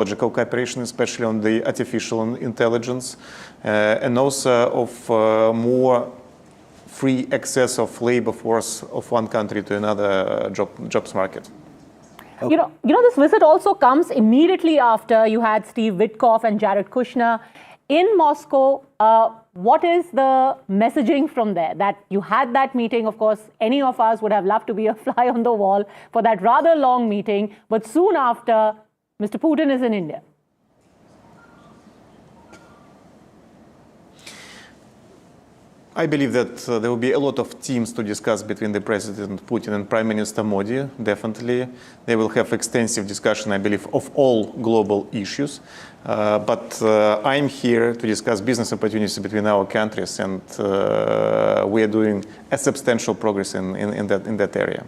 technological cooperation, especially on the artificial intelligence, and also of more free access of labor force of one country to another jobs market. Okay. You know, this visit also comes immediately after you had Steve Witkoff and Jared Kushner in Moscow. What is the messaging from there? That you had that meeting, of course, any of us would have loved to be a fly on the wall for that rather long meeting, but soon after, Mr. Putin is in India. I believe that there will be a lot of themes to discuss between the President Putin and Prime Minister Modi. Definitely, they will have extensive discussion, I believe, of all global issues. But I'm here to discuss business opportunities between our countries, and we are doing a substantial progress in that area.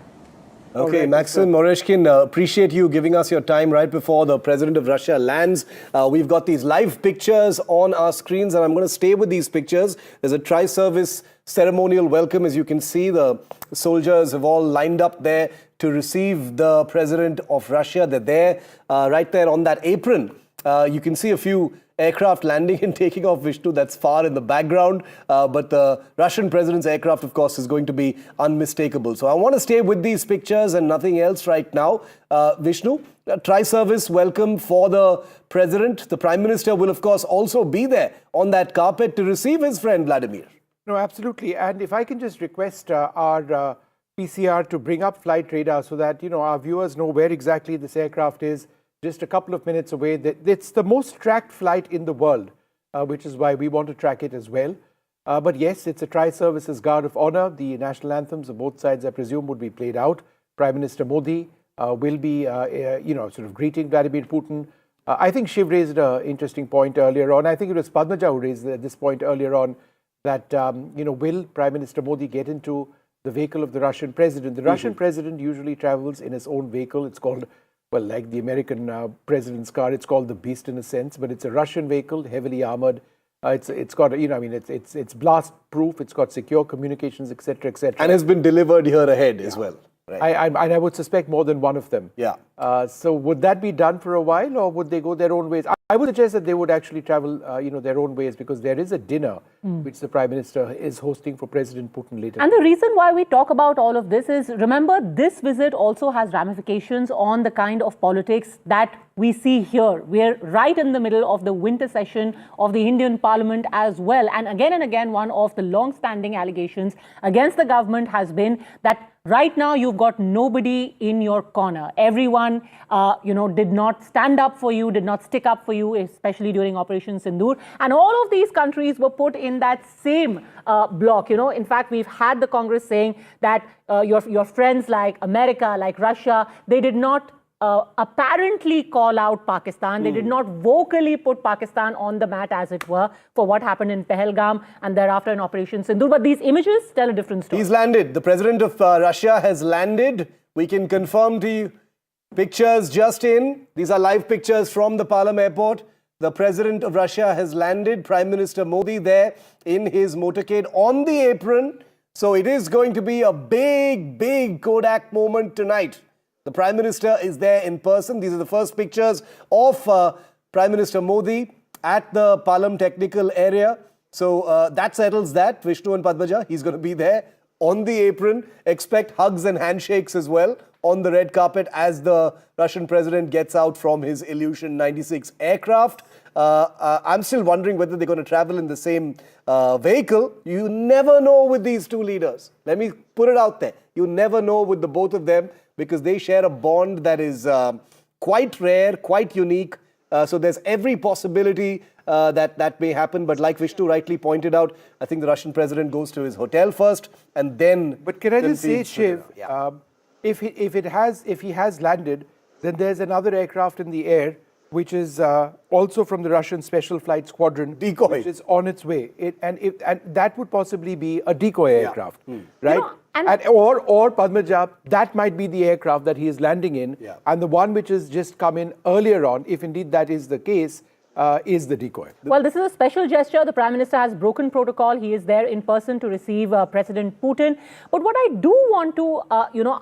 Okay, Maxim Oreshkin, appreciate you giving us your time right before the President of Russia lands. We've got these live pictures on our screens, and I'm going to stay with these pictures. There's a tri-service ceremonial welcome. As you can see, the soldiers have all lined up there to receive the President of Russia. They're there, right there on that apron. You can see a few aircraft landing and taking off, Vishnu. That's far in the background. But the Russian president's aircraft, of course, is going to be unmistakable. So I want to stay with these pictures and nothing else right now. Vishnu, a tri-service welcome for the president. The Prime Minister will, of course, also be there on that carpet to receive his friend Vladimir. No, absolutely. And if I can just request our PCR to bring up flight radar so that, our viewers know where exactly this aircraft is, just a couple of minutes away. It's the most tracked flight in the world, which is why we want to track it as well. But yes, it's a tri-services guard of honor. The national anthems of both sides, I presume, would be played out. Prime Minister Modi will be, sort of greeting Vladimir Putin. I think Shiv raised an interesting point earlier on. I think it was Padmaja who raised this point earlier on that, will Prime Minister Modi get into the vehicle of the Russian president? The Russian president usually travels in his own vehicle. It's called, well, like the American president's car, it's called the Beast in a sense, but it's a Russian vehicle, heavily armored. It's got, it's blast proof. It's got secure communications, etc., etc. And has been delivered here ahead as well. Right. And I would suspect more than one of them. Yeah. So would that be done for a while, or would they go their own ways? I would suggest that they would actually travel, their own ways, because there is a dinner which the Prime Minister is hosting for President Putin later. And the reason why we talk about all of this is, remember, this visit also has ramifications on the kind of politics that we see here. We're right in the middle of the winter session of the Indian Parliament as well. And again, one of the long-standing allegations against the government has been that right now you've got nobody in your corner. Everyone, did not stand up for you, did not stick up for you, especially during Operation Sindoor. And all of these countries were put in that same block. In fact, we've had the Congress saying that your friends like America, like Russia, they did not apparently call out Pakistan. They did not vocally put Pakistan on the mat, as it were, for what happened in Pahalgam and thereafter in Operation Sindoor. But these images tell a different story. He's landed. The President of Russia has landed. We can confirm to you. Pictures just in. These are live pictures from the Palam airport. The President of Russia has landed. Prime Minister Modi there in his motorcade on the apron. So it is going to be a big, big Kodak moment tonight. The Prime Minister is there in person. These are the first pictures of Prime Minister Modi at the Palam technical area. So that settles that. Vishnu and Padmaja, he's going to be there on the apron. Expect hugs and handshakes as well on the red carpet as the Russian president gets out from his Ilyushin 96 aircraft. I'm still wondering whether they're going to travel in the same vehicle. You never know with these two leaders. Let me put it out there. You never know with the both of them, because they share a bond that is quite rare, quite unique. So there's every possibility that may happen. But like Vishnu rightly pointed out, I think the Russian president goes to his hotel first and then... But can I just say, Shiv, if he has landed, then there's another aircraft in the air, which is also from the Russian Special Flight Squadron, decoy, which is on its way. And that would possibly be a decoy aircraft, right? Or Padmaja, that might be the aircraft that he is landing in. And the one which has just come in earlier on, if indeed that is the case, is the decoy. Well, this is a special gesture. The Prime Minister has broken protocol. He is there in person to receive President Putin. But what I do want to,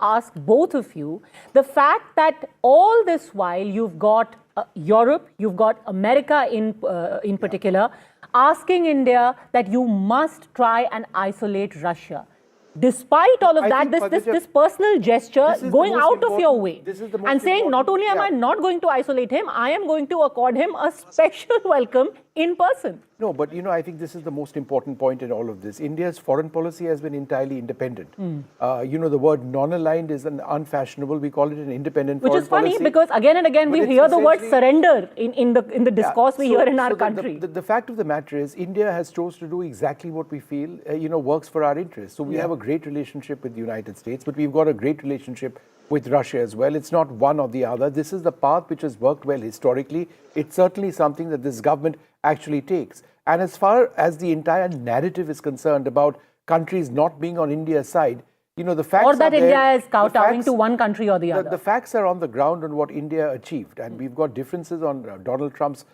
ask both of you, the fact that all this while you've got Europe, you've got America in particular, asking India that you must try and isolate Russia. Despite all of that, this personal gesture, going out of your way and saying, not only am I not going to isolate him, I am going to accord him a special welcome in person. No, but I think this is the most important point in all of this. India's foreign policy has been entirely independent. The word non-aligned is an unfashionable. We call it an independent foreign policy. Which is funny because again and again we hear the word surrender in the discourse we hear in our country. The fact of the matter is India has chose to do exactly what we feel works for our interests. So we have a great relationship with the United States, but we've got a great relationship with Russia as well. It's not one or the other. This is the path which has worked well historically. It's certainly something that this government actually takes. And as far as the entire narrative is concerned about countries not being on India's side, the facts or that are India there. is kowtowing to one country or the other. The facts are on the ground on what India achieved. And we've got differences on Donald Trump's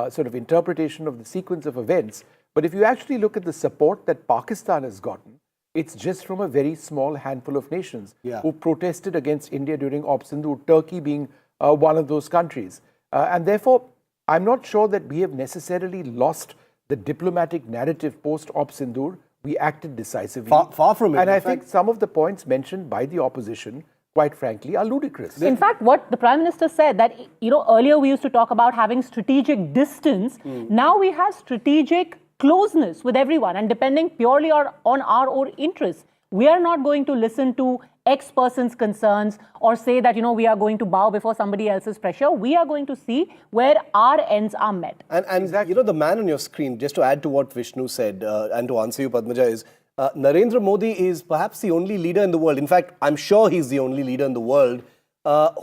sort of interpretation of the sequence of events. But if you actually look at the support that Pakistan has gotten, it's just from a very small handful of nations who protested against India during Op Sindoor, Turkey being one of those countries. And therefore, I'm not sure that we have necessarily lost the diplomatic narrative post-Op Sindoor. We acted decisively. Far from it. And I think some of the points mentioned by the opposition, quite frankly, are ludicrous. In fact, what the Prime Minister said that, earlier we used to talk about having strategic distance. Now we have strategic closeness with everyone, and depending purely on our own interests. We are not going to listen to X person's concerns or say that, we are going to bow before somebody else's pressure. We are going to see where our ends are met. And exactly. The man on your screen, just to add to what Vishnu said and to answer you, Padmaja, is Narendra Modi is perhaps the only leader in the world. In fact, I'm sure he's the only leader in the world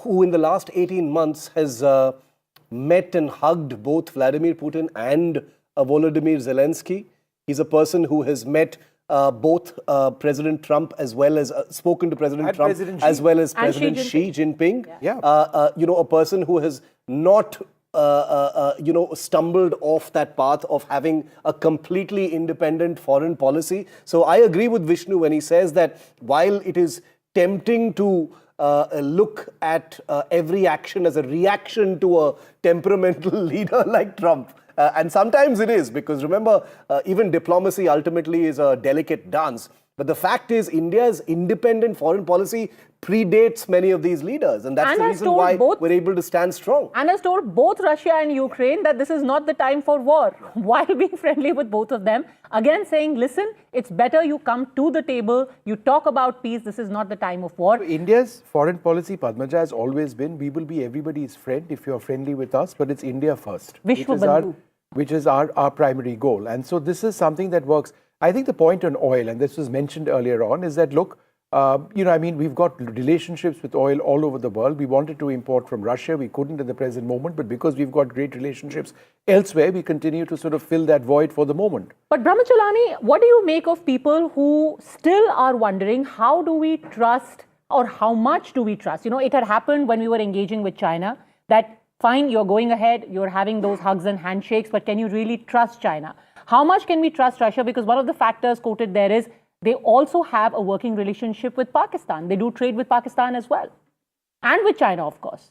who in the last 18 months has met and hugged both Vladimir Putin and Volodymyr Zelensky. He's a person who has met both President Trump as well as spoken to President Trump as well as President Xi Jinping. A person who has not stumbled off that path of having a completely independent foreign policy. So I agree with Vishnu when he says that while it is tempting to look at every action as a reaction to a temperamental leader like Trump, and sometimes it is, because remember, even diplomacy ultimately is a delicate dance. But the fact is, India's independent foreign policy predates many of these leaders. And that's the reason why we're able to stand strong. And has told both Russia and Ukraine that this is not the time for war, while being friendly with both of them. Again, saying, listen, it's better you come to the table, you talk about peace, this is not the time of war. So India's foreign policy, Padmaja, has always been, we will be everybody's friend if you're friendly with us, but it's India first. Which is our primary goal. And so this is something that works. I think the point on oil, and this was mentioned earlier on, is that, look, we've got relationships with oil all over the world. We wanted to import from Russia. We couldn't at the present moment, but because we've got great relationships elsewhere, we continue to sort of fill that void for the moment. But Brahmachalani, what do you make of people who still are wondering, how do we trust or how much do we trust? It had happened when we were engaging with China that fine, you're going ahead, you're having those hugs and handshakes, but can you really trust China? How much can we trust Russia? Because one of the factors quoted there is they also have a working relationship with Pakistan. They do trade with Pakistan as well. And with China, of course.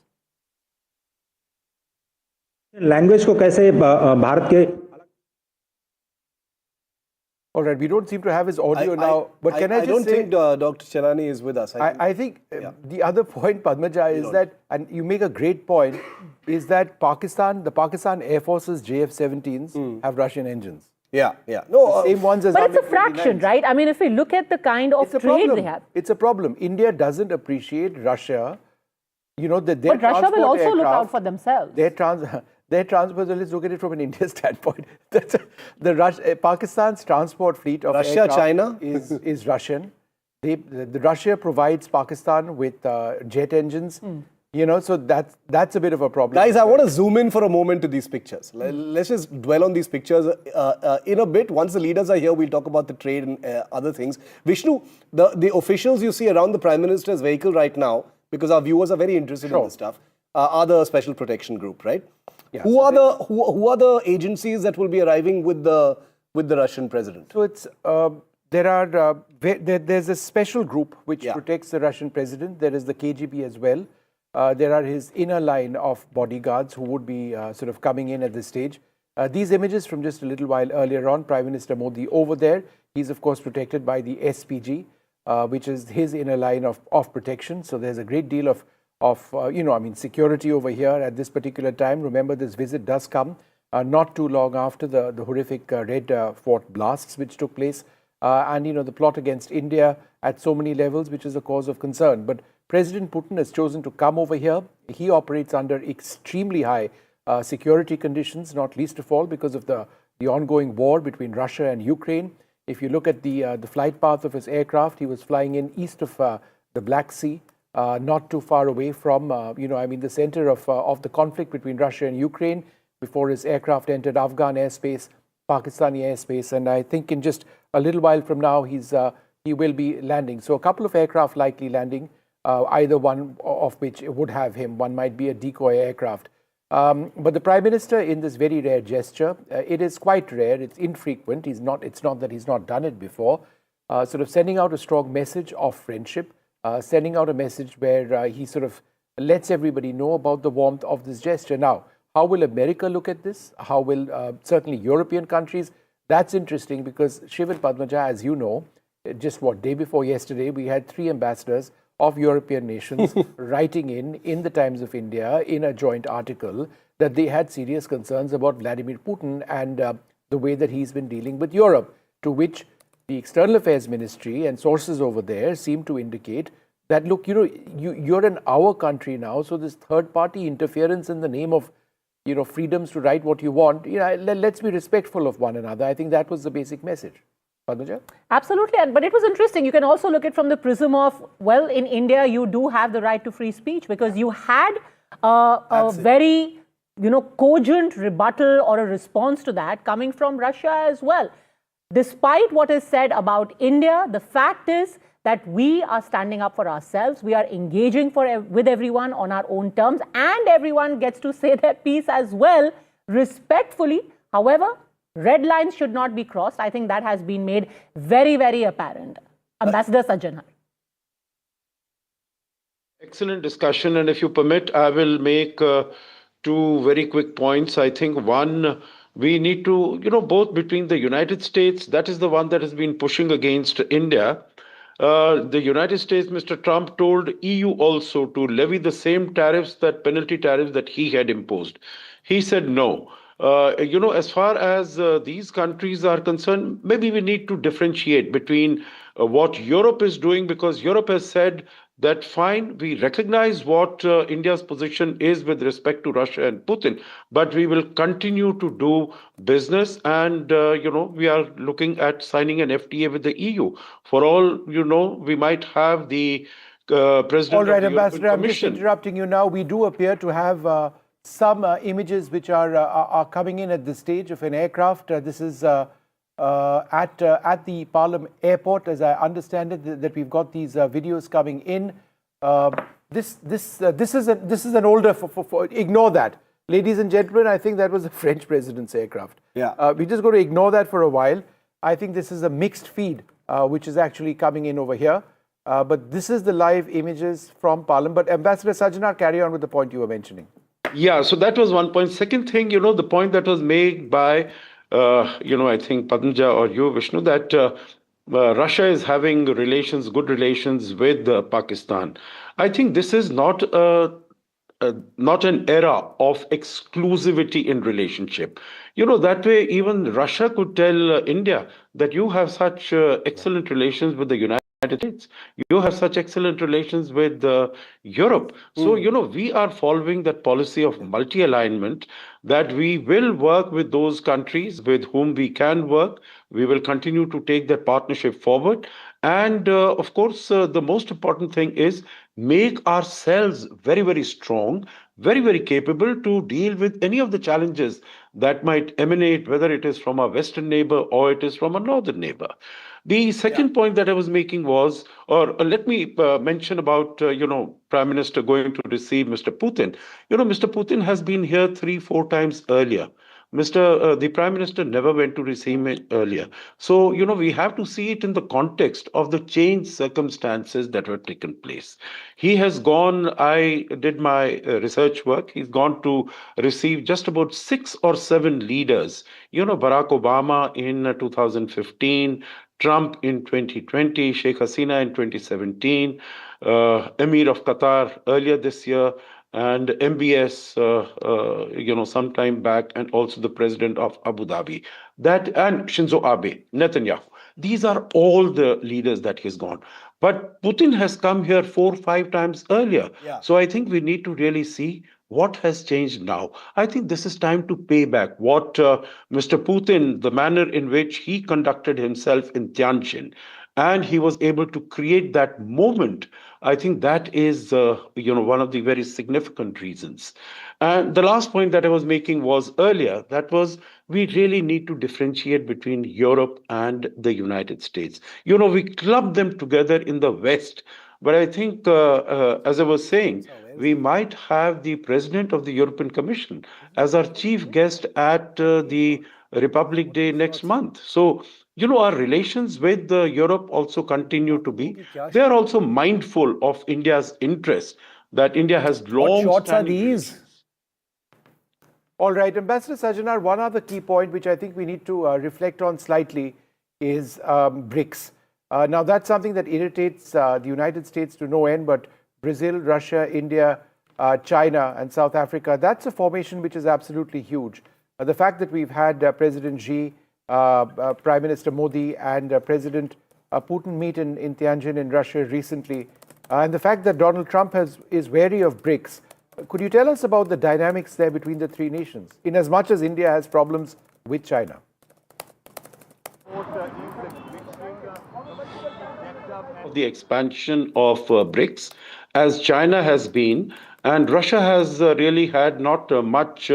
Language को कैसे भारत के All right, we don't seem to have his audio now, but can I just say... I don't think Dr. Chalani is with us. I think the other point, Padmaja, is that, and you make a great point, is that the Pakistan Air Force's JF-17s have Russian engines. No, the same ones as but it's a fraction, right? I mean, if we look at the kind of trade they have. It's a problem. India doesn't appreciate Russia, that But Russia will also look out for themselves. Their transport, let's look at it from an India standpoint. Pakistan's transport fleet of China is Russian. Russia provides Pakistan with jet engines. So that's a bit of a problem. Guys, I want to zoom in for a moment to these pictures. Let's just dwell on these pictures in a bit. Once the leaders are here, we'll talk about the trade and other things. Vishnu, the officials you see around the Prime Minister's vehicle right now, because our viewers are very interested in this stuff, are the Special Protection Group, right? Yeah. Who are the agencies that will be arriving with the Russian president? So it's there's a special group which protects the Russian president. There is the KGB as well. There are his inner line of bodyguards who would be sort of coming in at this stage. These images from just a little while earlier on, Prime Minister Modi over there, he's of course protected by the SPG, which is his inner line of protection. So there's a great deal of security over here at this particular time. Remember, this visit does come not too long after the horrific Red Fort blasts which took place, and the plot against India at so many levels, which is a cause of concern. But President Putin has chosen to come over here. He operates under extremely high security conditions, not least of all because of the ongoing war between Russia and Ukraine. If you look at the flight path of his aircraft, he was flying in east of the Black Sea, not too far away from the center of the conflict between Russia and Ukraine, before his aircraft entered Afghan airspace, Pakistani airspace, and I think in just a little while from now he will be landing. So a couple of aircraft likely landing, either one of which would have him. One might be a decoy aircraft. But the Prime Minister, in this very rare gesture, it is quite rare, it's infrequent, it's not that he's not done it before, sort of sending out a strong message of friendship, sending out a message where he sort of lets everybody know about the warmth of this gesture. Now, how will America look at this? How will certainly European countries? That's interesting because Shiv and Padmaja, as you know, just day before yesterday, we had 3 ambassadors of European nations writing in the Times of India in a joint article that they had serious concerns about Vladimir Putin and the way that he's been dealing with Europe, to which the External Affairs Ministry and sources over there seem to indicate that, look, you're in our country now, so this third-party interference in the name of freedoms to write what you want, let's be respectful of one another. I think that was the basic message. Padmaja? Absolutely, but it was interesting. You can also look at it from the prism of, well, in India, you do have the right to free speech because you had a very, cogent rebuttal or a response to that coming from Russia as well. Despite what is said about India, the fact is that we are standing up for ourselves. We are engaging with everyone on our own terms, and everyone gets to say their piece as well, respectfully. However, red lines should not be crossed. I think that has been made very, very apparent. Ambassador Sajjan. Excellent discussion. And if you permit, I will make 2 very quick points. I think one, we need to, both between the United States, that is the one that has been pushing against India. The United States, Mr. Trump told EU also to levy the same penalty tariffs that he had imposed. He said no. As far as these countries are concerned, maybe we need to differentiate between what Europe is doing, because Europe has said that fine, we recognize what India's position is with respect to Russia and Putin, but we will continue to do business and, we are looking at signing an FTA with the EU. For all we might have the President All right, of the Ambassador, I'm just Commission. interrupting you now. We do appear to have some images which are coming in at this stage of an aircraft. This is at the Palam airport, as I understand it, that we've got these videos coming in. This is an older. Ignore that, ladies and gentlemen. I think that was the French president's aircraft. Yeah. We're just going to ignore that for a while. I think this is a mixed feed, which is actually coming in over here. But this is the live images from Palam. But Ambassador Sajjan, carry on with the point you were mentioning. Yeah, so that was one point. Second thing, the point that was made by, I think Padmaja or you, Vishnu, that Russia is having good relations with Pakistan. I think this is not an era of exclusivity in relationship. That way, even Russia could tell India that you have such excellent relations with the United States. You have such excellent relations with Europe. So, we are following that policy of multi-alignment, that we will work with those countries with whom we can work. We will continue to take that partnership forward. And of course, the most important thing is make ourselves very, very strong, very, very capable to deal with any of the challenges that might emanate, whether it is from a Western neighbor or it is from a Northern neighbor. The second point that I was making was, or let me mention about, Prime Minister going to receive Mr. Putin. Mr. Putin has been here 3-4 times earlier. The Prime Minister never went to receive him earlier. So, we have to see it in the context of the changed circumstances that have taken place. He has gone, I did my research work, he's gone to receive just about 6 or 7 leaders. Barack Obama in 2015, Trump in 2020, Sheikh Hasina in 2017, Emir of Qatar earlier this year, and MBS, some time back, and also the president of Abu Dhabi, and Shinzo Abe, Netanyahu. These are all the leaders that he's gone. But Putin has come here 4 or 5 times earlier. Yeah. So I think we need to really see what has changed now. I think this is time to pay back what Mr. Putin, the manner in which he conducted himself in Tianjin, and he was able to create that moment. I think that is, one of the very significant reasons. And the last point that I was making was earlier, that was we really need to differentiate between Europe and the United States. We club them together in the West. But I think, as I was saying, we might have the president of the European Commission as our chief guest at the Republic Day next month. So, our relations with Europe also continue to be. They are also mindful of India's interest, that India has long. What shots are these? All right, Ambassador Sajjanar, one other key point which I think we need to reflect on slightly is BRICS. Now, that's something that irritates the United States to no end, but Brazil, Russia, India, China, and South Africa, that's a formation which is absolutely huge. The fact that we've had President Xi, Prime Minister Modi, and President Putin meet in Tianjin in Russia recently, and the fact that Donald Trump is wary of BRICS, could you tell us about the dynamics there between the 3 nations, in as much as India has problems with China? The expansion of BRICS, as China has been, and Russia has really had not much.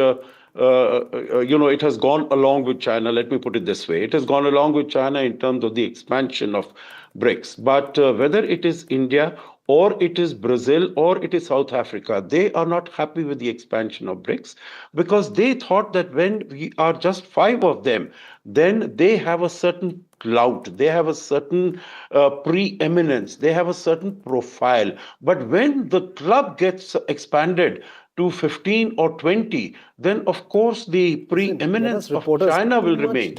It has gone along with China. Let me put it this way: it has gone along with China in terms of the expansion of BRICS. But whether it is India or it is Brazil or it is South Africa, they are not happy with the expansion of BRICS, because they thought that when we are just 5 of them, then they have a certain clout, they have a certain preeminence, they have a certain profile. But when the club gets expanded to 15 or 20, then of course the preeminence of China will remain.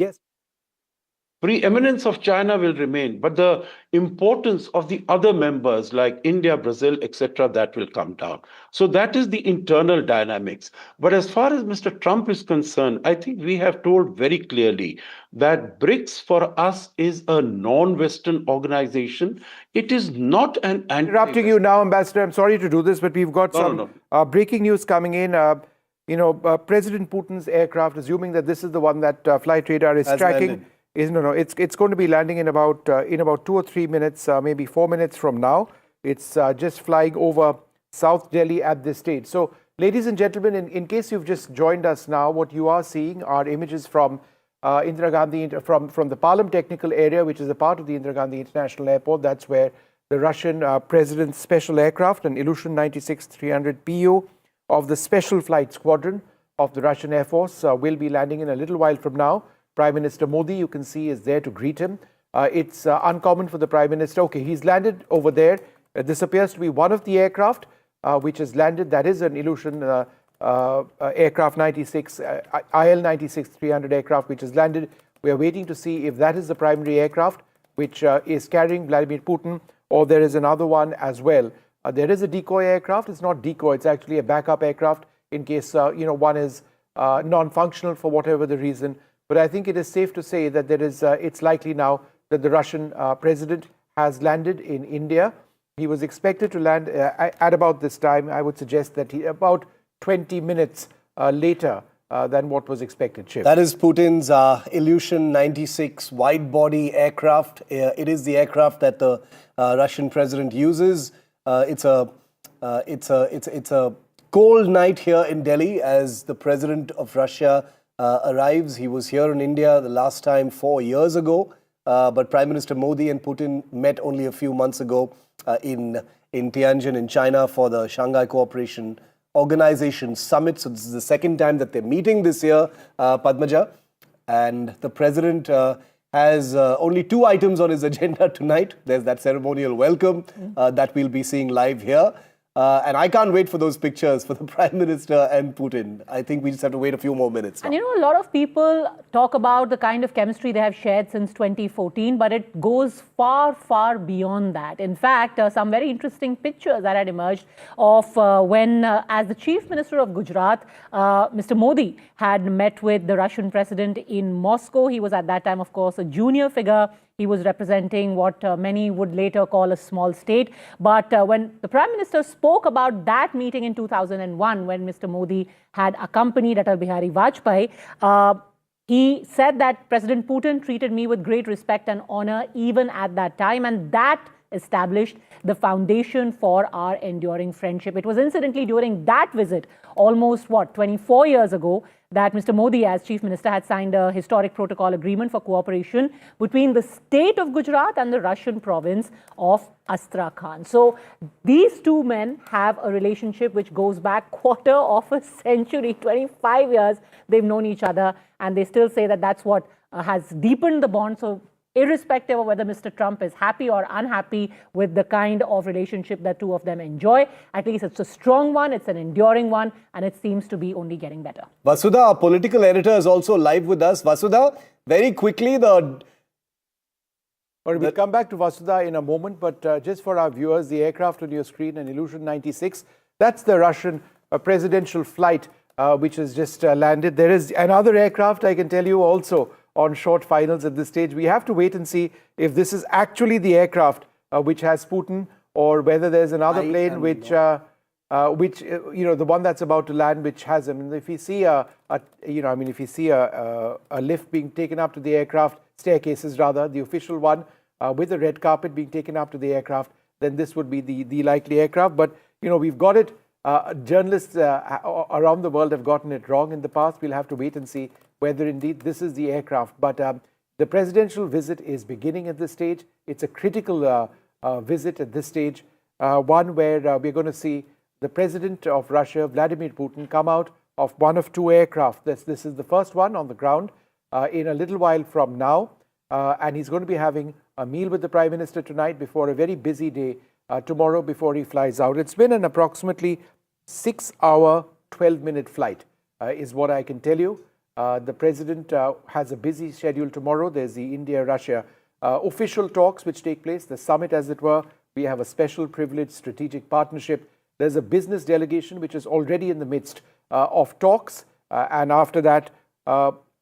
Preeminence of China will remain, but the importance of the other members like India, Brazil, etc., that will come down. So that is the internal dynamics. But as far as Mr. Trump is concerned, I think we have told very clearly that BRICS for us is a non-Western organization. It is not an anti-Western. Interrupting you now, Ambassador, I'm sorry to do this, but we've got some breaking news coming in. President Putin's aircraft, assuming that this is the one that Flight Radar is tracking, it's going to be landing in about 2 or 3 minutes, maybe 4 minutes from now. It's just flying over South Delhi at this stage. So, ladies and gentlemen, in case you've just joined us now, what you are seeing are images from Indira Gandhi, from the Palam Technical Area, which is a part of the Indira Gandhi International Airport. That's where the Russian President's special aircraft, an Ilyushin 96-300 PU of the Special Flight Squadron of the Russian Air Force, will be landing in a little while from now. Prime Minister Modi, you can see, is there to greet him. It's uncommon for the Prime Minister. Okay, he's landed over there. This appears to be one of the aircraft which has landed. That is an Ilyushin aircraft 96, IL-96-300 aircraft which has landed. We are waiting to see if that is the primary aircraft which is carrying Vladimir Putin, or there is another one as well. There is a decoy aircraft. It's not decoy. It's actually a backup aircraft in case one is non-functional for whatever the reason. But I think it is safe to say that there is. It's likely now that the Russian president has landed in India. He was expected to land at about this time. I would suggest that about 20 minutes later than what was expected. Shiv. That is Putin's Ilyushin 96 wide-body aircraft. It is the aircraft that the Russian president uses. It's a cold night here in Delhi as the president of Russia arrives. He was here in India the last time 4 years ago, but Prime Minister Modi and Putin met only a few months ago in Tianjin in China for the Shanghai Cooperation Organization Summit. So this is the second time that they're meeting this year, Padmaja. And the president has only 2 items on his agenda tonight. There's that ceremonial welcome that we'll be seeing live here. And I can't wait for those pictures for the Prime Minister and Putin. I think we just have to wait a few more minutes now. And a lot of people talk about the kind of chemistry they have shared since 2014, but it goes far, far beyond that. In fact, some very interesting pictures that had emerged of when, as the Chief Minister of Gujarat, Mr. Modi had met with the Russian president in Moscow. He was at that time, of course, a junior figure. He was representing what many would later call a small state. But when the Prime Minister spoke about that meeting in 2001, when Mr. Modi had accompanied Atal Bihari Vajpayee, he said that President Putin treated me with great respect and honor even at that time. And that established the foundation for our enduring friendship. It was incidentally during that visit, almost 24 years ago, that Mr. Modi, as Chief Minister, had signed a historic protocol agreement for cooperation between the state of Gujarat and the Russian province of Astrakhan. So these two men have a relationship which goes back quarter of a century, 25 years they've known each other, and they still say that that's what has deepened the bond. So irrespective of whether Mr. Trump is happy or unhappy with the kind of relationship that two of them enjoy, at least it's a strong one, it's an enduring one, and it seems to be only getting better. Vasudha, our political editor, is also live with us. Vasudha, very quickly, Well, we'll come back to Vasudha in a moment, but just for our viewers, the aircraft on your screen, an Illusion 96, that's the Russian presidential flight which has just landed. There is another aircraft, I can tell you, also on short finals at this stage. We have to wait and see if this is actually the aircraft which has Putin, or whether there's another plane which the one that's about to land, which has him. And if you see a lift being taken up to the aircraft, staircases rather, the official one, with a red carpet being taken up to the aircraft, then this would be the likely aircraft. But we've got it. Journalists around the world have gotten it wrong in the past. We'll have to wait and see whether indeed this is the aircraft. But the presidential visit is beginning at this stage. It's a critical visit at this stage, one where we're going to see the president of Russia, Vladimir Putin, come out of one of 2 aircraft. This is the first one on the ground in a little while from now. And he's going to be having a meal with the Prime Minister tonight before a very busy day tomorrow before he flies out. It's been an approximately 6-hour, 12-minute flight, is what I can tell you. The president has a busy schedule tomorrow. There's the India-Russia official talks which take place, the summit as it were. We have a special privileged strategic partnership. There's a business delegation which is already in the midst of talks. And after that,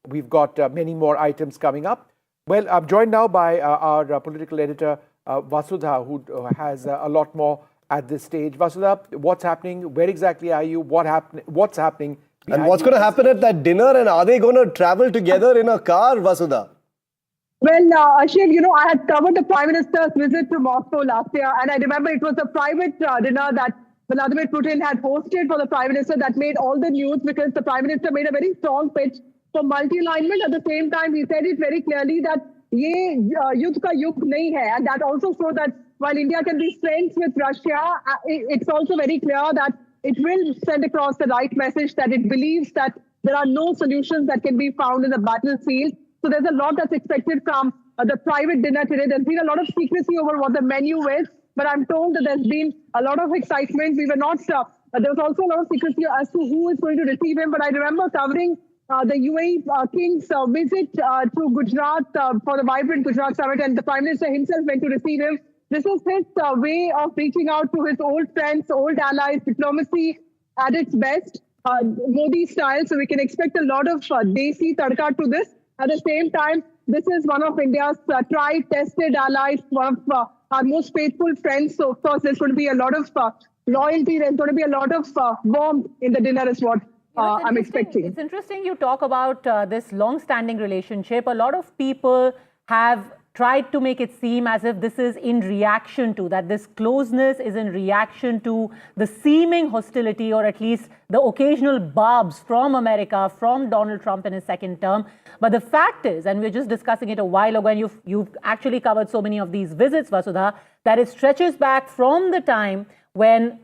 we've got many more items coming up. Well, I'm joined now by our political editor, Vasudha, who has a lot more at this stage. Vasudha, what's happening? Where exactly are you? What's happening? And what's going to happen at that dinner? And are they going to travel together in a car, Vasudha? Well, Ashiv, I had covered the Prime Minister's visit to Moscow last year, and I remember it was a private dinner that Vladimir Putin had hosted for the Prime Minister that made all the news, because the Prime Minister made a very strong pitch for multi-alignment. At the same time, he said it very clearly that ye yudh ka yug nahi hai, and that also showed that while India can be friends with Russia, it's also very clear that it will send across the right message that it believes that there are no solutions that can be found in the battlefield. So there's a lot that's expected from the private dinner today. There's been a lot of secrecy over what the menu is, but I'm told that there's been a lot of excitement. We were not, there was also a lot of secrecy as to who is going to receive him. But I remember covering the UAE King's visit to Gujarat for the Vibrant Gujarat Summit, and the Prime Minister himself went to receive him. This was his way of reaching out to his old friends, old allies, diplomacy at its best, Modi style. So we can expect a lot of desi tadka to this. At the same time, this is one of India's tried, tested allies, one of our most faithful friends. So of course, there's going to be a lot of loyalty. There's going to be a lot of warmth in the dinner is what I'm expecting. It's interesting you talk about this long-standing relationship. A lot of people have tried to make it seem as if this is in reaction to, that this closeness is in reaction to the seeming hostility, or at least the occasional barbs from America, from Donald Trump in his second term. But the fact is, and we were just discussing it a while ago, and you've actually covered so many of these visits, Vasudha, that it stretches back from the time when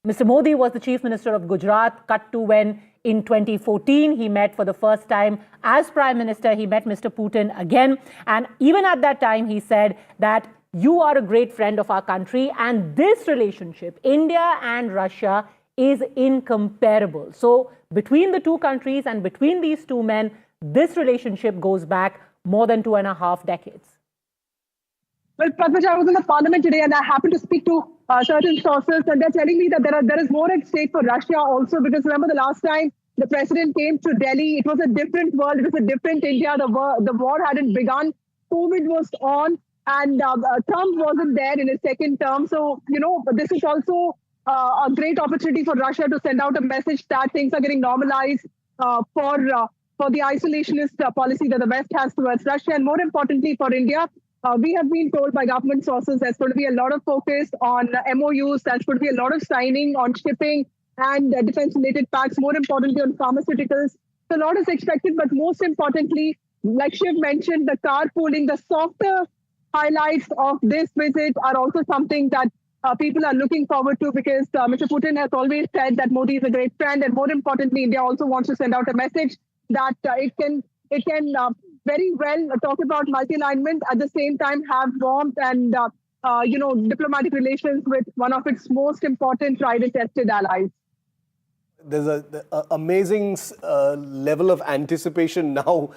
Mr. Modi was the Chief Minister of Gujarat, cut to when in 2014 he met for the first time as Prime Minister. He met Mr. Putin again. And even at that time, he said that you are a great friend of our country. And this relationship, India and Russia, is incomparable. So between the two countries and between these two men, this relationship goes back more than 2.5 decades. Well, Padmaja, I was in the parliament today and I happened to speak to certain sources and they're telling me that there is more at stake for Russia also, because remember the last time the president came to Delhi, it was a different world, it was a different India, the war hadn't begun, COVID was on, and Trump wasn't there in his second term. So, this is also a great opportunity for Russia to send out a message that things are getting normalized for the isolationist policy that the West has towards Russia, and more importantly for India. We have been told by government sources there's going to be a lot of focus on MOUs, there's going to be a lot of signing on shipping and defense-related pacts, more importantly on pharmaceuticals. So a lot is expected, but most importantly, like Shiv mentioned, the carpooling, the softer highlights of this visit are also something that people are looking forward to, because Mr. Putin has always said that Modi is a great friend, and more importantly, India also wants to send out a message that it can very well talk about multi-alignment, at the same time have warmth and diplomatic relations with one of its most important tried and tested allies. There's an amazing level of anticipation now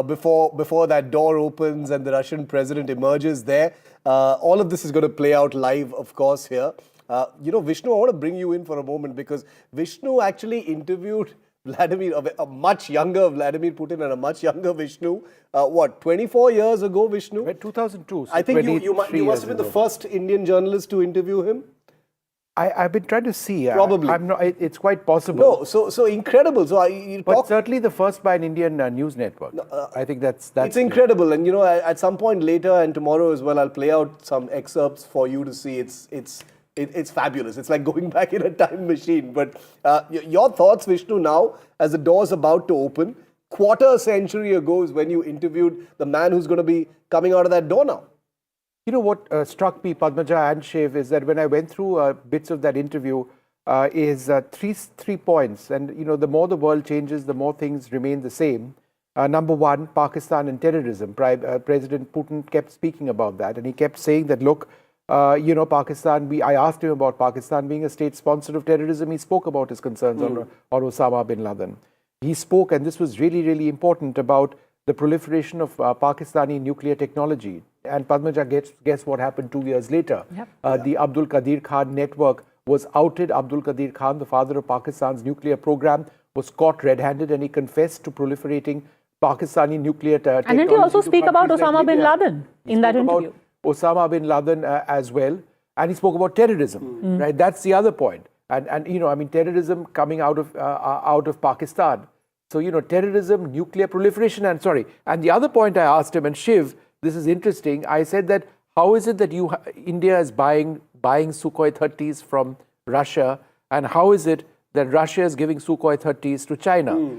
before that door opens and the Russian president emerges there. All of this is going to play out live, of course, here. Vishnu, I want to bring you in for a moment, because Vishnu actually interviewed a much younger Vladimir Putin and a much younger Vishnu, 24 years ago, Vishnu? 2002. So I think you must have been the first Indian journalist to interview him. I've been trying to see. Probably. I'm not, it's quite possible. No, so incredible. So but certainly the first by an Indian news network. I think that's it's incredible. And at some point later and tomorrow as well, I'll play out some excerpts for you to see. It's fabulous. It's like going back in a time machine. But your thoughts, Vishnu, now as the door's about to open. Quarter century ago is when you interviewed the man who's going to be coming out of that door now. You know what struck me, Padmaja and Shiv, is that when I went through bits of that interview, is three points. And, the more the world changes, the more things remain the same. Number one, Pakistan and terrorism. President Putin kept speaking about that. And he kept saying that, look, Pakistan, I asked him about Pakistan being a state sponsor of terrorism. He spoke about his concerns on Osama bin Laden. He spoke, and this was really, really important, about the proliferation of Pakistani nuclear technology. And Padmaja, guess what happened 2 years later? Yep. The Abdul Qadir Khan network was outed. Abdul Qadir Khan, the father of Pakistan's nuclear program, was caught red-handed, and he confessed to proliferating Pakistani nuclear technology. And didn't he also speak about Osama bin Laden in that interview? Osama bin Laden as well, and he spoke about terrorism, right? That's the other point. And terrorism coming out of Pakistan. So, terrorism, nuclear proliferation, and the other point I asked him, and Shiv, this is interesting, I said that, how is it that India is buying Sukhoi 30s from Russia, and how is it that Russia is giving Sukhoi 30s to China?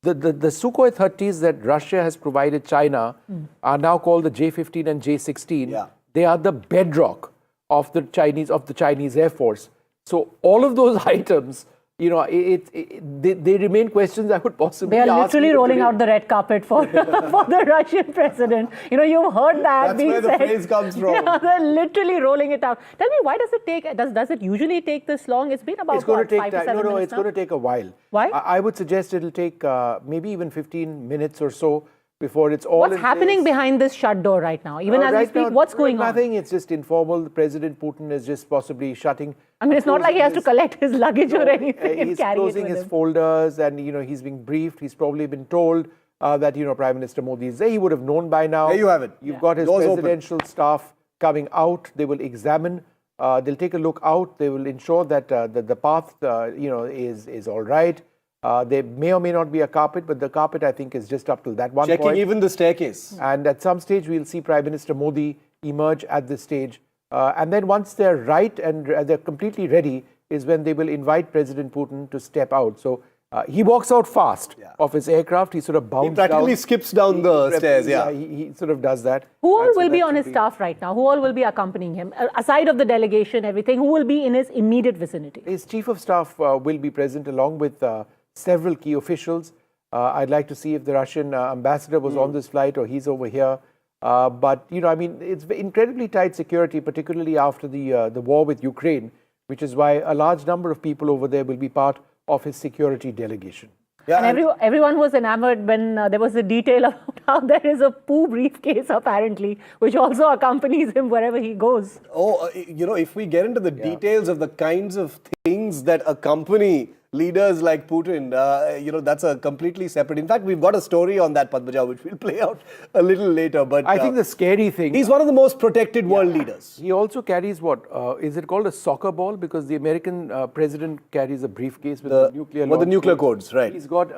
The Sukhoi 30s that Russia has provided China are now called the J-15 and J-16. Yeah. They are the bedrock of the Chinese Air Force. So all of those items, they remain questions I could possibly ask. They are literally rolling out the red carpet for the Russian president. You've heard that being said. That's where the phrase comes from. Yeah, they're literally rolling it out. Tell me, why does it take? Does it usually take this long? It's been about 5 to 7 minutes. No, it's going to take a while. Why? I would suggest it'll take maybe even 15 minutes or so before it's all. What's happening behind this shut door right now? Even as we speak, what's going on? Nothing. It's just informal. President Putin is just possibly shutting. I mean, it's not like he has to collect his luggage or anything. He's closing his folders, and he's being briefed. He's probably been told that Prime Minister Modi is there. He would have known by now. There you have it. You've got his presidential staff coming out. They will examine. They'll take a look out. They will ensure that the path is all right. There may or may not be a carpet, but the carpet, I think, is just up till that one point. Checking even the staircase. And at some stage, we'll see Prime Minister Modi emerge at this stage. And then once they're right and they're completely ready is when they will invite President Putin to step out. So He walks out fast of his aircraft. He sort of bounds He practically down. skips down the stairs, yeah. He sort of does that. Who all And so will be that on should his staff right now? Who all will be accompanying him? Aside of the delegation, everything, who will be in his immediate vicinity? His chief of staff will be present along with several key officials. I'd like to see if the Russian ambassador was on this flight or he's over here. But, you know, I mean, it's incredibly tight security, particularly after the war with Ukraine, which is why a large number of people over there will be part of his security delegation. Yeah, And everyone was enamored when there was a detail about how there is a poo briefcase, apparently, which also accompanies him wherever he goes. you know, if we get into the details of the kinds of things that accompany leaders like Putin, you know, that's a completely separate. In fact, we've got a story on that, Padmaja, which we'll play out a little later. But I think the scary thing... he's one of the most protected world leaders. He also carries what? Is it called a soccer ball? Because the American president carries a briefcase with the nuclear launch the nuclear codes, right. He's got,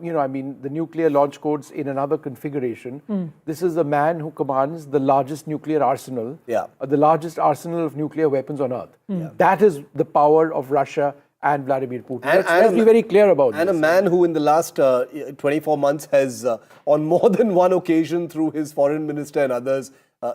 you know, I mean, the nuclear launch codes in another configuration. This is a man who commands the largest nuclear arsenal, the largest arsenal of nuclear weapons on earth. That is the power of Russia and Vladimir Putin. Let's be very clear about and this. a man who in the last 24 months has, on more than one occasion through his foreign minister and others,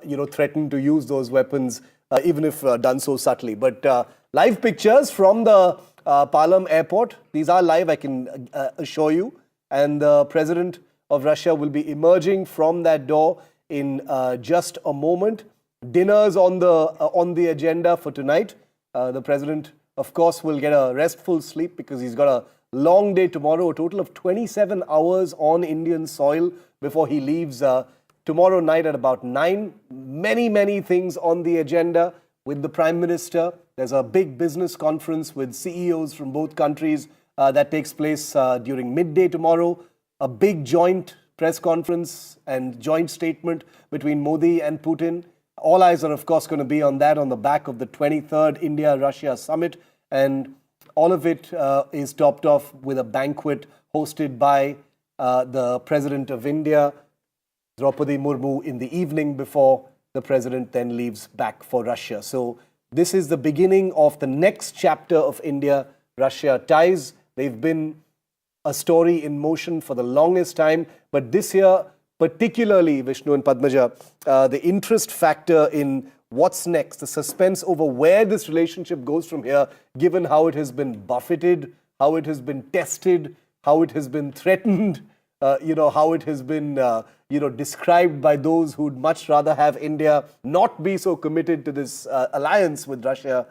you know, threatened to use those weapons, even if done so subtly. But live pictures from the Palam airport. These are live, I can assure you. And the president of Russia will be emerging from that door in just a moment. Dinner's on the agenda for tonight. The president, of course, will get a restful sleep because he's got a long day tomorrow, a total of 27 hours on Indian soil before he leaves tomorrow night at about 9. Many, many things on the agenda with the Prime Minister. There's a big business conference with CEOs from both countries that takes place during midday tomorrow. A big joint press conference and joint statement between Modi and Putin. All eyes are, of course, going to be on that on the back of the 23rd India-Russia summit. And all of it is topped off with a banquet hosted by the President of India, Draupadi Murmu, in the evening before the President then leaves back for Russia. So this is the beginning of the next chapter of India-Russia ties. They've been a story in motion for the longest time. But this year, particularly, Vishnu and Padmaja, the interest factor in what's next, the suspense over where this relationship goes from here, given how it has been buffeted, how it has been tested, how it has been threatened, you know, how it has been, you know, described by those who'd much rather have India not be so committed to this alliance with Russia,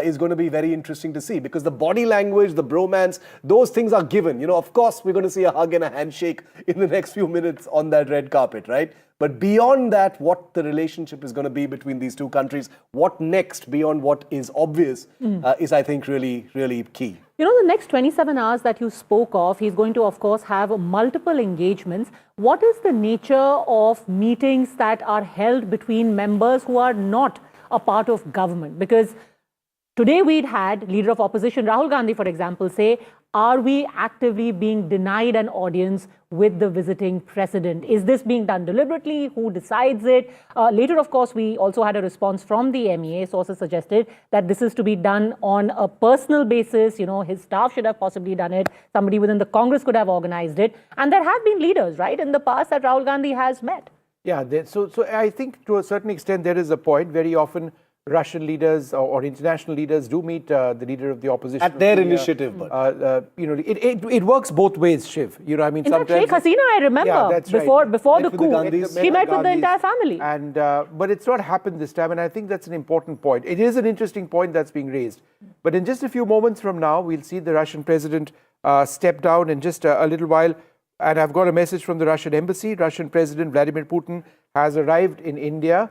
is going to be very interesting to see, because the body language, the bromance, those things are given. You know, of course, we're going to see a hug and a handshake in the next few minutes on that red carpet, right? But beyond that, what the relationship is going to be between these two countries, what next beyond what is obvious, is, I think, really, really key. You know, the next 27 hours that you spoke of, he's going to, of course, have multiple engagements. What is the nature of meetings that are held between members who are not a part of government? Because today we'd had Leader of Opposition Rahul Gandhi, for example, say, are we actively being denied an audience with the visiting president? Is this being done deliberately? Who decides it? Later, of course, we also had a response from the MEA. Sources suggested that this is to be done on a personal basis. You know, his staff should have possibly done it. Somebody within the Congress could have organized it. And there have been leaders, right, in the past that Rahul Gandhi has met. Yeah, so I think to a certain extent there is a point. Very often Russian leaders or international leaders do meet the leader of the opposition. At their initiative. You know, it works both ways, Shiv. You know, I mean, In fact, sometimes... Sheikh Hasina, I remember, Yeah, that's before right. the coup, she met with the entire family. And, but it's not happened this time, and I think that's an important point. It is an interesting point that's being raised. But in just a few moments from now, we'll see the Russian president step down in just a little while. And I've got a message from the Russian embassy. Russian President Vladimir Putin has arrived in India.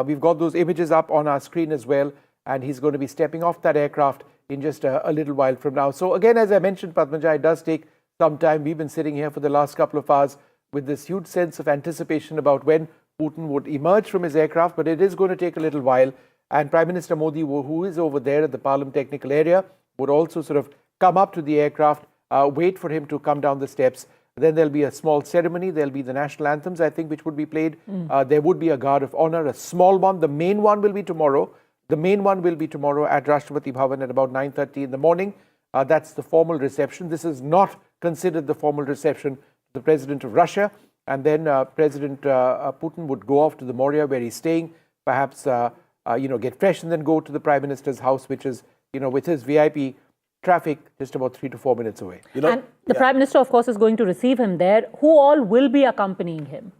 We've got those images up on our screen as well, and he's going to be stepping off that aircraft in just a little while from now. So again, as I mentioned, Padmaja, it does take some time. We've been sitting here for the last couple of hours with this huge sense of anticipation about when Putin would emerge from his aircraft, but it is going to take a little while. And Prime Minister Modi, who is over there at the Parliament Technical Area, would also sort of come up to the aircraft, wait for him to come down the steps. Then there'll be a small ceremony. There'll be the national anthems, I think, which would be played. There would be a guard of honor, a small one. The main one will be tomorrow. The main one will be tomorrow at Rashtrapati Bhavan at about 9:30 in the morning. That's the formal reception. This is not considered the formal reception to the President of Russia. And then President Putin would go off to the Moria where he's staying, perhaps get fresh and then go to the Prime Minister's house, which is, with his VIP traffic, just about 3 to 4 minutes away. And the Prime Minister, of course, is going to receive him there. Who all will be accompanying him?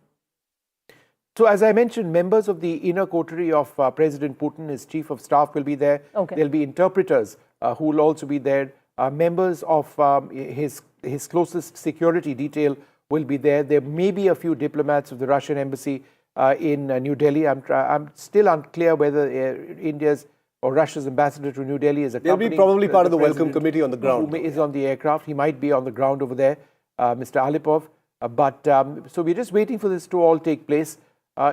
So, as I mentioned, members of the inner coterie of President Putin, his chief of staff will be there. Okay. There'll be interpreters who will also be there. Members of his closest security detail will be there. There may be a few diplomats of the Russian embassy in New Delhi. I'm still unclear whether India's or Russia's ambassador to New Delhi is accompanying. They'll be probably part of the welcome committee on the ground. Who is on the aircraft. He might be on the ground over there, Mr. Alipov. So we're just waiting for this to all take place.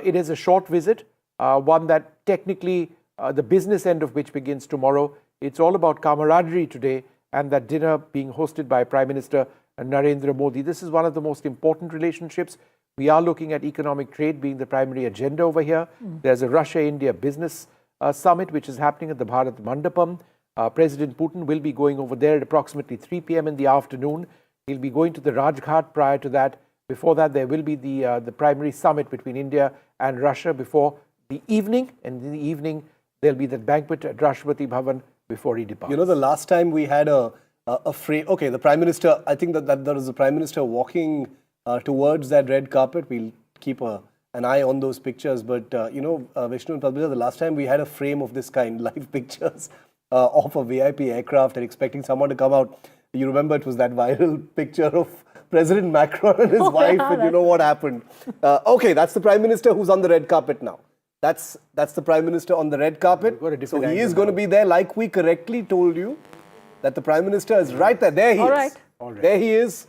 It is a short visit, one that technically the business end of which begins tomorrow. It's all about camaraderie today and that dinner being hosted by Prime Minister Narendra Modi. This is one of the most important relationships. We are looking at economic trade being the primary agenda over here. There's a Russia-India business summit which is happening at the Bharat Mandapam. President Putin will be going over there at approximately 3 p.m. in the afternoon. He'll be going to the Rajghat prior to that. Before that, there will be the primary summit between India and Russia before the evening. And in the evening, there'll be that banquet at Rashtrapati Bhavan before he departs. The last time we had a frame, okay, the Prime Minister, I think that there was the Prime Minister walking towards that red carpet. We'll keep an eye on those pictures. But, Vishnu and Padmaja, the last time we had a frame of this kind, live pictures of a VIP aircraft and expecting someone to come out. You remember it was that viral picture of President Macron and his wife, and you know what happened. Okay, that's the Prime Minister who's on the red carpet now. That's the Prime Minister on the red carpet. So he is going to be there, like we correctly told you, that the Prime Minister is right there. There he is. All right. There he is,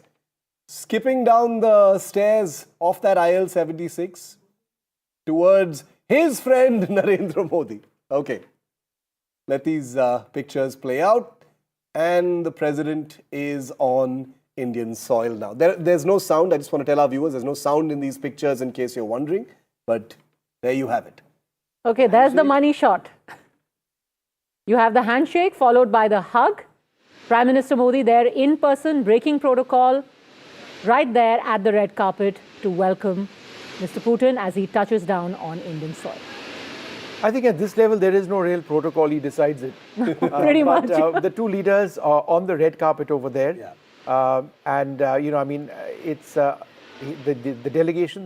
skipping down the stairs off that IL-76 towards his friend Narendra Modi. Okay, let these pictures play out. And the President is on Indian soil now. There's no sound. I just want to tell our viewers there's no sound in these pictures in case you're wondering. But there you have it. Okay, there's the money shot. You have the handshake followed by the hug. Prime Minister Modi there in person, breaking protocol, right there at the red carpet to welcome Mr. Putin as he touches down on Indian soil. I think at this level, there is no real protocol. He decides it. Pretty much. The two leaders are on the red carpet over there. Yeah. It's the delegation,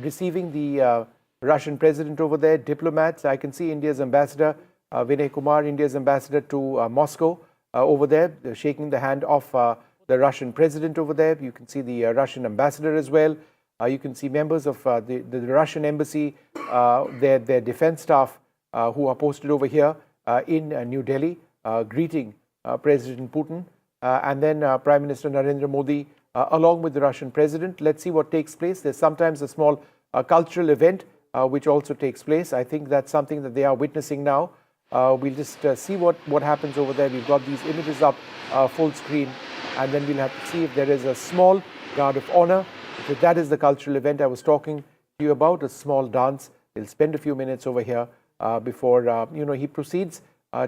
receiving the Russian president over there, diplomats. I can see India's ambassador, Vinay Kumar, India's ambassador to Moscow over there, shaking the hand of the Russian president over there. You can see the Russian ambassador as well. You can see members of the Russian embassy, their defense staff who are posted over here in New Delhi, greeting President Putin. And then Prime Minister Narendra Modi, along with the Russian president. Let's see what takes place. There's sometimes a small cultural event which also takes place. I think that's something that they are witnessing now. We'll just see what happens over there. We've got these images up full screen, and then we'll have to see if there is a small guard of honor. So that is the cultural event I was talking to you about, a small dance. He'll spend a few minutes over here before he proceeds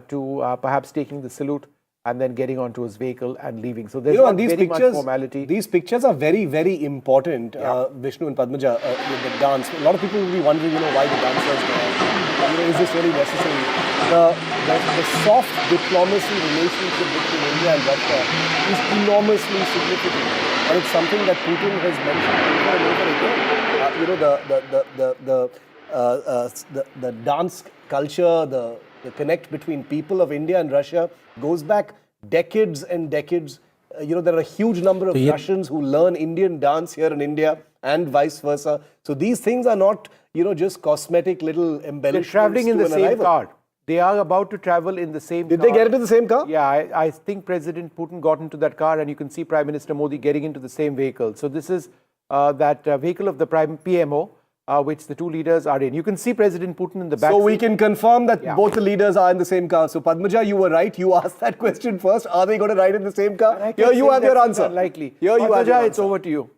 to perhaps taking the salute and then getting onto his vehicle and leaving. So there's not very much formality. These pictures are very, very important, Vishnu and Padmaja, with the dance. A lot of people will be wondering, why the dancers there. Is this really necessary? The soft diplomacy relationship between India and Russia is enormously significant. And it's something that Putin has mentioned over and over again. The dance culture, the connect between people of India and Russia goes back decades and decades. There are a huge number of Russians who learn Indian dance here in India and vice versa. So these things are not, just cosmetic little embellishments. They're traveling in the same car. They are about to travel in the same car. Did they get into the same car? Yeah, I think President Putin got into that car, and you can see Prime Minister Modi getting into the same vehicle. So this is that vehicle of the PMO, which the two leaders are in. You can see President Putin in the back. So we can confirm that both the leaders are in the same car. So Padmaja, you were right. You asked that question first. Are they going to ride in the same car? Here you have your answer. Unlikely. Here you have your answer. It's over to you.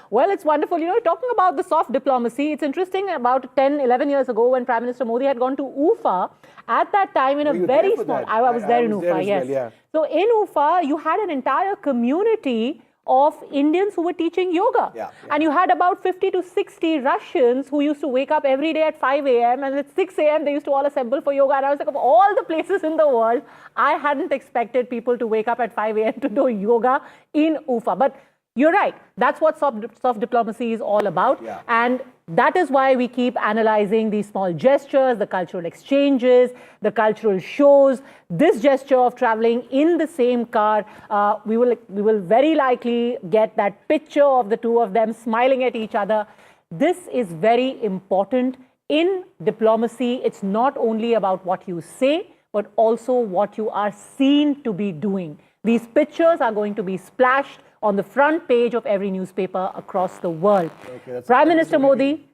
Well, it's wonderful. You know, talking about the soft diplomacy, it's interesting. About 10, 11 years ago, when Prime Minister Modi had gone to UFA, at that time in a very small, I was there in UFA, yes. Well, yeah. So in UFA, you had an entire community of Indians who were teaching yoga. Yeah. And you had about 50 to 60 Russians who used to wake up every day at 5 a.m. and at 6 a.m. they used to all assemble for yoga. And I was like, of all the places in the world, I hadn't expected people to wake up at 5 a.m. to do yoga in UFA. But you're right. That's what soft diplomacy is all about. Yeah. And that is why we keep analyzing these small gestures, the cultural exchanges, the cultural shows. This gesture of traveling in the same car, we will very likely get that picture of the two of them smiling at each other. This is very important. In diplomacy, it's not only about what you say, but also what you are seen to be doing. These pictures are going to be splashed on the front page of every newspaper across the world. Prime Minister Modi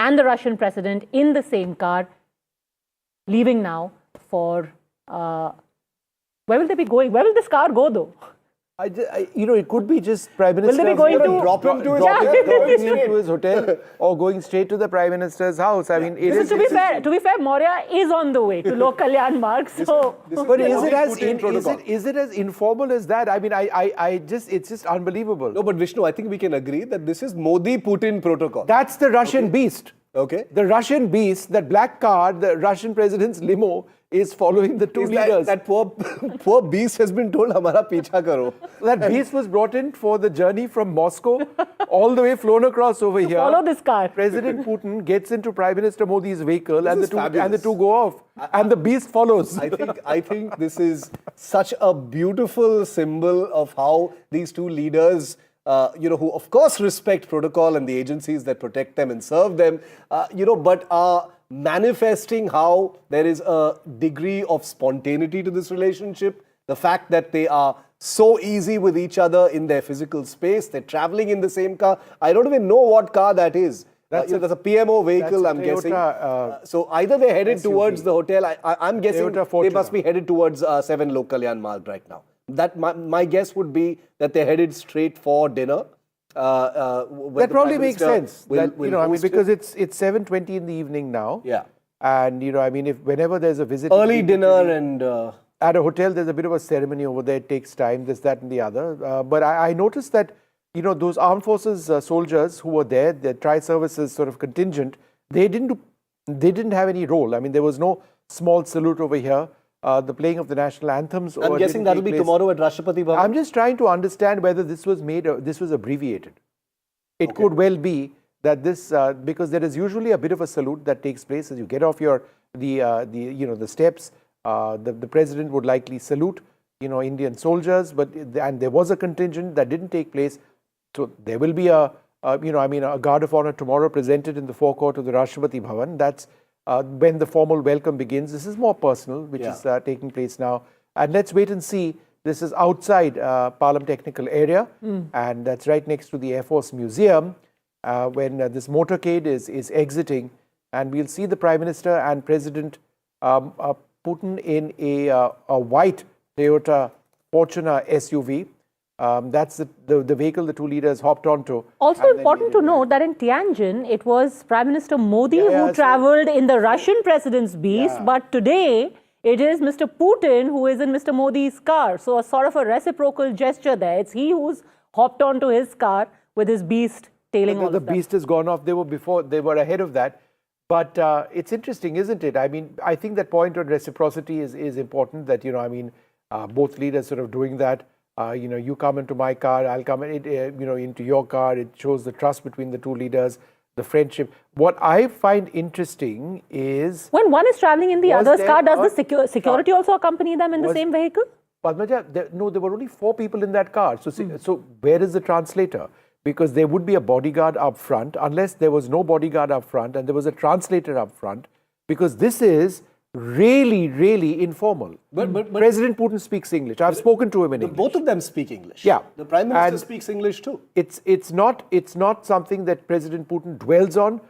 and the Russian president in the same car, leaving now for, where will they be going? Where will this car go though? You know, it could be just Prime Minister Will they be going to drop him to his dropping him to his hotel or going straight to the Prime Minister's house. I mean, it is, To be fair, Maurya is on the way to Lok Kalyan Marg. So, but is it as informal as that? I mean, it's just unbelievable. No, but Vishnu, I think we can agree that this is Modi-Putin protocol. That's the Russian beast. Okay. The Russian beast, that black car, the Russian president's limo, is following the two leaders. That poor beast has been told, "Hamara picha karo." That beast was brought in for the journey from Moscow, all the way flown across over here. follow this car. President Putin gets into Prime Minister Modi's vehicle, and is the fabulous. two go off, and the beast follows. I think this is such a beautiful symbol of how these two leaders, who of course respect protocol and the agencies that protect them and serve them, but are manifesting how there is a degree of spontaneity to this relationship. The fact that they are so easy with each other in their physical space, they're traveling in the same car. I don't even know what car that is. That's a PMO vehicle, I'm guessing. So either they're headed SUV. towards the hotel. I'm guessing Toyota they must be headed towards 7 Lok Kalyan Marg right now. That my guess would be that they're headed straight for dinner. That probably makes sense. Because it's 7:20 in the evening now. Yeah. And if whenever there's a visit, Early dinner and at a hotel, there's a bit of a ceremony over there. It takes time, this, that, and the other. But I noticed that those armed forces soldiers who were there, the tri-services sort of contingent, they didn't have any role. I mean, there was no small salute over here. The playing of the national anthems. I'm guessing that'll be tomorrow at Rashtrapati Bhavan. I'm just trying to understand whether this was abbreviated. It could well be that this, because there is usually a bit of a salute that takes place as you get off the steps. The president would likely salute, Indian soldiers, and there was a contingent that didn't take place. So there will be a guard of honor tomorrow presented in the forecourt of the Rashtrapati Bhavan. That's when the formal welcome begins. This is more personal, which is taking place now. And let's wait and see. This is outside Palam Technical Area, and that's right next to the Air Force Museum, when this motorcade is exiting. And we'll see the Prime Minister and President Putin in a white Toyota Fortuner SUV. That's the vehicle the two leaders hopped onto. Also important to note that in Tianjin, it was Prime Minister Modi who traveled in the Russian president's beast, but today it is Mr. Putin who is in Mr. Modi's car. So a sort of a reciprocal gesture there. It's he who's hopped onto his car with his beast tailing all of them. The beast has gone off. They were ahead of that. But it's interesting, isn't it? I mean, I think that point on reciprocity is important, that, both leaders sort of doing that. You come into my car, I'll come into your car. It shows the trust between the two leaders, the friendship. What I find interesting is, when one is traveling in the other's car, does the security also accompany them in the same vehicle? Padmaja, there were only 4 people in that car. So where is the translator? Because there would be a bodyguard up front, unless there was no bodyguard up front and there was a translator up front, because this is really, really informal. But President Putin speaks English. I've spoken to him in English. Both of them speak English. Yeah. The Prime Minister speaks English too. It's not something that President Putin dwells on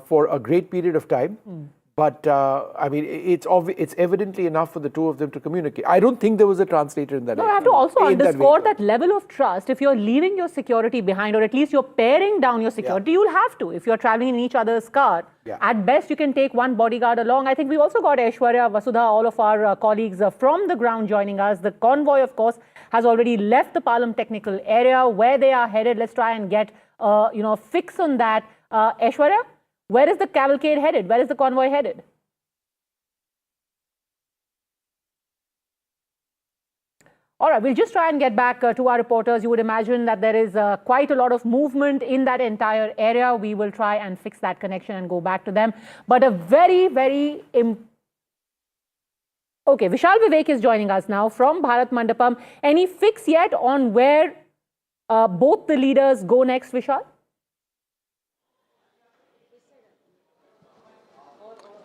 for a great period of time. But I mean, it's evidently enough for the two of them to communicate. I don't think there was a translator in that. No, I have to also underscore that level of trust. If you're leaving your security behind, or at least you're paring down your security, you'll have to. If you're traveling in each other's car, at best you can take one bodyguard along. I think we also got Aishwarya, Vasudha, all of our colleagues from the ground joining us. The convoy, of course, has already left the Palam technical area. Where they are headed, let's try and get a fix on that. Aishwarya, where is the cavalcade headed? Where is the convoy headed? All right, we'll just try and get back to our reporters. You would imagine that there is quite a lot of movement in that entire area. We will try and fix that connection and go back to them. But a very, very... Okay, Vishal Vivek is joining us now from Bharat Mandapam. Any fix yet on where both the leaders go next, Vishal?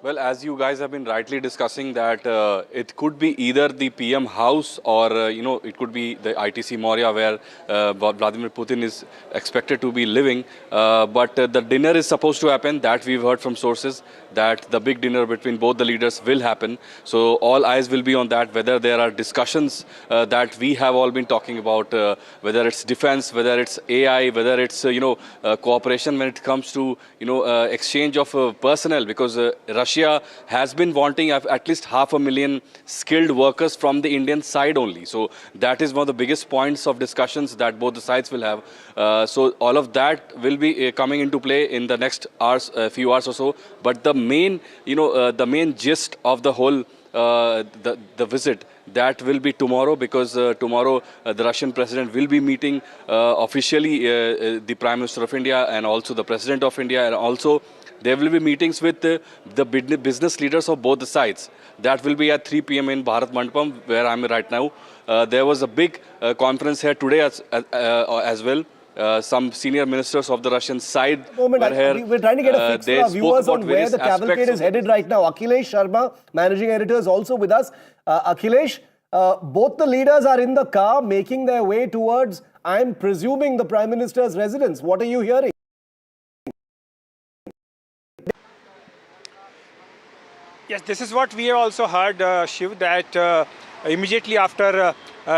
Well, as you guys have been rightly discussing that it could be either the PM house or, it could be the ITC Moria where Vladimir Putin is expected to be living. But the dinner is supposed to happen, that we've heard from sources, that the big dinner between both the leaders will happen. So all eyes will be on that, whether there are discussions that we have all been talking about, whether it's defense, whether it's AI, whether it's, cooperation when it comes to, exchange of personnel, because Russia has been wanting at least 500,000 skilled workers from the Indian side only. So that is one of the biggest points of discussions that both the sides will have. So all of that will be coming into play in the next hours, few hours or so. But the main, the main gist of the whole the visit, that will be tomorrow, because tomorrow the Russian president will be meeting officially the Prime Minister of India and also the President of India, and also there will be meetings with the business leaders of both the sides. That will be at 3 p.m. in Bharat Mandapam, where I am right now. There was a big conference here today as well. Some senior ministers of the Russian side were here. We're trying to get a fix for our viewers on where the cavalcade is headed right now. Akhilesh Sharma, managing editor, is also with us. Akhilesh, both the leaders are in the car making their way towards, I'm presuming, the Prime Minister's residence. What are you hearing? Yes, this is what we have also heard, Shiv, that immediately after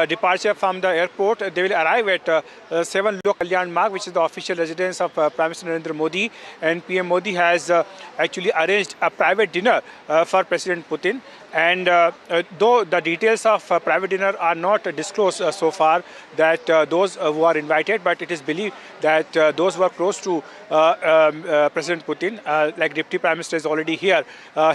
departure from the airport, they will arrive at 7 Lok Kalyan Marg, which is the official residence of Prime Minister Narendra Modi. And PM Modi has actually arranged a private dinner for President Putin. And though the details of private dinner are not disclosed so far, that those who are invited, but it is believed that those who are close to President Putin, like Deputy Prime Minister is already here,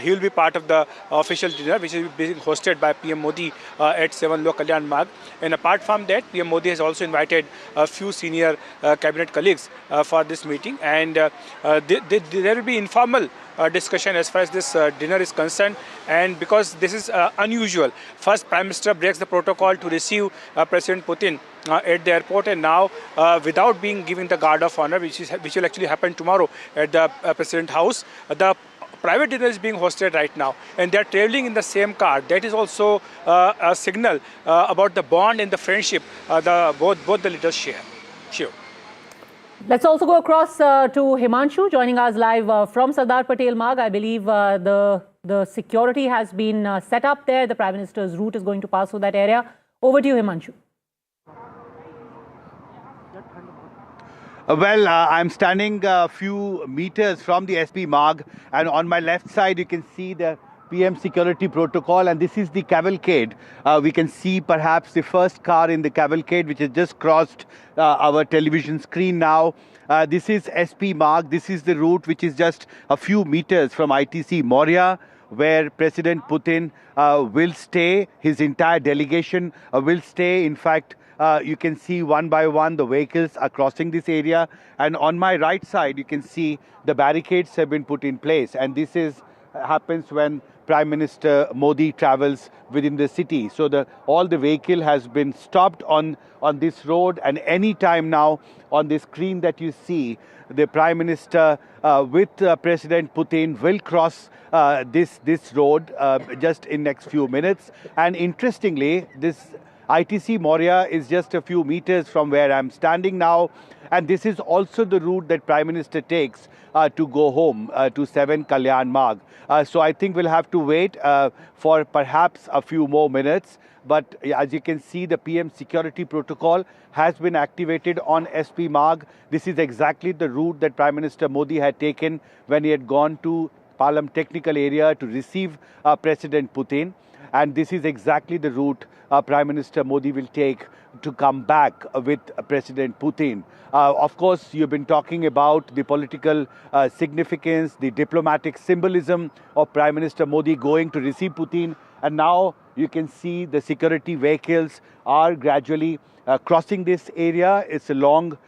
he will be part of the official dinner, which is being hosted by PM Modi at 7 Lok Kalyan Marg. And apart from that, PM Modi has also invited a few senior cabinet colleagues for this meeting. And there will be informal discussion as far as this dinner is concerned, and because this is unusual. First, Prime Minister breaks the protocol to receive President Putin at the airport, and now without being given the guard of honor, which will actually happen tomorrow at the President House, the private dinner is being hosted right now, and they are traveling in the same car. That is also a signal about the bond and the friendship both the leaders share. Sure. Let's also go across to Himanshu, joining us live from Sardar Patel Marg. I believe the security has been set up there. The Prime Minister's route is going to pass through that area. Over to you, Himanshu. Well, I'm standing a few meters from the SP Marg, and on my left side you can see the PM security protocol, and this is the cavalcade. We can see perhaps the first car in the cavalcade, which has just crossed our television screen now. This is SP Marg. This is the route which is just a few meters from ITC Moria, where President Putin will stay. His entire delegation will stay. In fact, you can see one by one the vehicles are crossing this area. And on my right side, you can see the barricades have been put in place. And this happens when Prime Minister Modi travels within the city. So all the vehicle has been stopped on this road, and any time now on the screen that you see, the Prime Minister with President Putin will cross this road just in next few minutes. And interestingly, this ITC Moria is just a few meters from where I'm standing now. And this is also the route that Prime Minister takes to go home to 7 Kalyan Marg. So I think we'll have to wait for perhaps a few more minutes. But as you can see, the PM security protocol has been activated on SP Marg. This is exactly the route that Prime Minister Modi had taken when he had gone to Palam technical area to receive President Putin. And this is exactly the route Prime Minister Modi will take to come back with President Putin. Of course, you've been talking about the political significance, the diplomatic symbolism of Prime Minister Modi going to receive Putin. And now you can see the security vehicles are gradually crossing this area. It's a long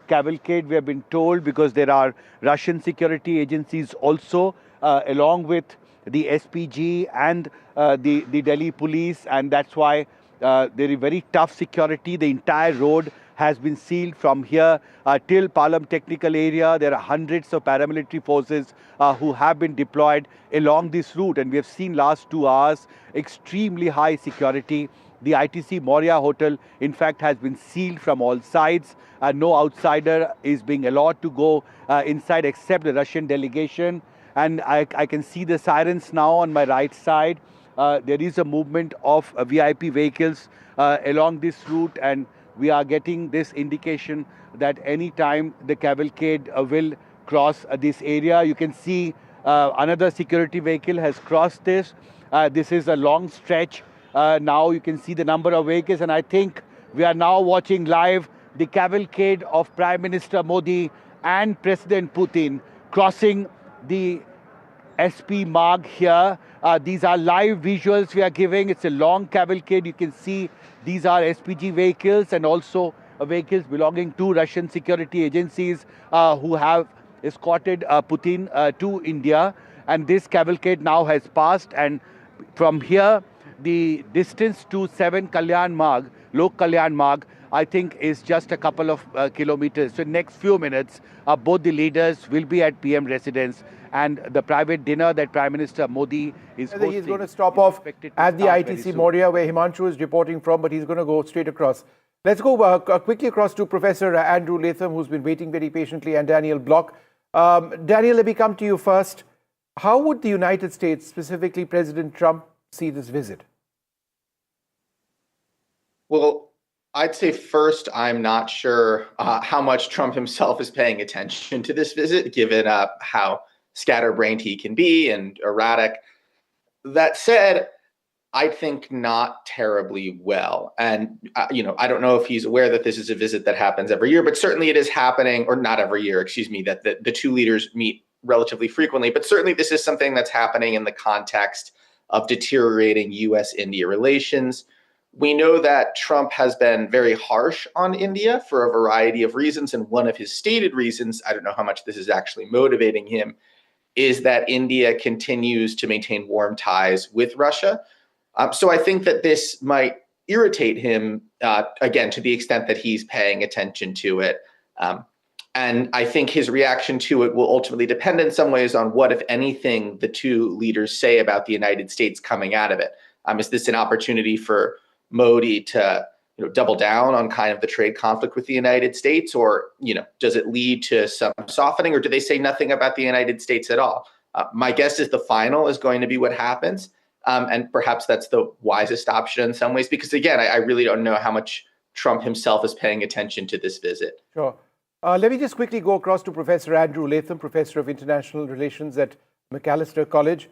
cavalcade, we have been told, because there are Russian security agencies also, along with the SPG and the Delhi police, and that's why there is very tough security. The entire road has been sealed from here till Palam technical area. There are hundreds of paramilitary forces who have been deployed along this route, and we have seen last 2 hours extremely high security. The ITC Moria hotel, in fact, has been sealed from all sides. No outsider is being allowed to go inside except the Russian delegation. And I can see the sirens now on my right side. There is a movement of VIP vehicles along this route, and we are getting this indication that any time the cavalcade will cross this area. You can see another security vehicle has crossed this. This is a long stretch. Now you can see the number of vehicles, and I think we are now watching live the cavalcade of Prime Minister Modi and President Putin crossing the SP Marg here. These are live visuals we are giving. It's a long cavalcade. You can see these are SPG vehicles and also vehicles belonging to Russian security agencies who have escorted Putin to India. And this cavalcade now has passed, and from here the distance to 7 Kalyan Marg, Lok Kalyan Marg, I think is just a couple of kilometers. So next few minutes, both the leaders will be at PM residence, and the private dinner that Prime Minister Modi is hosting. He's going to stop off at the ITC Moria, where Himanshu is reporting from, but he's going to go straight across. Let's go quickly across to Professor Andrew Latham, who's been waiting very patiently, and Daniel Block. Daniel, let me come to you first. How would the United States, specifically President Trump, see this visit? Well, I'd say first, I'm not sure how much Trump himself is paying attention to this visit, given how scatterbrained he can be and erratic. That said, I think not terribly well. And, I don't know if he's aware that this is a visit that happens every year, but certainly it is happening, or not every year, excuse me, that the two leaders meet relatively frequently. But certainly this is something that's happening in the context of deteriorating US-India relations. We know that Trump has been very harsh on India for a variety of reasons. And one of his stated reasons, I don't know how much this is actually motivating him, is that India continues to maintain warm ties with Russia. So I think that this might irritate him, again, to the extent that he's paying attention to it. And I think his reaction to it will ultimately depend in some ways on what, if anything, the two leaders say about the United States coming out of it. Is this an opportunity for Modi to double down on kind of the trade conflict with the United States, or does it lead to some softening, or do they say nothing about the United States at all? My guess is the final is going to be what happens, and perhaps that's the wisest option in some ways, because again, I really don't know how much Trump himself is paying attention to this visit. Sure. Let me just quickly go across to Professor Andrew Latham, Professor of International Relations at Macalester College.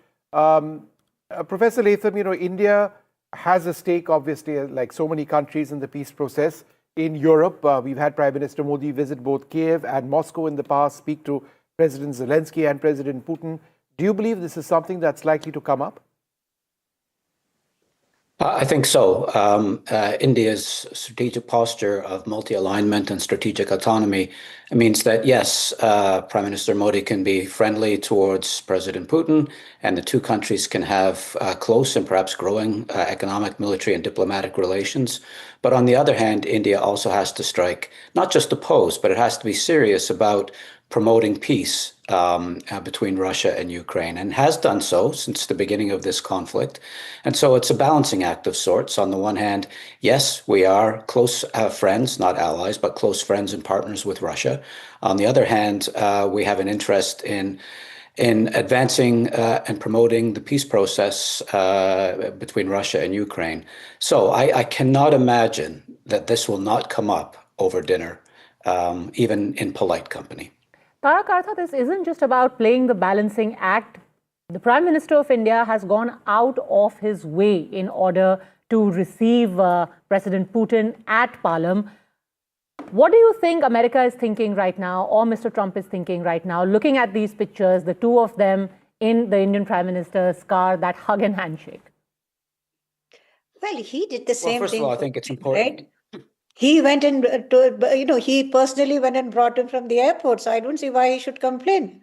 Professor Latham, India has a stake, obviously, like so many countries in the peace process. In Europe, we've had Prime Minister Modi visit both Kiev and Moscow in the past, speak to President Zelensky and President Putin. Do you believe this is something that's likely to come up? I think so. India's strategic posture of multi-alignment and strategic autonomy means that, yes, Prime Minister Modi can be friendly towards President Putin, and the two countries can have close and perhaps growing economic, military, and diplomatic relations. But on the other hand, India also has to strike not just a pose, but it has to be serious about promoting peace between Russia and Ukraine, and has done so since the beginning of this conflict. And so it's a balancing act of sorts. On the one hand, yes, we are close friends, not allies, but close friends and partners with Russia. On the other hand, we have an interest in advancing and promoting the peace process between Russia and Ukraine. So I cannot imagine that this will not come up over dinner, even in polite company. Tarak Artha, this isn't just about playing the balancing act. The Prime Minister of India has gone out of his way in order to receive President Putin at Parliament. What do you think America is thinking right now, or Mr. Trump is thinking right now, looking at these pictures, the two of them in the Indian Prime Minister's car, that hug and handshake? Well, he did the same thing. First of all, I think it's important. Right? He went and, he personally went and brought him from the airport. So I don't see why he should complain.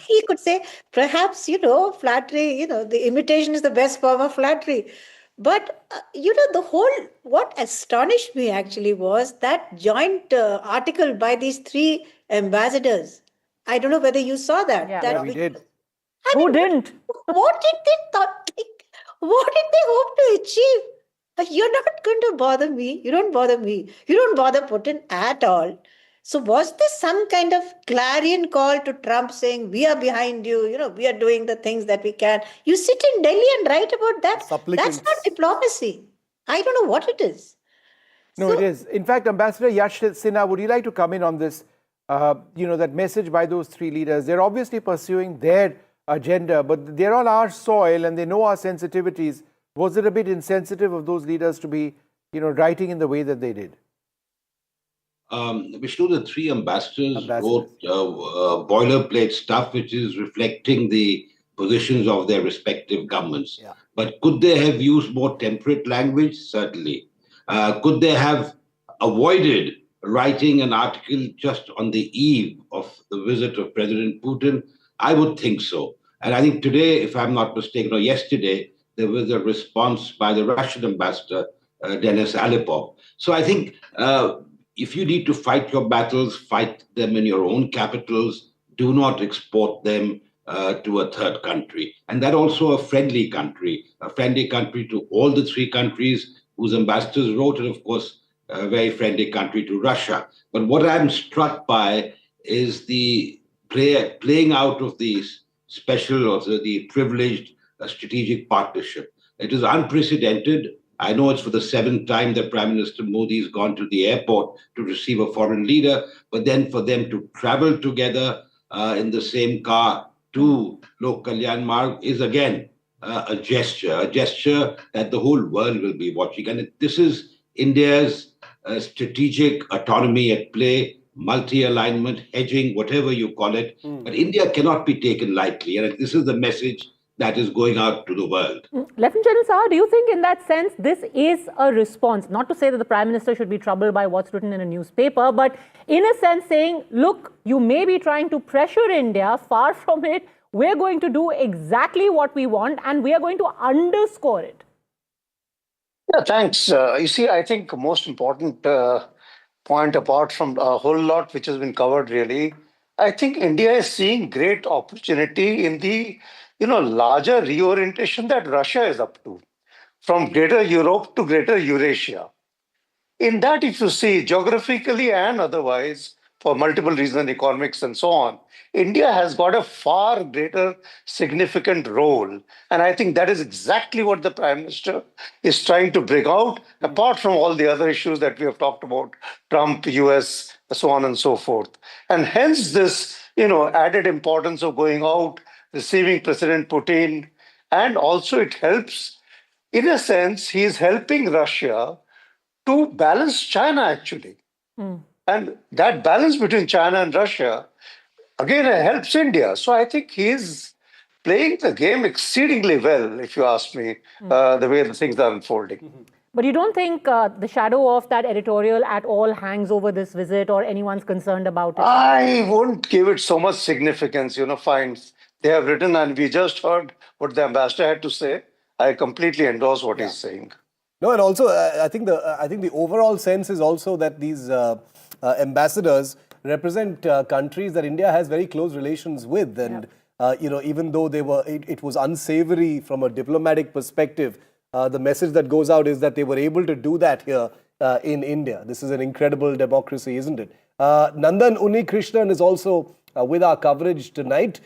He could say, perhaps, flattery, the imitation is the best form of flattery. But, what astonished me actually was that joint article by these three ambassadors. I don't know whether you saw that. Yeah, we did. Who didn't? What did they think? What did they hope to achieve? You're not going to bother me. You don't bother me. You don't bother Putin at all. So was this some kind of clarion call to Trump saying, we are behind you, we are doing the things that we can. You sit in Delhi and write about that. Supplicants. That's not diplomacy. I don't know what it is. No, it is. In fact, Ambassador Yash Sinha, would you like to come in on this? That message by those three leaders. They're obviously pursuing their agenda, but they're on our soil and they know our sensitivities. Was it a bit insensitive of those leaders to be, writing in the way that they did? Vishnu, the three ambassadors wrote boilerplate stuff which is reflecting the positions of their respective governments. Yeah. But could they have used more temperate language? Certainly. Could they have avoided writing an article just on the eve of the visit of President Putin? I would think so. And I think today, if I'm not mistaken, or yesterday, there was a response by the Russian ambassador, Denis Alipov. So I think if you need to fight your battles, fight them in your own capitals. Do not export them to a third country. And that also a friendly country to all the three countries whose ambassadors wrote, and of course, a very friendly country to Russia. But what I'm struck by is the playing out of these special or the privileged strategic partnership. It is unprecedented. I know it's for the seventh time that Prime Minister Modi has gone to the airport to receive a foreign leader, but then for them to travel together in the same car to Lok Kalyan Marg is again a gesture that the whole world will be watching. And this is India's strategic autonomy at play, multi-alignment, hedging, whatever you call it. But India cannot be taken lightly. And this is the message that is going out to the world. Lieutenant General Saha, do you think in that sense this is a response? Not to say that the Prime Minister should be troubled by what's written in a newspaper, but in a sense saying, look, you may be trying to pressure India, far from it. We're going to do exactly what we want and we are going to underscore it. Yeah, thanks. You see, I think most important point apart from a whole lot which has been covered really, I think India is seeing great opportunity in the larger reorientation that Russia is up to, from Greater Europe to Greater Eurasia. In that, if you see geographically and otherwise, for multiple reasons, economics and so on, India has got a far greater significant role. And I think that is exactly what the Prime Minister is trying to bring out, apart from all the other issues that we have talked about, Trump, US, so on and so forth. And hence this, added importance of going out, receiving President Putin, and also it helps, in a sense, he is helping Russia to balance China actually. And that balance between China and Russia, again, helps India. So I think he is playing the game exceedingly well, if you ask me, the way the things are unfolding. But you don't think the shadow of that editorial at all hangs over this visit or anyone's concerned about it? I wouldn't give it so much significance, fine. They have written, and we just heard what the ambassador had to say. I completely endorse what he's saying. No, and also I think the overall sense is also that these ambassadors represent countries that India has very close relations with. And, even though it was unsavory from a diplomatic perspective, the message that goes out is that they were able to do that here in India. This is an incredible democracy, isn't it? Nandan Unnikrishnan is also with our coverage tonight.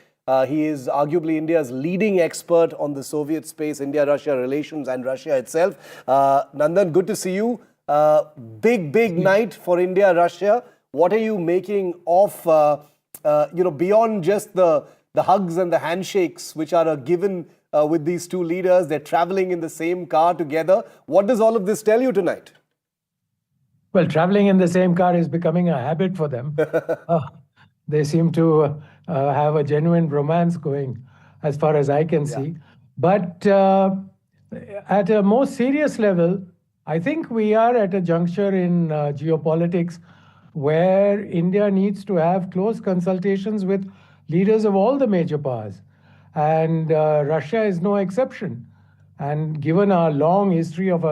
He is arguably India's leading expert on the Soviet space, India-Russia relations and Russia itself. Nandan, good to see you. Big night for India-Russia. What are you making of, beyond just the hugs and the handshakes, which are a given with these two leaders? They're traveling in the same car together. What does all of this tell you tonight? Well, traveling in the same car is becoming a habit for them. They seem to have a genuine romance going, as far as I can see. But at a more serious level, I think we are at a juncture in geopolitics where India needs to have close consultations with leaders of all the major powers. And Russia is no exception. And given our long history of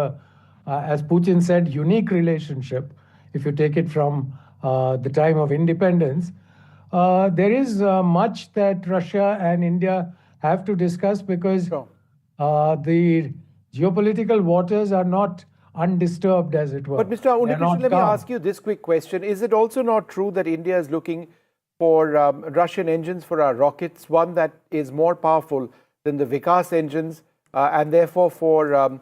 as Putin said, unique relationship, if you take it from the time of independence, there is much that Russia and India have to discuss because the geopolitical waters are not undisturbed, as it were. But Mr. Unnikrishnan, let me ask you this quick question. Is it also not true that India is looking for Russian engines for our rockets, one that is more powerful than the Vikas engines, and therefore for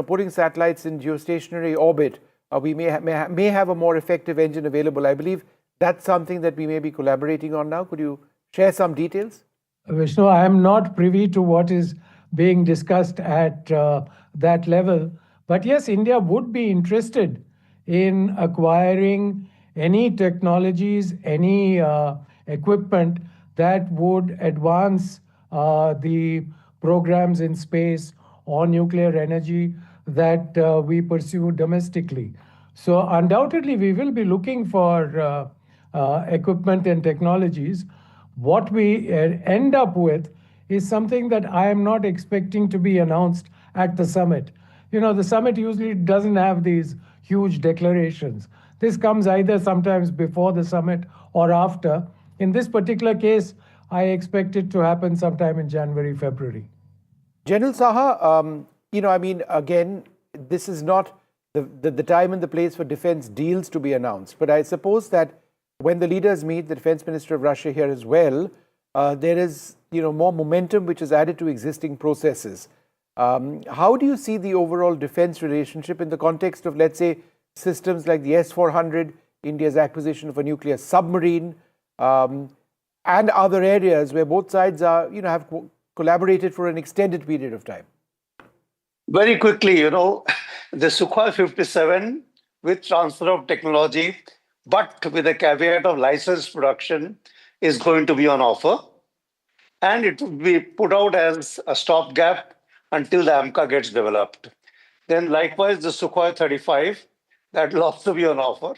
putting satellites in geostationary orbit, we may have a more effective engine available? I believe that's something that we may be collaborating on now. Could you share some details? Vishnu, I am not privy to what is being discussed at that level. But yes, India would be interested in acquiring any technologies, any equipment that would advance the programs in space or nuclear energy that we pursue domestically. So undoubtedly, we will be looking for equipment and technologies. What we end up with is something that I am not expecting to be announced at the summit. The summit usually doesn't have these huge declarations. This comes either sometimes before the summit or after. In this particular case, I expect it to happen sometime in January, February. General Saha, again, this is not the time and the place for defense deals to be announced. But I suppose that when the leaders meet, the defense minister of Russia here as well, there is more momentum which is added to existing processes. How do you see the overall defense relationship in the context of, let's say, systems like the S-400, India's acquisition of a nuclear submarine, and other areas where both sides are, have collaborated for an extended period of time? Very quickly, the Sukhoi 57 with transfer of technology, but with a caveat of licensed production, is going to be on offer. And it will be put out as a stopgap until the AMCA gets developed. Then likewise, the Sukhoi 35, that will also be on offer,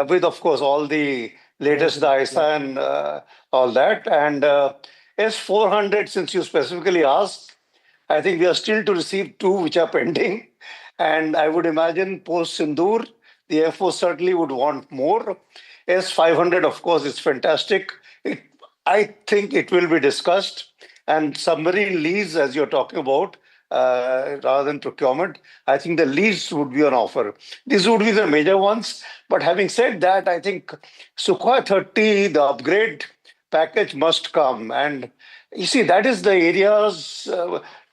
with, of course, all the latest DISA and all that. And S-400, since you specifically asked, I think we are still to receive 2 which are pending. And I would imagine post-Sindoor, the Air Force certainly would want more. S-500, of course, is fantastic. I think it will be discussed. And submarine lease, as you're talking about, rather than procurement, I think the lease would be on offer. These would be the major ones. But having said that, I think Sukhoi 30, the upgrade package must come. And you see, that is the areas,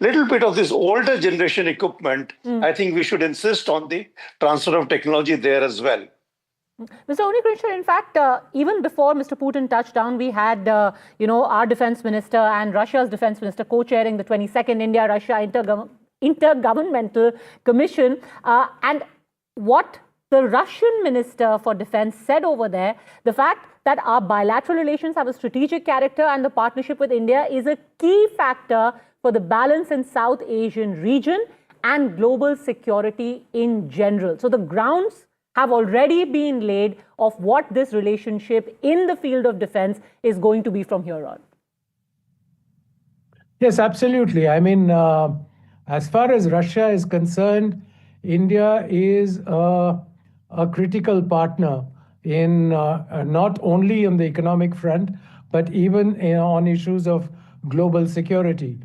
little bit of this older generation equipment. I think we should insist on the transfer of technology there as well. Mr. Unnikrishnan, in fact, even before Mr. Putin touched down, we had, our defense minister and Russia's defense minister co-chairing the 22nd India-Russia Intergovernmental Commission. And what the Russian Minister for Defense said over there, the fact that our bilateral relations have a strategic character and the partnership with India is a key factor for the balance in South Asian region and global security in general. So the grounds have already been laid of what this relationship in the field of defense is going to be from here on. Yes, absolutely. I mean, as far as Russia is concerned, India is a critical partner in not only on the economic front, but even on issues of global security.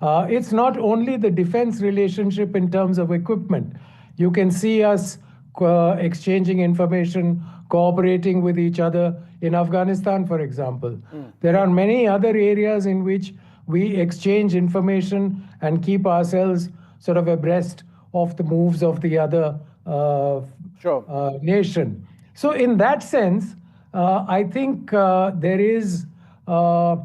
It's not only the defense relationship in terms of equipment. You can see us exchanging information, cooperating with each other in Afghanistan, for example. There are many other areas in which we exchange information and keep ourselves sort of abreast of the moves of the other nation. So in that sense, I think there is a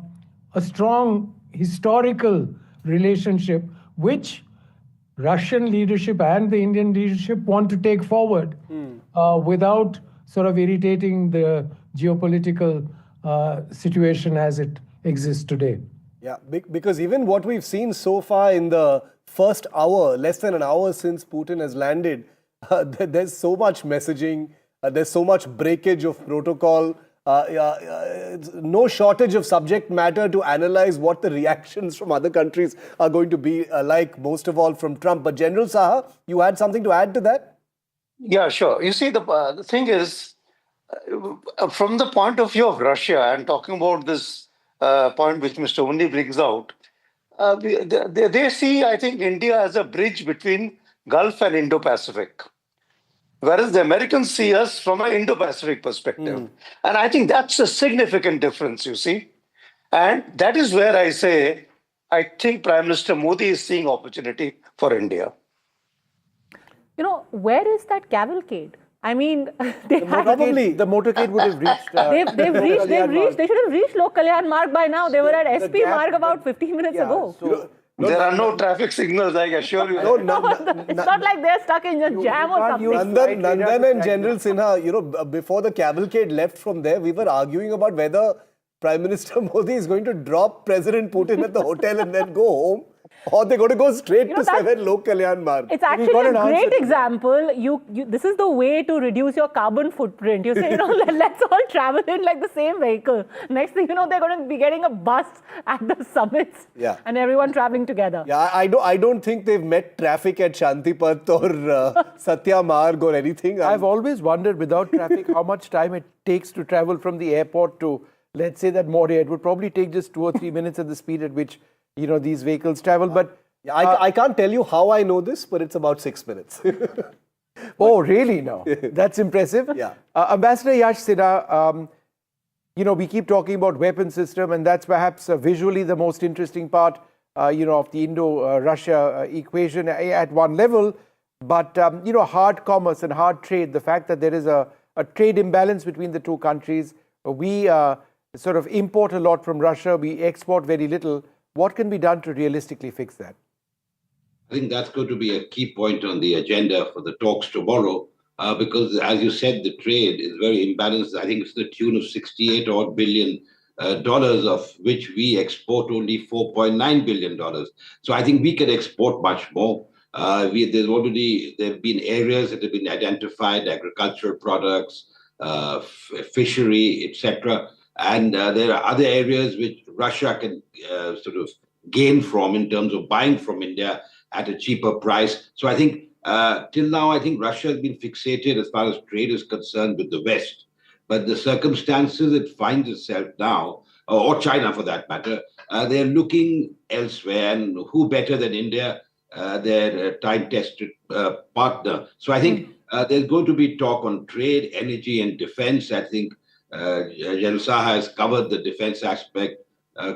strong historical relationship which Russian leadership and the Indian leadership want to take forward without sort of irritating the geopolitical situation as it exists today. Yeah, because even what we've seen so far in the first hour, less than an hour since Putin has landed, there's so much messaging, there's so much breakage of protocol, no shortage of subject matter to analyze what the reactions from other countries are going to be like, most of all from Trump. But General Saha, you had something to add to that? Yeah, sure. You see, the thing is, from the point of view of Russia, and talking about this point which Mr. Undi brings out, they see, I think, India as a bridge between Gulf and Indo-Pacific. Whereas the Americans see us from an Indo-Pacific perspective. And I think that's a significant difference, you see. And that is where I say, I think Prime Minister Modi is seeing opportunity for India. You know, where is that cavalcade? I mean, the motorcade would have reached. They've reached. They should have reached Lok Kalyan Marg by now. They were at SP Marg about 15 minutes ago. So, there are no traffic signals, I assure you. It's not like they're stuck in a jam or something. Nandan and General Sinha, you know, before the cavalcade left from there, we were arguing about whether Prime Minister Modi is going to drop President Putin at the hotel and then go home, or they're going to go straight to 7 Lok Kalyan Marg. It's actually a great example. This is the way to reduce your carbon footprint. You say, you know, let's all travel in like the same vehicle. Next thing you know, they're going to be getting a bus at the summits, and everyone traveling together. Yeah, I don't think they've met traffic at Shantipat or Satya Marg or anything. I've always wondered, without traffic, how much time it takes to travel from the airport to, let's say, that Moria. It would probably take just 2 or 3 minutes at the speed at which, you know, these vehicles travel. But I can't tell you how I know this, but it's about 6 minutes. Oh, really? No, that's impressive. Yeah. Ambassador Yash Sinha, you know, we keep talking about weapon system, and that's perhaps visually the most interesting part, you know, of the Indo-Russia equation at one level. But, you know, hard commerce and hard trade, the fact that there is a trade imbalance between the two countries, we sort of import a lot from Russia, we export very little. What can be done to realistically fix that? I think that's going to be a key point on the agenda for the talks tomorrow, because, as you said, the trade is very imbalanced. I think it's the tune of $68 odd billion, of which we export only $4.9 billion. So I think we can export much more. There have been areas that have been identified, agricultural products, fishery, etc. And there are other areas which Russia can sort of gain from in terms of buying from India at a cheaper price. So I think till now, I think Russia has been fixated as far as trade is concerned with the West. But the circumstances it finds itself now, or China for that matter, they're looking elsewhere. And who better than India, their time-tested partner. So I think there's going to be talk on trade, energy, and defense. I think General Saha has covered the defense aspect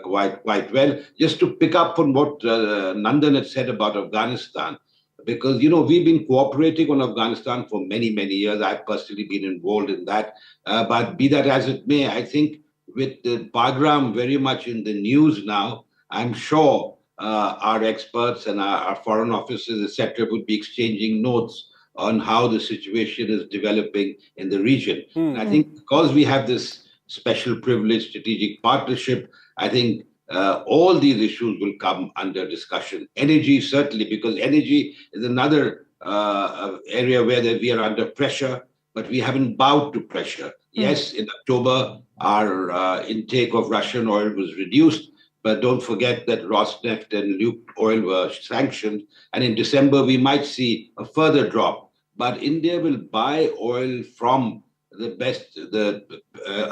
quite well. Just to pick up on what Nandan had said about Afghanistan, because, you know, we've been cooperating on Afghanistan for many, many years. I've personally been involved in that. But be that as it may, I think with the Bagram very much in the news now, I'm sure our experts and our foreign officers, etc., would be exchanging notes on how the situation is developing in the region. And I think because we have this special privilege strategic partnership, I think all these issues will come under discussion. Energy, certainly, because energy is another area where we are under pressure, but we haven't bowed to pressure. Yes, in October, our intake of Russian oil was reduced, but don't forget that Rosneft and Lukoil were sanctioned. And in December, we might see a further drop. But India will buy oil from the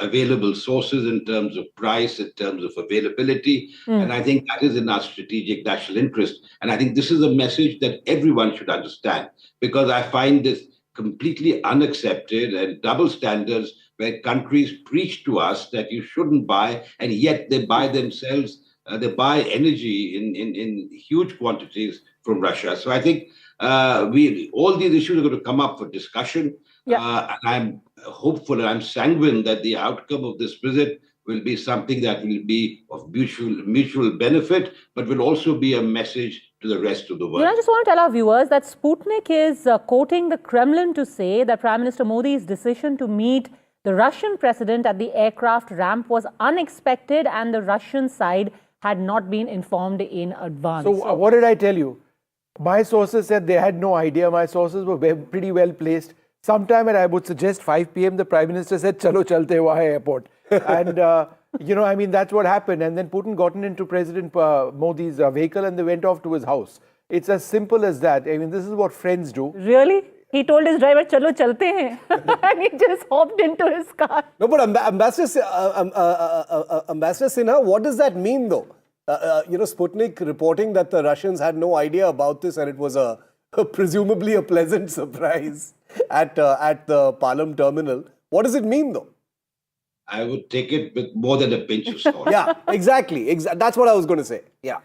available sources in terms of price, in terms of availability. And I think that is in our strategic national interest. And I think this is a message that everyone should understand, because I find this completely unaccepted and double standards where countries preach to us that you shouldn't buy, and yet they buy themselves, they buy energy in huge quantities from Russia. So I think all these issues are going to come up for discussion. And I'm hopeful and I'm sanguine that the outcome of this visit will be something that will be of mutual benefit, but will also be a message to the rest of the world. I just want to tell our viewers that Sputnik is quoting the Kremlin to say that Prime Minister Modi's decision to meet the Russian president at the aircraft ramp was unexpected and the Russian side had not been informed in advance. So what did I tell you? My sources said they had no idea. My sources were pretty well placed. Sometime, and I would suggest 5 p.m., the Prime Minister said, "Chalo chalte wahan airport." And, I mean, that's what happened. And then Putin got into President Modi's vehicle and they went off to his house. It's as simple as that. I mean, this is what friends do. Really? He told his driver, "Chalo chalte hain." And he just hopped into his car. No, but Ambassador Sinha, what does that mean, though? Sputnik reporting that the Russians had no idea about this and it was presumably a pleasant surprise at the Palam terminal. What does it mean, though? I would take it with more than a pinch of salt. Yeah, exactly. That's what I was going to say. Yeah.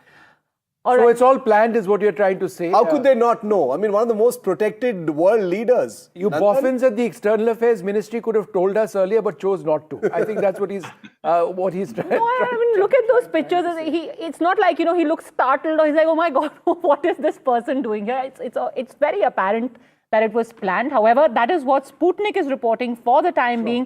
So it's all planned is what you're trying to say. How could they not know? I mean, one of the most protected world leaders. You boffins at the External Affairs Ministry could have told us earlier, but chose not to. I think that's what he's trying. No, I mean, look at those pictures. It's not like, he looks startled or he's like, "Oh my God, what is this person doing here?" It's very apparent that it was planned. However, that is what Sputnik is reporting for the time being.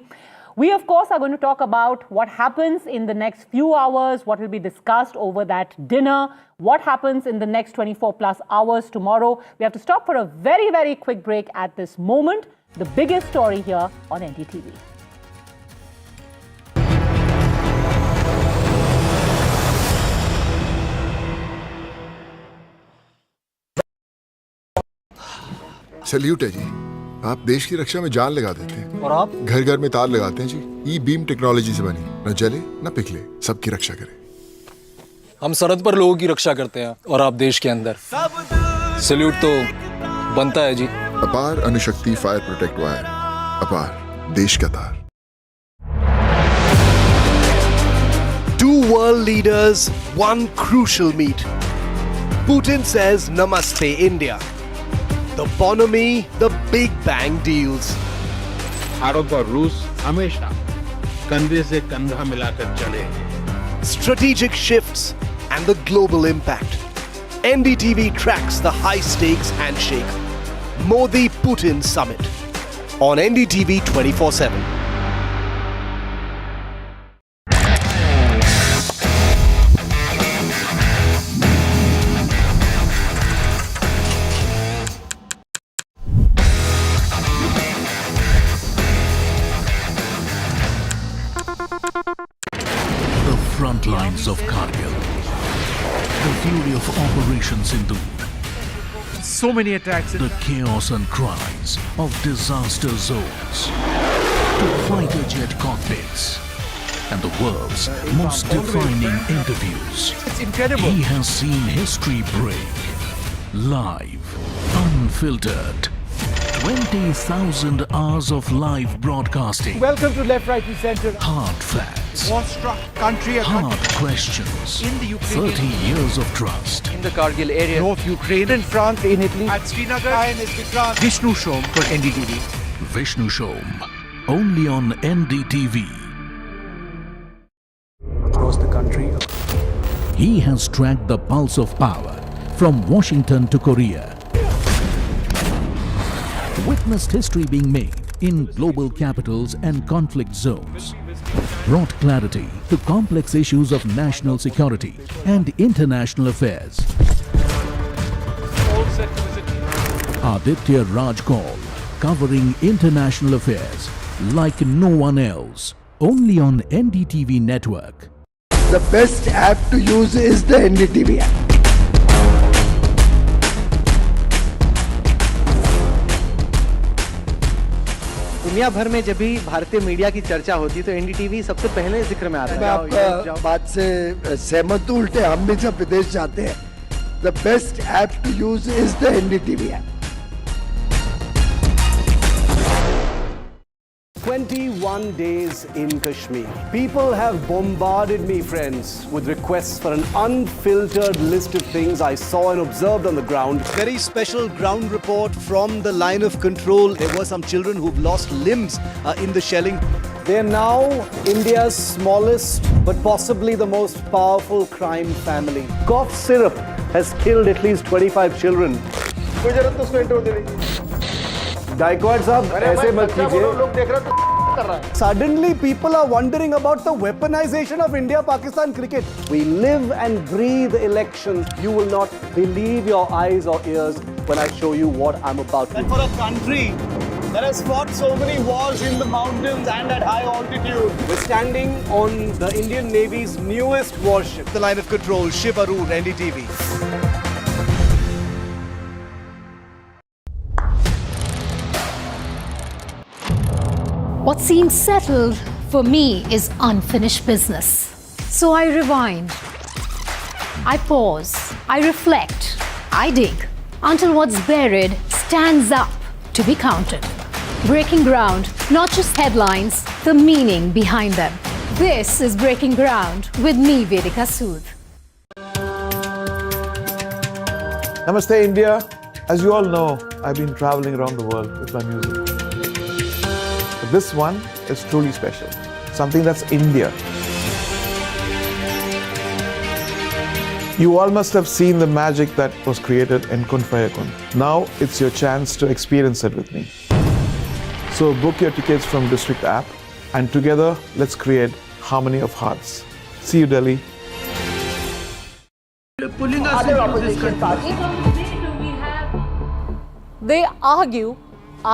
We, of course, are going to talk about what happens in the next few hours, what will be discussed over that dinner, what happens in the next 24 plus hours tomorrow. We have to stop for a very, very quick break at this moment. The biggest story here on NDTV. Salute है जी, आप देश की रक्षा में जान लगा देते हैं और आप घर घर में तार लगाते हैं जी। ई बीम टेक्नोलॉजी से बनी, न जले न पिघले, सबकी रक्षा करे। हम सरहद पर लोगों की रक्षा करते हैं और आप देश के अंदर। सैल्यूट तो बनता है जी। अपार अणुशक्ति फायर प्रोटेक्ट वायर, अपार देश का तार। Two world leaders, one crucial meet. Putin says Namaste India. The bonhomie, the Big Bang deals. Bharat और रूस हमेशा कंधे से कंधा मिलाकर चले. Strategic shifts and the global impact. NDTV tracks the high-stakes handshake. Modi-Putin summit on NDTV 24/7. Front lines of Kargil, the fury of Operation Sindoor, so many attacks, the chaos and cries of disaster zones, to fighter jet cockpits, and the world's most defining interviews. It's incredible. He has seen history break, live, unfiltered. 20,000 hours of live broadcasting. Welcome to Left, Right and Centre. Hard facts. War-struck country. Hard questions. In the Ukraine. 30 years of trust. In the Kargil area. North Ukraine. In France, in Italy. At Srinagar. Vishnu Shom for NDTV. Vishnu Shom. Only on NDTV. Across the country. He has tracked the pulse of power from Washington to Korea. Witnessed history being made in global capitals and conflict zones. Brought clarity to complex issues of national security and international affairs. Aditya Raj Kaul, covering international affairs like no one else. Only on NDTV network. The best app to use is the NDTV app. दुनिया भर में जब भी भारतीय media की चर्चा होती है तो एनडीटीवी सबसे पहले जिक्र में आता है। मैं आपका बात से सहमत हूं। उल्टे हम भी जब विदेश जाते हैं, the best app to use is the NDTV app. 21 days in Kashmir. People have bombarded me, friends, with requests for an unfiltered list of things I saw and observed on the ground. Very special ground report from the line of control. There were some children who've lost limbs in the shelling. They're now India's smallest but possibly the most powerful crime family. Cough syrup has killed at least 25 children. Gaikwad sahab, aise mat kijiye. Suddenly people are wondering about the weaponization of India-Pakistan cricket. We live and breathe elections. You will not believe your eyes or ears when I show you what I'm about to do. And for a country that has fought so many wars in the mountains and at high altitude, we're standing on the Indian Navy's newest warship, the line of control, Shiv Arur, NDTV. What seems settled for me is unfinished business. So I rewind, I pause, I reflect, I dig until what's buried stands up to be counted. Breaking ground, not just headlines, the meaning behind them. This is Breaking Ground with me, Vedika Sood. Namaste, India. As you all know, I've been traveling around the world with my music. This one is truly special, something that's India. You all must have seen the magic that was created in Kun Faya Kun. Now it's your chance to experience it with me. So book your tickets from District app and together let's create harmony of hearts. See you, Delhi. Pulling us into this country. They argue,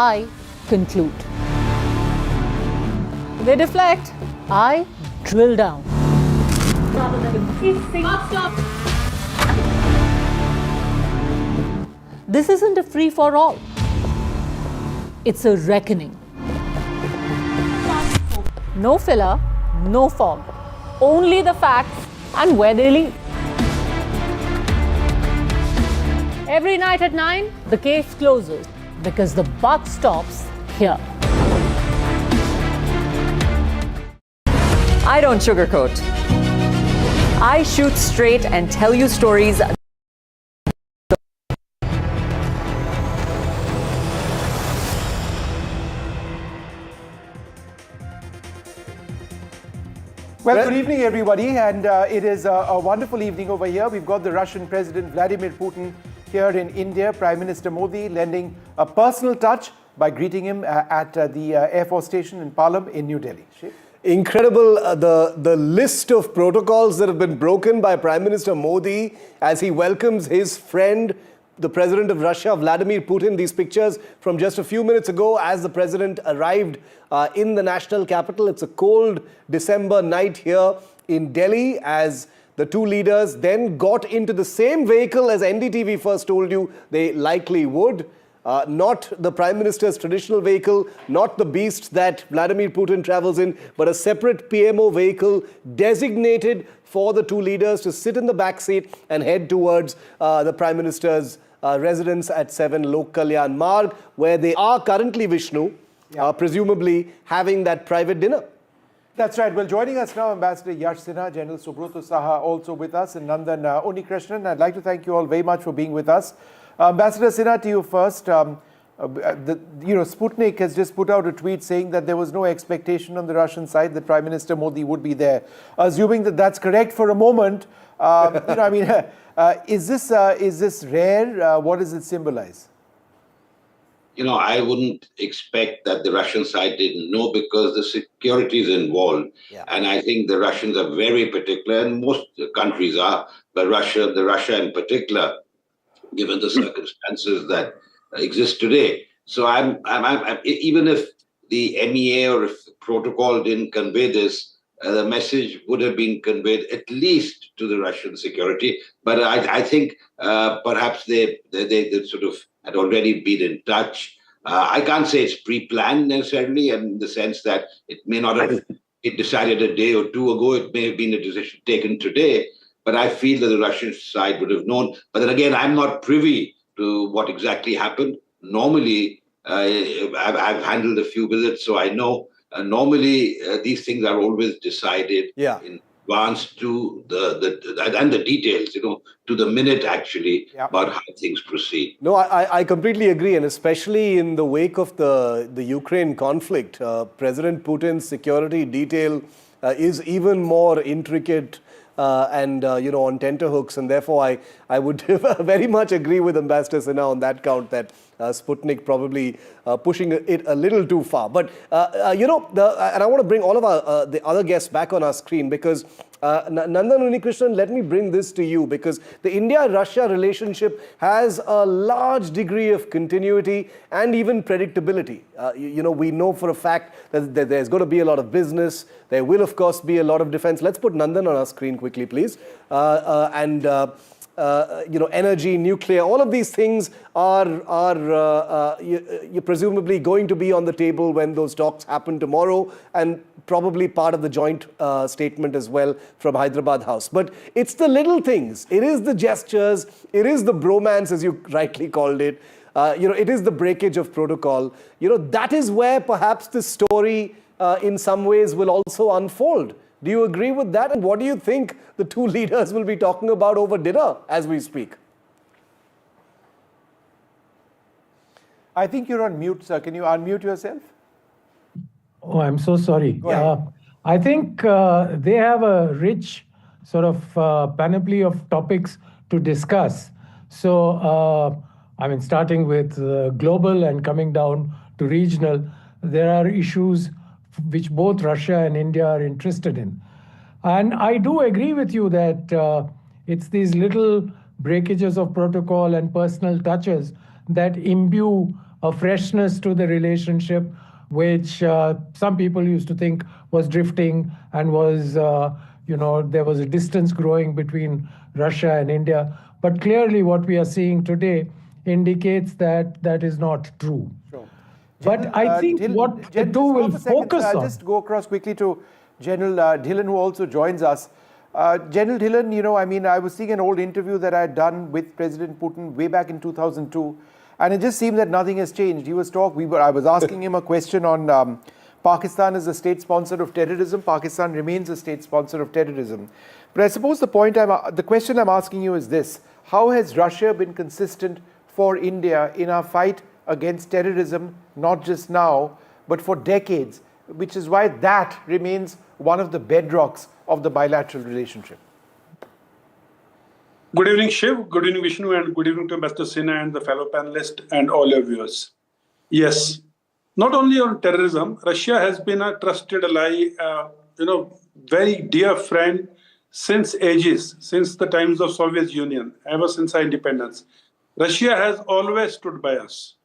I conclude. They deflect, I drill down. This isn't a free-for-all. It's a reckoning. No filler, no fog. Only the facts and where they lead. Every night at 9, the case closes because the buck stops here. I don't sugarcoat. I shoot straight and tell you stories. Well, good evening, everybody, and it is a wonderful evening over here. We've got the Russian President Vladimir Putin here in India, Prime Minister Modi lending a personal touch by greeting him at the Air Force Station in Palam in New Delhi. Shiv? Incredible, the list of protocols that have been broken by Prime Minister Modi as he welcomes his friend, the President of Russia, Vladimir Putin. These pictures from just a few minutes ago as the President arrived in the national capital. It's a cold December night here in Delhi as the two leaders then got into the same vehicle as NDTV first told you they likely would. Not the Prime Minister's traditional vehicle, not the beast that Vladimir Putin travels in, but a separate PMO vehicle designated for the two leaders to sit in the back seat and head towards the Prime Minister's residence at 7 Lok Kalyan Marg, where they are currently, Vishnu, presumably having that private dinner. That's right. Well, joining us now, Ambassador Yash Sinha, General Subroto Saha also with us, and Nandan Unikrishnan. I'd like to thank you all very much for being with us. Ambassador Sinha, to you first. Sputnik has just put out a tweet saying that there was no expectation on the Russian side that Prime Minister Modi would be there. Assuming that that's correct for a moment, is this rare? What does it symbolize? I wouldn't expect that the Russian side didn't know because the security is involved. Yeah. And I think the Russians are very particular, and most countries are, but Russia in particular, given the circumstances that exist today. So I'm even if the MEA or if protocol didn't convey this, the message would have been conveyed at least to the Russian security. But I think perhaps they sort of had already been in touch. I can't say it's pre-planned necessarily, in the sense that it may not have been decided a day or two ago. It may have been a decision taken today. But I feel that the Russian side would have known. But then again, I'm not privy to what exactly happened. Normally, I've handled a few visits, so I know. Normally, these things are always decided in advance to the details, to the minute actually, about how things proceed. No, I completely agree, and especially in the wake of the Ukraine conflict, President Putin's security detail is even more intricate and on tenterhooks, and therefore I would very much agree with Ambassador Sinha on that count, that Sputnik probably pushing it a little too far. But and I want to bring all of the other guests back on our screen, because Nandan Unnikrishnan, let me bring this to you, because the India-Russia relationship has a large degree of continuity and even predictability. We know for a fact that there's going to be a lot of business. There will, of course, be a lot of defense. Let's put Nandan on our screen quickly, please. Energy, nuclear, all of these things are presumably going to be on the table when those talks happen tomorrow, and probably part of the joint statement as well from Hyderabad House. But it's the little things. It is the gestures. It is the bromance, as you rightly called it. It is the breakage of protocol. That is where perhaps the story in some ways will also unfold. Do you agree with that? And what do you think the two leaders will be talking about over dinner as we speak? I think you're on mute, sir. Can you unmute yourself? Oh, I'm so sorry. I think they have a rich sort of panoply of topics to discuss. So, starting with global and coming down to regional, there are issues which both Russia and India are interested in. And I do agree with you that it's these little breakages of protocol and personal touches that imbue a freshness to the relationship, which some people used to think was drifting and was, there was a distance growing between Russia and India. But clearly what we are seeing today indicates that that is not true. Sure. But I think what the two will focus on... I'll just go across quickly to General Dhillon, who also joins us. General Dhillon, I was seeing an old interview that I had done with President Putin way back in 2002, and it just seemed that nothing has changed. He was I was asking him a question on Pakistan as a state sponsor of terrorism. Pakistan remains a state sponsor of terrorism. But I suppose the question I'm asking you is this: how has Russia been consistent for India in our fight against terrorism, not just now, but for decades, which is why that remains one of the bedrocks of the bilateral relationship? Good evening, Shiv. Good evening, Vishnu, and good evening to Ambassador Sinha and the fellow panelists and all your viewers. Yes, not only on terrorism, Russia has been a trusted ally, very dear friend since ages, since the times of Soviet Union, ever since our independence. Russia has always stood by us.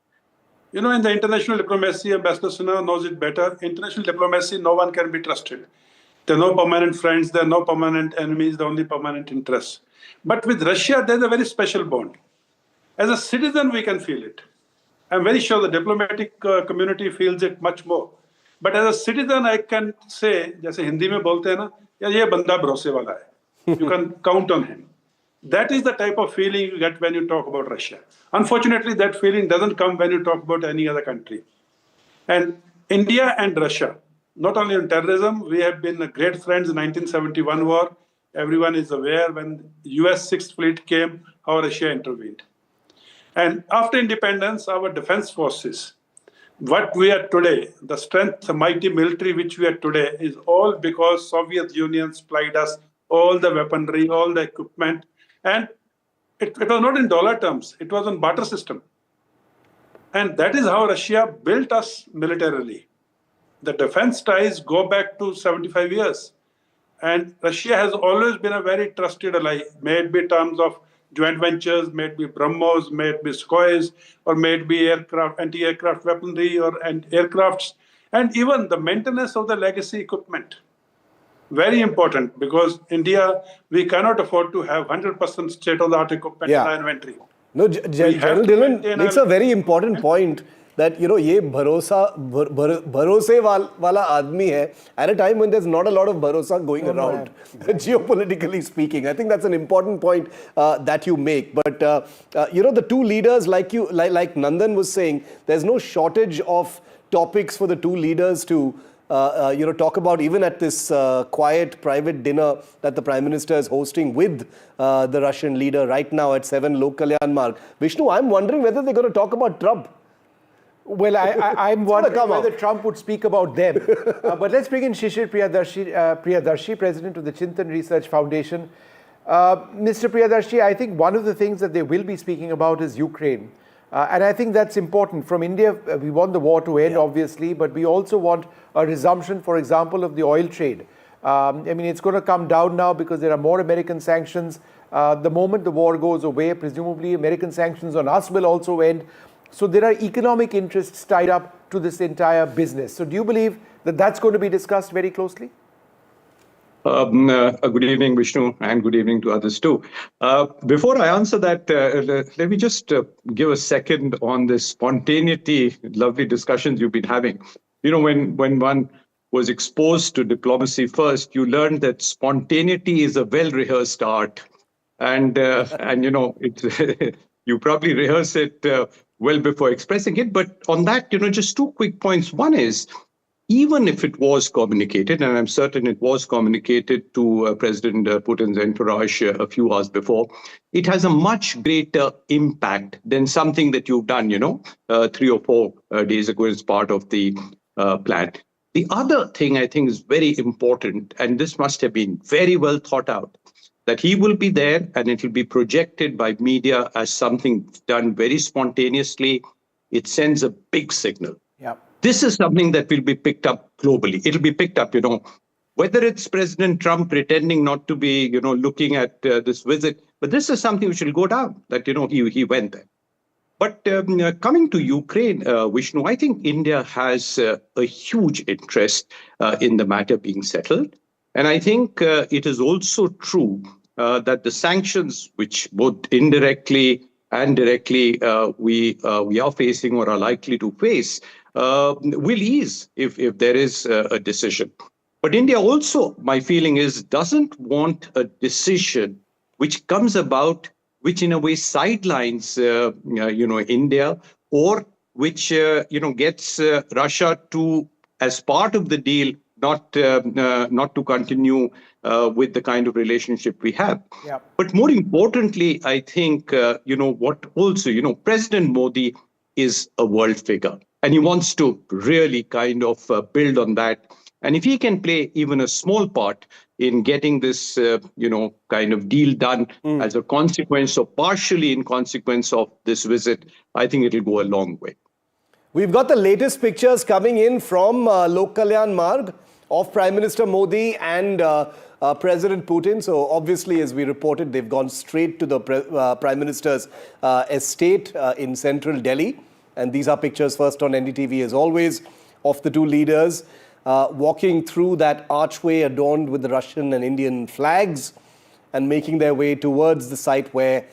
In the international diplomacy, Ambassador Sinha knows it better. International diplomacy, no one can be trusted. There are no permanent friends, there are no permanent enemies, there are only permanent interests. But with Russia, there's a very special bond. As a citizen, we can feel it. I'm very sure the diplomatic community feels it much more. But as a citizen, I can say, जैसे हिंदी में बोलते हैं ना, ये बंदा भरोसे वाला है. You can count on him. That is the type of feeling you get when you talk about Russia. Unfortunately, that feeling doesn't come when you talk about any other country. And India and Russia, not only on terrorism, we have been great friends in the 1971 war. Everyone is aware when US 6th Fleet came, how Russia intervened. And after independence, our defense forces, what we are today, the strength, the mighty military which we are today, is all because Soviet Union supplied us all the weaponry, all the equipment. And it was not in dollar terms, it was on barter system. And that is how Russia built us militarily. The defense ties go back to 75 years. And Russia has always been a very trusted ally, may it be in terms of joint ventures, may it be BrahMos, may it be Sukhois, or may it be aircraft, anti-aircraft weaponry and aircrafts, and even the maintenance of the legacy equipment. Very important, because India, we cannot afford to have 100% state-of-the-art equipment in our inventory. No, General Dhillon makes a very important point. that, you know, ये भरोसे वाला आदमी है at a time when there's not a lot of bharosa going around, geopolitically speaking. I think that's an important point that you make. But, you know, the two leaders, like Nandan was saying, there's no shortage of topics for the two leaders to you know, talk about, even at this quiet private dinner that the Prime Minister is hosting with the Russian leader right now at 7 Lok Kalyan Marg. Vishnu, I'm wondering whether they're going to talk about Trump. Well, I'm wondering whether Trump would speak about them. But let's bring in Shishir Priyadarshi, President of the Chintan Research Foundation. Mr. Priyadarshi, I think one of the things that they will be speaking about is Ukraine. And I think that's important. From India, we want the war to end, obviously, but we also want a resumption, for example, of the oil trade. I mean, it's going to come down now because there are more American sanctions. The moment the war goes away, presumably American sanctions on us will also end. So there are economic interests tied up to this entire business. So do you believe that that's going to be discussed very closely? Good evening, Vishnu, and good evening to others too. Before I answer that, let me just give a second on this spontaneity, lovely discussions you've been having. You know, when one was exposed to diplomacy first, you learned that spontaneity is a well-rehearsed art. And you know, you probably rehearse it well before expressing it. But on that, you know, just two quick points. One is, even if it was communicated, and I'm certain it was communicated to President Putin's entourage a few hours before, it has a much greater impact than something that you've done, you know, 3 or 4 days ago as part of the plan. The other thing I think is very important, and this must have been very well thought out, that he will be there and it will be projected by media as something done very spontaneously. It sends a big signal. Yeah. This is something that will be picked up globally. It'll be picked up, you know, whether it's President Trump pretending not to be, you know, looking at this visit, but this is something which will go down, that, you know, he went there. But coming to Ukraine, Vishnu, I think India has a huge interest in the matter being settled. And I think it is also true that the sanctions, which both indirectly and directly we are facing or are likely to face, will ease if there is a decision. But India also, my feeling is, doesn't want a decision which comes about, which in a way sidelines, you know, India, or which, you know, gets Russia to, as part of the deal, not to continue with the kind of relationship we have. Yeah. But more importantly, I think, you know, what also, you know, President Modi is a world figure. And he wants to really kind of build on that. And if he can play even a small part in getting this, you know, kind of deal done as a consequence or partially in consequence of this visit, I think it'll go a long way. We've got the latest pictures coming in from Lok Kalyan Marg of Prime Minister Modi and President Putin. So obviously, as we reported, they've gone straight to the Prime Minister's estate in central Delhi. And these are pictures first on NDTV, as always, of the two leaders walking through that archway adorned with the Russian and Indian flags and making their way towards the site where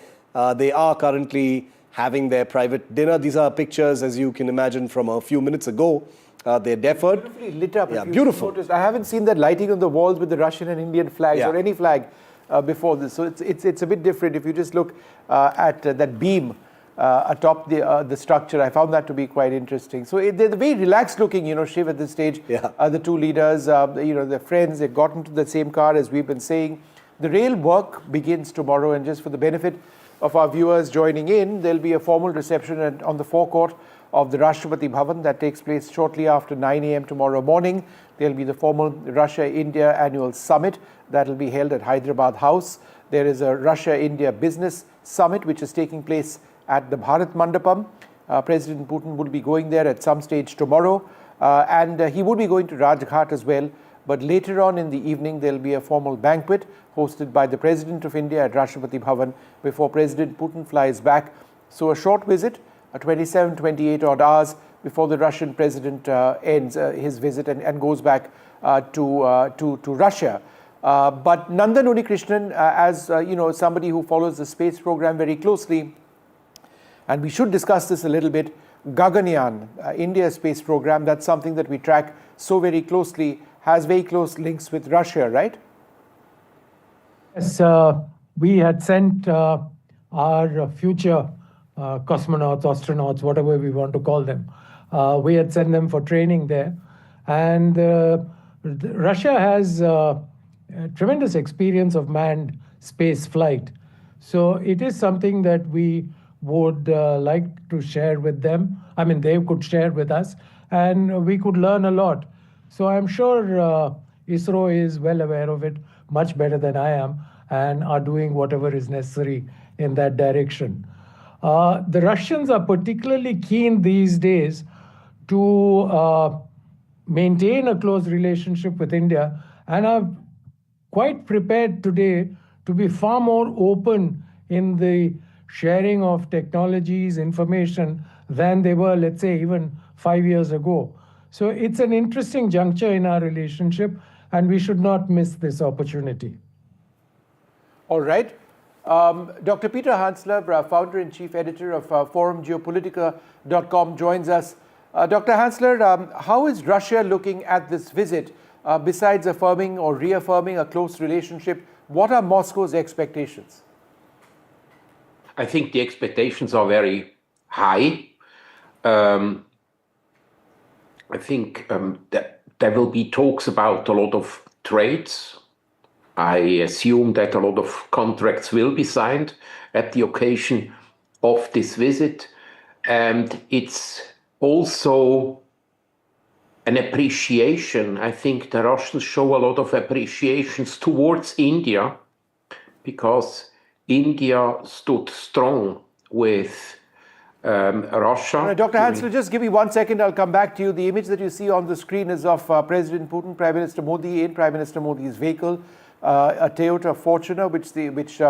they are currently having their private dinner. These are pictures, as you can imagine, from a few minutes ago. They're deferred. Beautifully lit up. Yeah, beautiful. Noticed. I haven't seen that lighting on the walls with the Russian and Indian flags or any flag before this. So it's a bit different. If you just look at that beam atop the structure, I found that to be quite interesting. So they're very relaxed looking, you know, Shiv, at this stage. The two leaders, you know, they're friends. They've got into the same car, as we've been saying. The real work begins tomorrow, and just for the benefit of our viewers joining in, there'll be a formal reception on the forecourt of the Rashtrapati Bhavan that takes place shortly after 9 a.m. tomorrow morning. There'll be the formal Russia-India annual summit that will be held at Hyderabad House. There is a Russia-India business summit which is taking place at the Bharat Mandapam. President Putin will be going there at some stage tomorrow, and he would be going to Rajghat as well. But later on in the evening, there'll be a formal banquet hosted by the President of India at Rashtrapati Bhavan before President Putin flies back. So a short visit, 27, 28 odd hours before the Russian president ends his visit and goes back to Russia. But Nandan Unikrishnan, as you know, somebody who follows the space program very closely, and we should discuss this a little bit, Gaganyaan, India's space program. That's something that we track so very closely, has very close links with Russia, right? Yes, we had sent our future cosmonauts, astronauts, whatever we want to call them. We had sent them for training there. And Russia has tremendous experience of manned space flight. So it is something that we would like to share with them. I mean, they could share with us, and we could learn a lot. So I'm sure ISRO is well aware of it, much better than I am, and are doing whatever is necessary in that direction. The Russians are particularly keen these days to maintain a close relationship with India, and are quite prepared today to be far more open in the sharing of technologies, information, than they were, let's say, even 5 years ago. So it's an interesting juncture in our relationship, and we should not miss this opportunity. All right. Dr. Peter Hansler, founder and chief editor of forum Geopolitical.com, joins us. Dr. Hansler, how is Russia looking at this visit? Besides affirming or reaffirming a close relationship, what are Moscow's expectations? I think the expectations are very high. I think that there will be talks about a lot of trades. I assume that a lot of contracts will be signed at the occasion of this visit. And it's also an appreciation. I think the Russians show a lot of appreciations towards India, because India stood strong with Russia. Dr. Hansler, just give me 1 second. I'll come back to you. The image that you see on the screen is of President Putin, Prime Minister Modi in Prime Minister Modi's vehicle, a Toyota Fortuner, which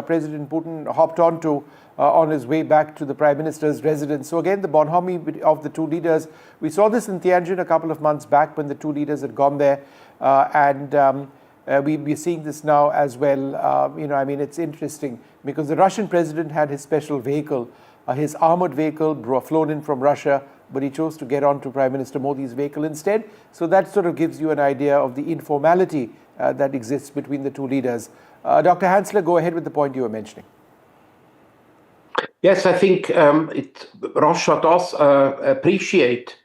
President Putin hopped onto on his way back to the Prime Minister's residence. So again, the bonhomie of the two leaders. We saw this in Tianjin a couple of months back when the two leaders had gone there, and we're seeing this now as well. I mean, it's interesting because the Russian president had his special vehicle, his armored vehicle flown in from Russia, but he chose to get onto Prime Minister Modi's vehicle instead. So that sort of gives you an idea of the informality that exists between the two leaders. Dr. Hansler, go ahead with the point you were mentioning. Yes, I think Russia does appreciate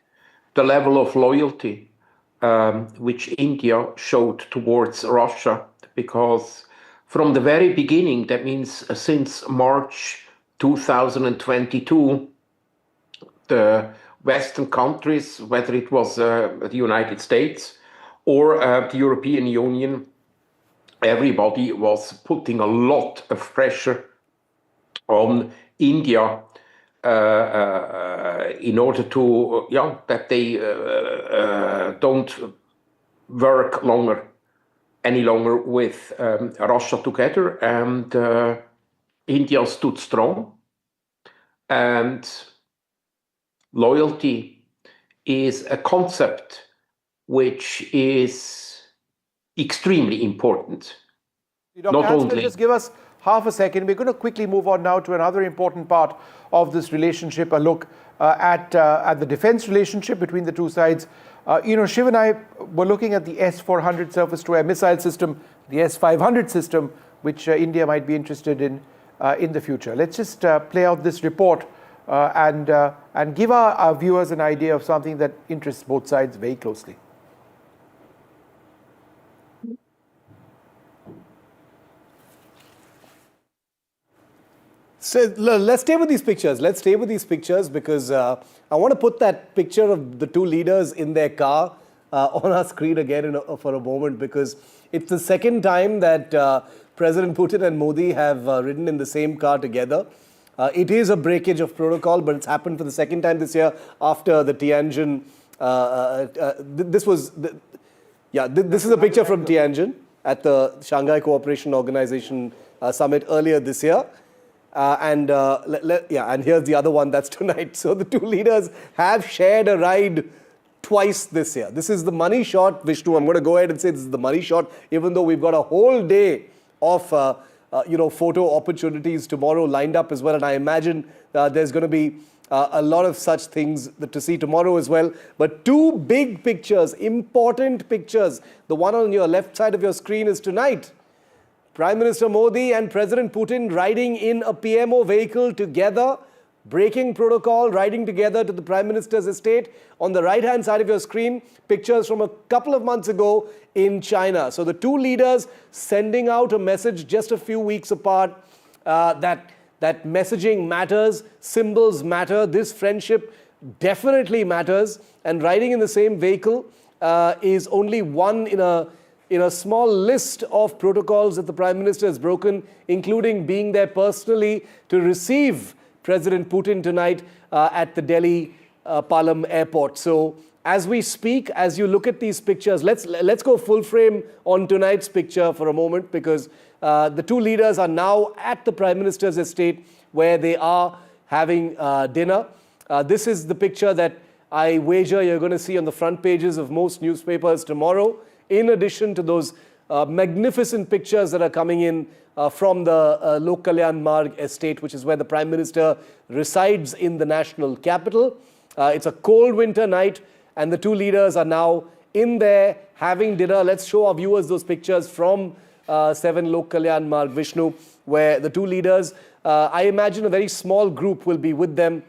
the level of loyalty which India showed towards Russia, because from the very beginning, that means since March 2022, the Western countries, whether it was the United States or the European Union, everybody was putting a lot of pressure on India in order to, that they don't work any longer with Russia together. And India stood strong. And loyalty is a concept which is extremely important. Dr. Hansler, just give us half a second. We're going to quickly move on now to another important part of this relationship, a look at the defense relationship between the two sides. Shiv and I were looking at the S-400 surface-to-air missile system, the S-500 system, which India might be interested in the future. Let's just play out this report and give our viewers an idea of something that interests both sides very closely. So let's stay with these pictures. Let's stay with these pictures because I want to put that picture of the two leaders in their car on our screen again for a moment, because it's the second time that President Putin and Modi have ridden in the same car together. It is a breakage of protocol, but it's happened for the second time this year after the Tianjin. This is a picture from Tianjin at the Shanghai Cooperation Organization summit earlier this year. And here's the other one, that's tonight. So the two leaders have shared a ride twice this year. This is the money shot, Vishnu. I'm going to go ahead and say this is the money shot, even though we've got a whole day of photo opportunities tomorrow lined up as well. And I imagine there's going to be A lot of such things to see tomorrow as well. But two big pictures, important pictures. The one on your left side of your screen is tonight. Prime Minister Modi and President Putin riding in a PMO vehicle together, breaking protocol, riding together to the Prime Minister's estate. On the right-hand side of your screen, pictures from a couple of months ago in China. So the two leaders sending out a message just a few weeks apart that messaging matters, symbols matter, this friendship definitely matters, and riding in the same vehicle is only one in a small list of protocols that the Prime Minister has broken, including being there personally to receive President Putin tonight at the Delhi Palam airport. So as we speak, as you look at these pictures, let's go full frame on tonight's picture for a moment, because the two leaders are now at the Prime Minister's estate where they are having dinner. This is the picture that I wager you're going to see on the front pages of most newspapers tomorrow, in addition to those magnificent pictures that are coming in from the Lok Kalyan Marg estate, which is where the Prime Minister resides in the national capital. It's a cold winter night, and the two leaders are now in there having dinner. Let's show our viewers those pictures from 7 Lok Kalyan Marg, Vishnu, where the two leaders, I imagine a very small group will be with them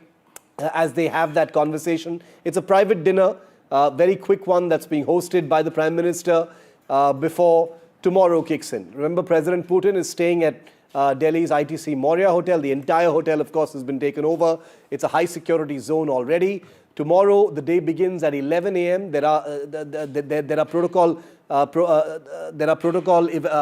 as they have that conversation. It's a private dinner, very quick one that's being hosted by the Prime Minister before tomorrow kicks in. Remember, President Putin is staying at Delhi's ITC Maurya Hotel. The entire hotel, of course, has been taken over. It's a high security zone already. Tomorrow, the day begins at 11 a.m. There are protocol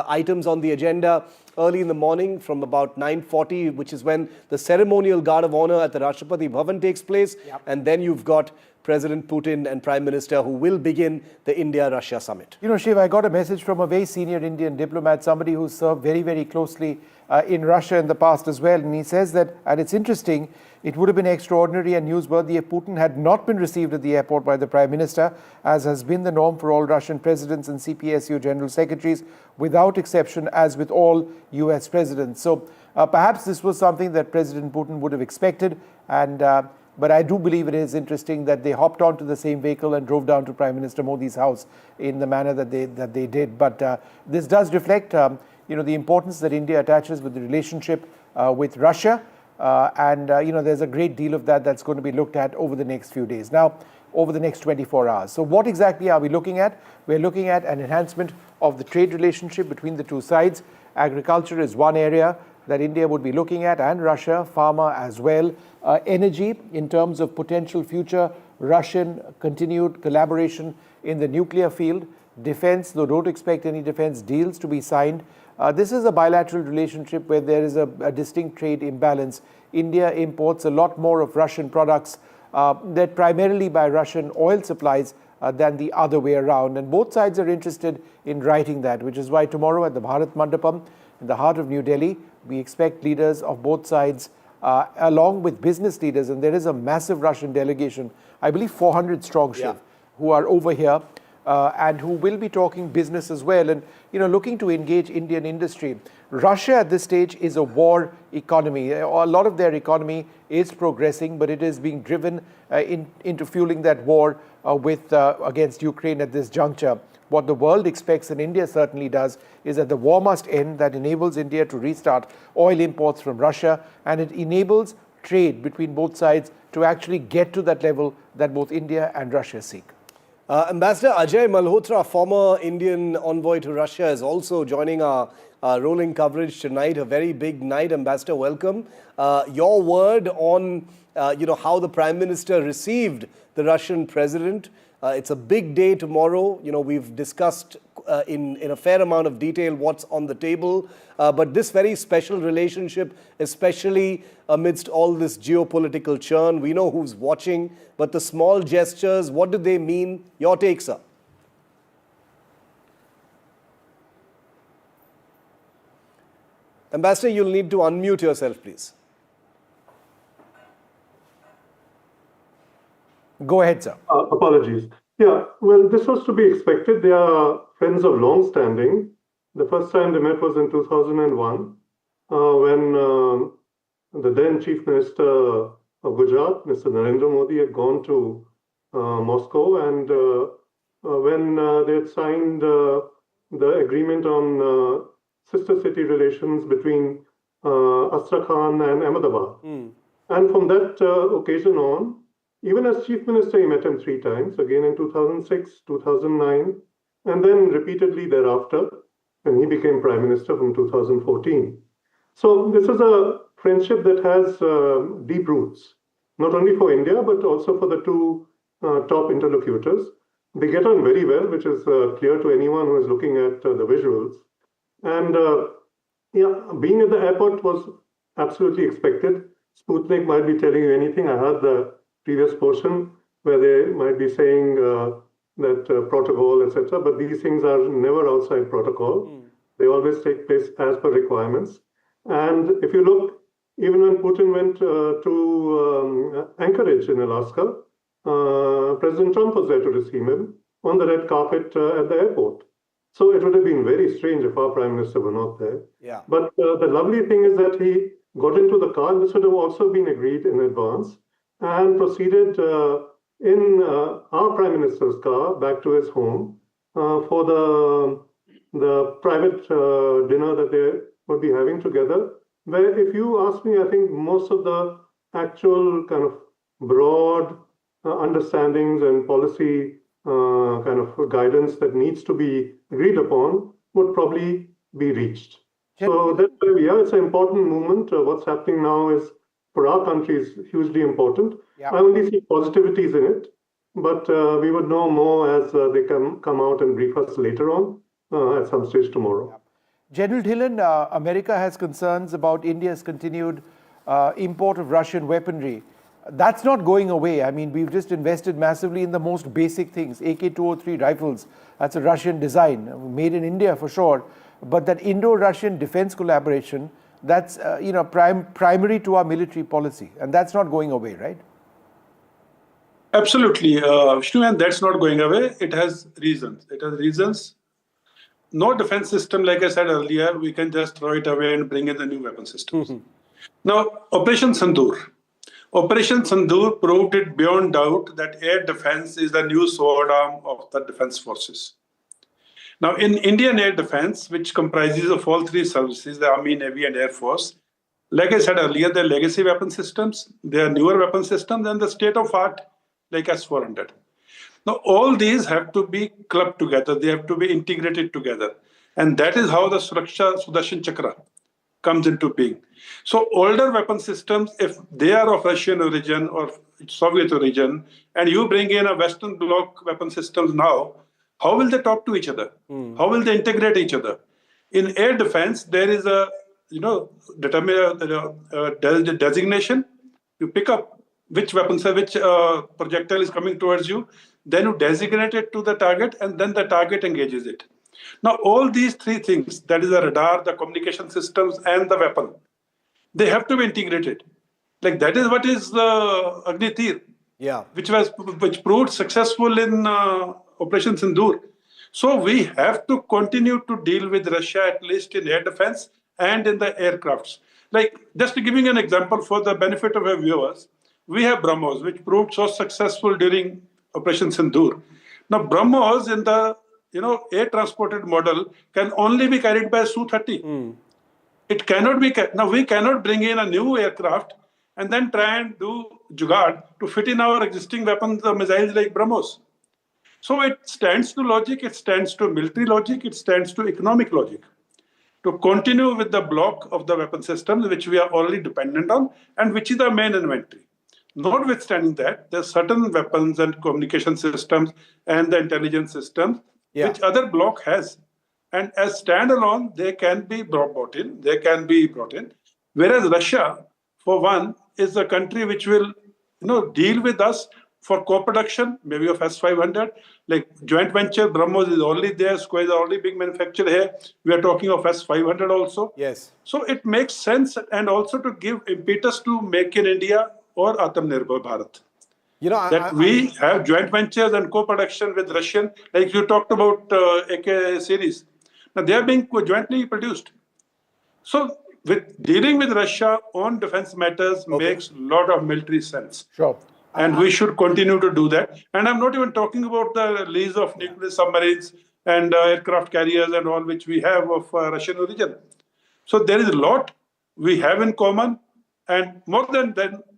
items on the agenda early in the morning from about 9:40, which is when the ceremonial guard of honor at the Rashtrapati Bhavan takes place. Yep. And then you've got President Putin and Prime Minister who will begin the India-Russia summit. You know, Shiv, I got a message from a very senior Indian diplomat, somebody who served very, very closely in Russia in the past as well. And he says that, and it's interesting, it would have been extraordinary and newsworthy if Putin had not been received at the airport by the Prime Minister, as has been the norm for all Russian presidents and CPSU general secretaries, without exception, as with all US presidents. So perhaps this was something that President Putin would have expected, and but I do believe it is interesting that they hopped onto the same vehicle and drove down to Prime Minister Modi's house in the manner that they did. But this does reflect the importance that India attaches with the relationship with Russia. There's a great deal of that's going to be looked at over the next few days. Now, over the next 24 hours. So what exactly are we looking at? We're looking at an enhancement of the trade relationship between the two sides. Agriculture is one area that India would be looking at, and Russia, pharma as well. Energy, in terms of potential future Russian continued collaboration in the nuclear field. Defense, though don't expect any defense deals to be signed. This is a bilateral relationship where there is a distinct trade imbalance. India imports a lot more of Russian products that primarily by Russian oil supplies than the other way around. And both sides are interested in righting that, which is why tomorrow at the Bharat Mandapam, in the heart of New Delhi, we expect leaders of both sides, along with business leaders, and there is a massive Russian delegation, I believe 400 strong, Shiv, who are over here, and who will be talking business as well, and looking to engage Indian industry. Russia at this stage is a war economy. A lot of their economy is progressing, but it is being driven into fueling that war against Ukraine at this juncture. What the world expects, and India certainly does, is that the war must end. That enables India to restart oil imports from Russia, and it enables trade between both sides to actually get to that level that both India and Russia seek. Ambassador Ajay Malhotra, former Indian envoy to Russia, is also joining our rolling coverage tonight. A very big night. Ambassador, welcome. Your word on how the Prime Minister received the Russian president. It's a big day tomorrow. We've discussed in a fair amount of detail what's on the table. But this very special relationship, especially amidst all this geopolitical churn, we know who's watching, but the small gestures, what do they mean? Your take, sir. Ambassador, you'll need to unmute yourself, please. Go ahead, sir. Apologies. Yeah, well, this was to be expected. They are friends of long standing. The first time they met was in 2001 when the then Chief Minister of Gujarat, Mr. Narendra Modi, had gone to Moscow, and when they had signed the agreement on sister city relations between Astrakhan and Ahmedabad. And from that occasion on, even as chief minister, he met him 3 times, again in 2006, 2009, and then repeatedly thereafter, when he became prime minister from 2014. So this is a friendship that has deep roots, not only for India, but also for the two top interlocutors. They get on very well, which is clear to anyone who is looking at the visuals. And being at the airport was absolutely expected. Sputnik might be telling you anything. I heard the previous portion where they might be saying that protocol, etc. But these things are never outside protocol. They always take place as per requirements. And if you look, even when Putin went to Anchorage in Alaska, President Trump was there to receive him on the red carpet at the airport. So it would have been very strange if our prime minister were not there. Yeah. But the lovely thing is that he got into the car. This would have also been agreed in advance, and proceeded in our prime minister's car back to his home for the private dinner that they would be having together. Where, if you ask me, I think most of the actual kind of broad understandings and policy kind of guidance that needs to be agreed upon would probably be reached. So that's why, it's an important movement. What's happening now is, for our country, is hugely important. Yeah. I only see positivities in it, but we would know more as they come out and brief us later on at some stage tomorrow. Yeah. General Dhillon, America has concerns about India's continued import of Russian weaponry. That's not going away. I mean, we've just invested massively in the most basic things. AK-203 rifles, that's a Russian design, made in India for sure. But that Indo-Russian defense collaboration, that's primary to our military policy. And that's not going away, right? Absolutely, Vishnu, and that's not going away. It has reasons. It has reasons. No defense system, like I said earlier, we can just throw it away and bring in the new weapon systems. Now, Operation Sindoor. Operation Sindoor proved it beyond doubt that air defense is the new sword arm of the defense forces. Now, in Indian air defense, which comprises of all 3 services, the Army, Navy, and Air Force, like I said earlier, they're legacy weapon systems, they're newer weapon systems, and the state-of-art, like S-400. Now, all these have to be clubbed together. They have to be integrated together. And that is how the Suraksha Sudarshan Chakra comes into being. So older weapon systems, if they are of Russian origin or Soviet origin, and you bring in a Western bloc weapon systems now, how will they talk to each other? How will they integrate each other? In air defense, there is a designation. You pick up which weapon, which projectile is coming towards you, then you designate it to the target, and then the target engages it. Now, all these 3 things, that is the radar, the communication systems, and the weapon, they have to be integrated. Like, that is what is the Agni Tir, which proved successful in Operation Sindoor. So we have to continue to deal with Russia, at least in air defense and in the aircrafts. Like, just to give you an example for the benefit of our viewers, we have BrahMos, which proved so successful during Operation Sindoor. Now, BrahMos in the air transported model can only be carried by Su-30. It cannot be. Now, we cannot bring in a new aircraft and then try and do jugaad to fit in our existing weapons, the missiles like BrahMos. So it stands to logic, it stands to military logic, it stands to economic logic to continue with the block of the weapon systems which we are already dependent on and which is the main inventory. Notwithstanding that, there are certain weapons and communication systems and the intelligence systems which other bloc has. And as standalone, they can be brought in. Whereas Russia, for one, is a country which will deal with us for co-production, maybe of S-500, like joint venture, BrahMos is already there, Square is already being manufactured here. We are talking of S-500 also. Yes. So it makes sense, and also to give impetus to Make in India or Atmanirbhar Bharat. We have joint ventures and co-production with Russian, like you talked about AK series. Now they are being jointly produced. So with dealing with Russia on defense matters makes a lot of military sense. Sure. And we should continue to do that. And I'm not even talking about the lease of nuclear submarines and aircraft carriers and all which we have of Russian origin. So there is a lot we have in common. And more than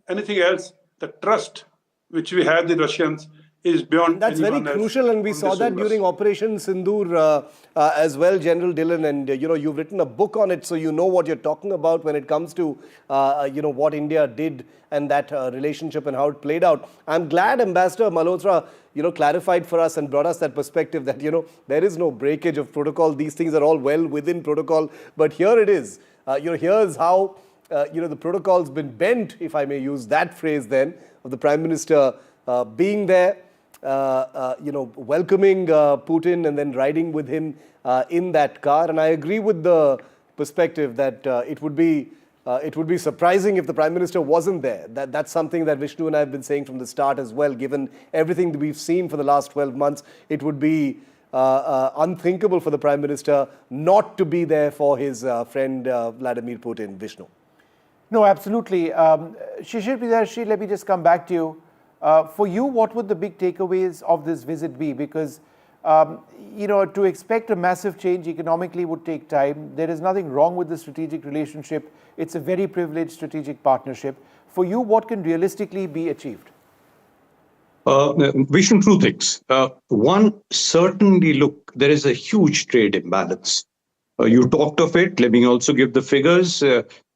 anything else, the trust which we have the Russians is beyond. That's very crucial, and we saw that during Operation Sindoor as well, General Dillon. And you've written a book on it, so you know what you're talking about when it comes to what India did and that relationship and how it played out. I'm glad Ambassador Malhotra clarified for us and brought us that perspective that there is no breakage of protocol. These things are all well within protocol, but here it is. Here's how the protocol's been bent, if I may use that phrase then, of the Prime Minister being there, welcoming Putin and then riding with him in that car. And I agree with the perspective that it would be surprising if the Prime Minister wasn't there. That's something that Vishnu and I have been saying from the start as well. Given everything that we've seen for the last 12 months, it would be unthinkable for the Prime Minister not to be there for his friend Vladimir Putin. Vishnu. No, absolutely. Shishir Priyadarshi, let me just come back to you. For you, what would the big takeaways of this visit be? Because, to expect a massive change economically would take time. There is nothing wrong with the strategic relationship. It's a very privileged strategic partnership. For you, what can realistically be achieved? Vishnu, two things. One, certainly, look, there is a huge trade imbalance. You talked of it. Let me also give the figures.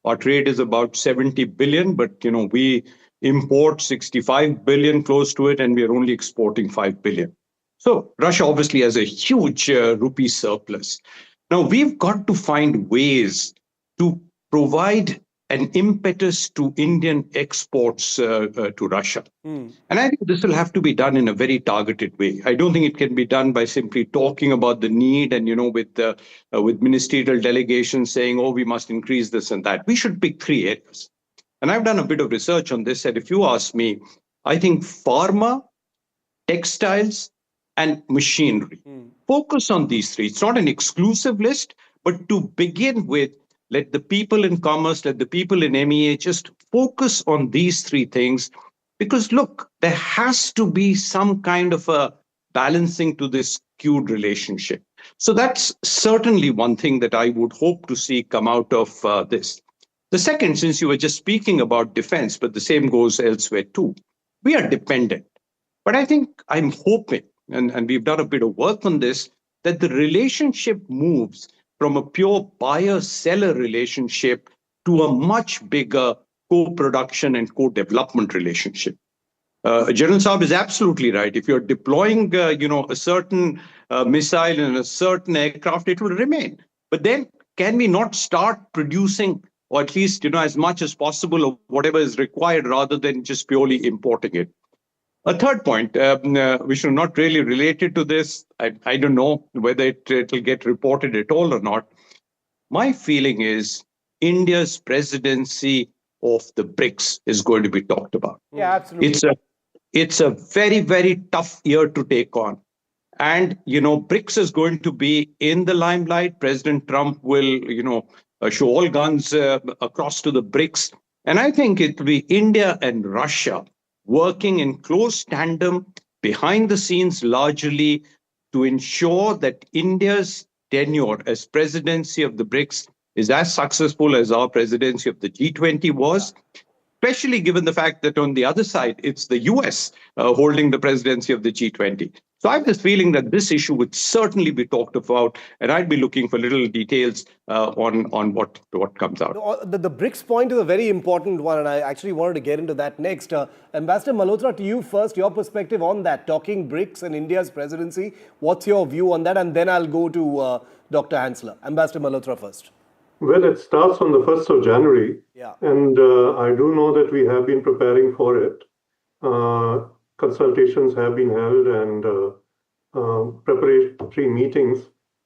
Our trade is about 70 billion, but, we import 65 billion, close to it, and we are only exporting 5 billion. So Russia obviously has a huge rupee surplus. Now, we've got to find ways to provide an impetus to Indian exports to Russia. And I think this will have to be done in a very targeted way. I don't think it can be done by simply talking about the need and, with ministerial delegations saying, oh, we must increase this and that. We should pick 3 areas. And I've done a bit of research on this. And if you ask me, I think pharma, textiles, and machinery. Focus on these 3. It's not an exclusive list, but to begin with, let the people in commerce, let the people in MEA just focus on these 3 things. Because look, there has to be some kind of a balancing to this skewed relationship. So that's certainly one thing that I would hope to see come out of this. The second, since you were just speaking about defense, but the same goes elsewhere too, we are dependent. But I think I'm hoping, and we've done a bit of work on this, that the relationship moves from a pure buyer-seller relationship to a much bigger co-production and co-development relationship. General Saab is absolutely right. If you're deploying, a certain missile and a certain aircraft, it will remain. But then can we not start producing, or at least, as much as possible of whatever is required rather than just purely importing it? A third point, which is not really related to this, I don't know whether it will get reported at all or not. My feeling is India's presidency of the BRICS is going to be talked about. Yeah, absolutely. It's a very, very tough year to take on. And, BRICS is going to be in the limelight. President Trump will, show all guns across to the BRICS. And I think it will be India and Russia working in close tandem behind the scenes largely to ensure that India's tenure as presidency of the BRICS is as successful as our presidency of the G20 was, especially given the fact that on the other side, it's the US holding the presidency of the G20. So I have this feeling that this issue would certainly be talked about, and I'd be looking for little details on what comes out. The BRICS point is a very important one, and I actually wanted to get into that next. Ambassador Malhotra, to you first, your perspective on that, talking BRICS and India's presidency. What's your view on that? And then I'll go to Dr. Hansler. Ambassador Malhotra first. Well, it starts on the 1st of January. Yeah. And I do know that we have been preparing for it. Consultations have been held and preparatory meetings,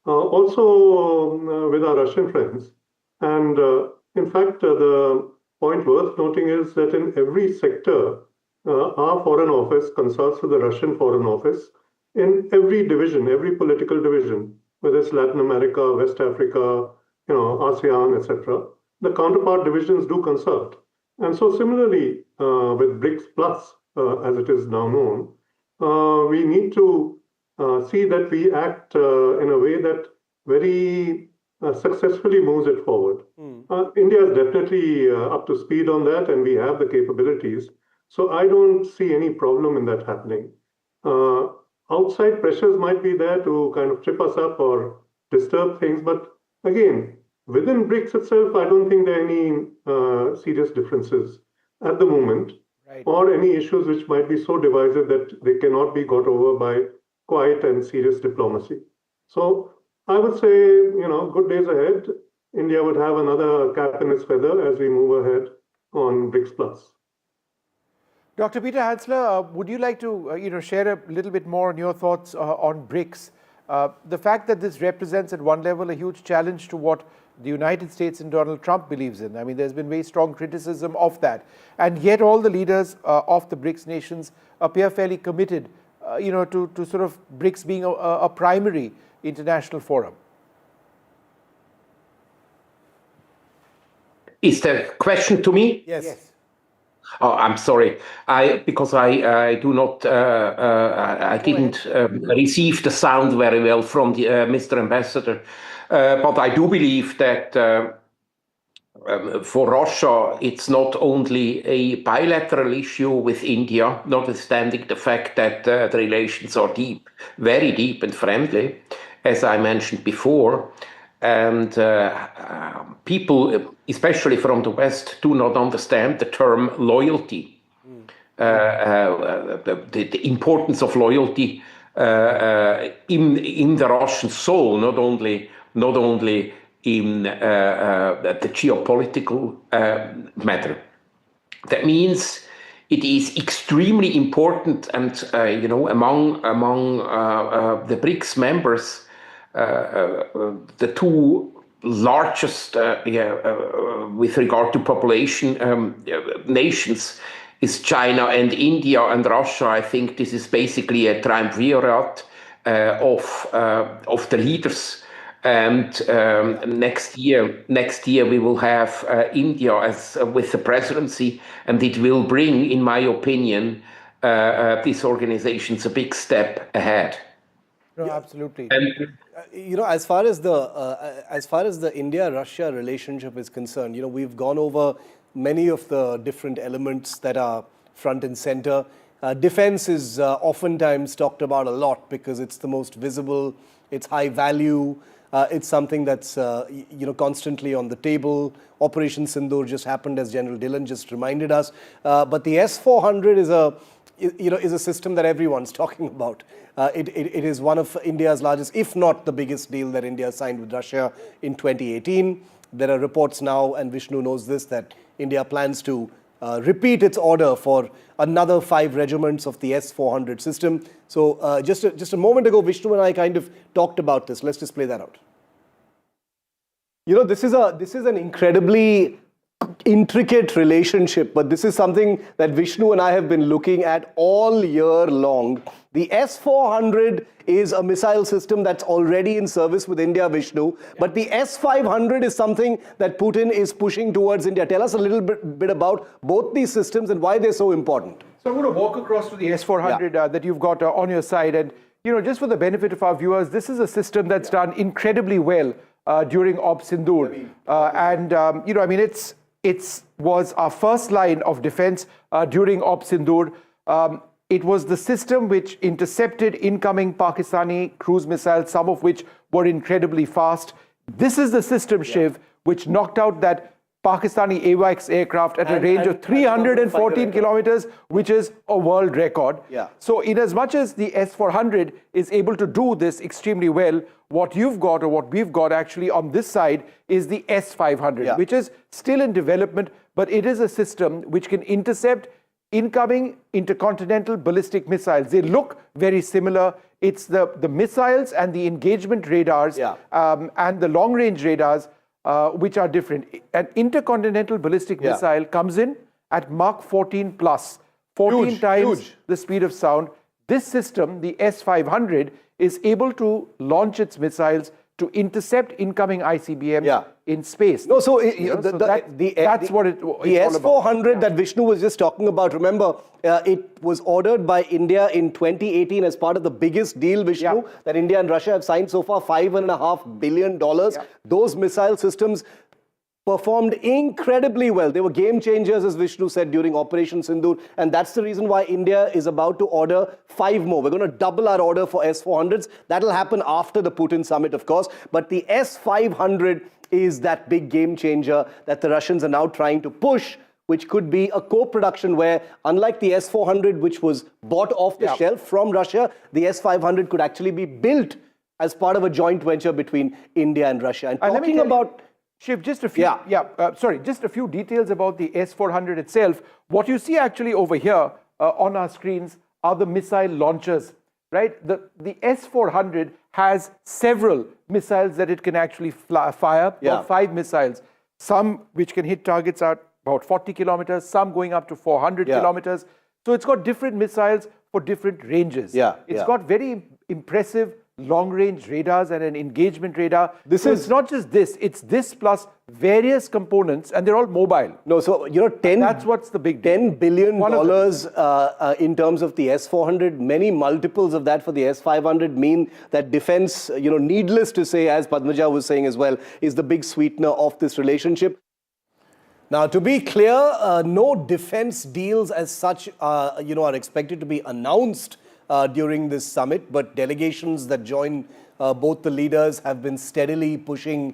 also with our Russian friends. And in fact, the point worth noting is that in every sector, our Foreign Office consults with the Russian Foreign Office in every division, every political division, whether it's Latin America, West Africa, ASEAN, etc. the counterpart divisions do consult. And so similarly, with BRICS Plus, as it is now known, we need to see that we act in a way that very successfully moves it forward. India is definitely up to speed on that, and we have the capabilities. So I don't see any problem in that happening. Outside pressures might be there to kind of trip us up or disturb things, but again, within BRICS itself, I don't think there are any serious differences at the moment, or any issues which might be so divisive that they cannot be got over by quiet and serious diplomacy. So I would say, good days ahead. India would have another cap in its feather as we move ahead on BRICS Plus. Dr. Peter Hansler, would you like to share a little bit more on your thoughts on BRICS? The fact that this represents at one level a huge challenge to what the United States and Donald Trump believes in. I mean, there's been very strong criticism of that. And yet all the leaders of the BRICS nations appear fairly committed, to sort of BRICS being a primary international forum. Is the question to me? Yes. Oh, I'm sorry. Because I do not. I didn't receive the sound very well from the Mr. Ambassador. But I do believe that for Russia, it's not only a bilateral issue with India, notwithstanding the fact that the relations are deep, very deep and friendly, as I mentioned before. And people, especially from the West, do not understand the term loyalty, the importance of loyalty in the Russian soul, not only in the geopolitical matter. That means it is extremely important, and among the BRICS members, the two largest, with regard to population nations, is China and India and Russia. I think this is basically a triumvirate of the leaders. And next year we will have India as with the presidency, and it will bring, in my opinion, these organizations a big step ahead. No, absolutely. And, as far as the India-Russia relationship is concerned, we've gone over many of the different elements that are front and center. Defense is oftentimes talked about a lot because it's the most visible, it's high value, it's something that's constantly on the table. Operation Sindoor just happened, as General Dillon just reminded us. But the S-400 is a system that everyone's talking about. It is one of India's largest, if not the biggest deal that India signed with Russia in 2018. There are reports now, and Vishnu knows this, that India plans to repeat its order for another 5 regiments of the S-400 system. So just a moment ago, Vishnu and I kind of talked about this. Let's just play that out. This is an incredibly intricate relationship, but this is something that Vishnu and I have been looking at all year long. The S-400 is a missile system that's already in service with India, Vishnu, but the S-500 is something that Putin is pushing towards India. Tell us a little bit about both these systems and why they're so important. So I'm going to walk across to the S-400 that you've got on your side, and just for the benefit of our viewers, this is a system that's done incredibly well during Op Sindoor, it was our first line of defense during Op Sindoor. It was the system which intercepted incoming Pakistani cruise missiles, some of which were incredibly fast. This is the system, Shiv, which knocked out that Pakistani AWACS aircraft at a range of 314 kilometers, which is a world record. So in as much as the S-400 is able to do this extremely well, what you've got, or what we've got actually on this side, is the S-500, which is still in development, but it is a system which can intercept incoming intercontinental ballistic missiles. They look very similar. It's the missiles and the engagement radars and the long-range radars which are different. An intercontinental ballistic missile comes in at Mach 14 plus, 14 times the speed of sound. This system, the S-500, is able to launch its missiles to intercept incoming ICBMs in space. No, so, that's what it's all the about. S-400 that Vishnu was just talking about, remember, it was ordered by India in 2018 as part of the biggest deal, Vishnu, that India and Russia have signed so far, $5.5 billion. Those missile systems performed incredibly well. They were game changers, as Vishnu said, during Operation Sindoor. And that's the reason why India is about to order 5 more. We're going to double our order for S-400s. That'll happen after the Putin summit, of course. But the S-500 is that big game changer that the Russians are now trying to push, which could be a co-production where, unlike the S-400, which was bought off the shelf from Russia, the S-500 could actually be built as part of a joint venture between India and Russia. And talking about... Shiv, just a few, just a few details about the S-400 itself. What you see actually over here on our screens are the missile launchers, right? The S-400 has several missiles that it can actually fire, about 5 missiles. Some which can hit targets at about 40 kilometers, some going up to 400 kilometers. So it's got different missiles for different ranges. It's got very impressive long-range radars and an engagement radar. It's not just this, it's this plus various components, and they're all mobile. No, so, that's what's the big deal. $10 billion in terms of the S-400, many multiples of that for the S-500 mean that defense, needless to say, as Padmaja was saying as well, is the big sweetener of this relationship. Now, to be clear, no defense deals as such, are expected to be announced during this summit, but delegations that join both the leaders have been steadily pushing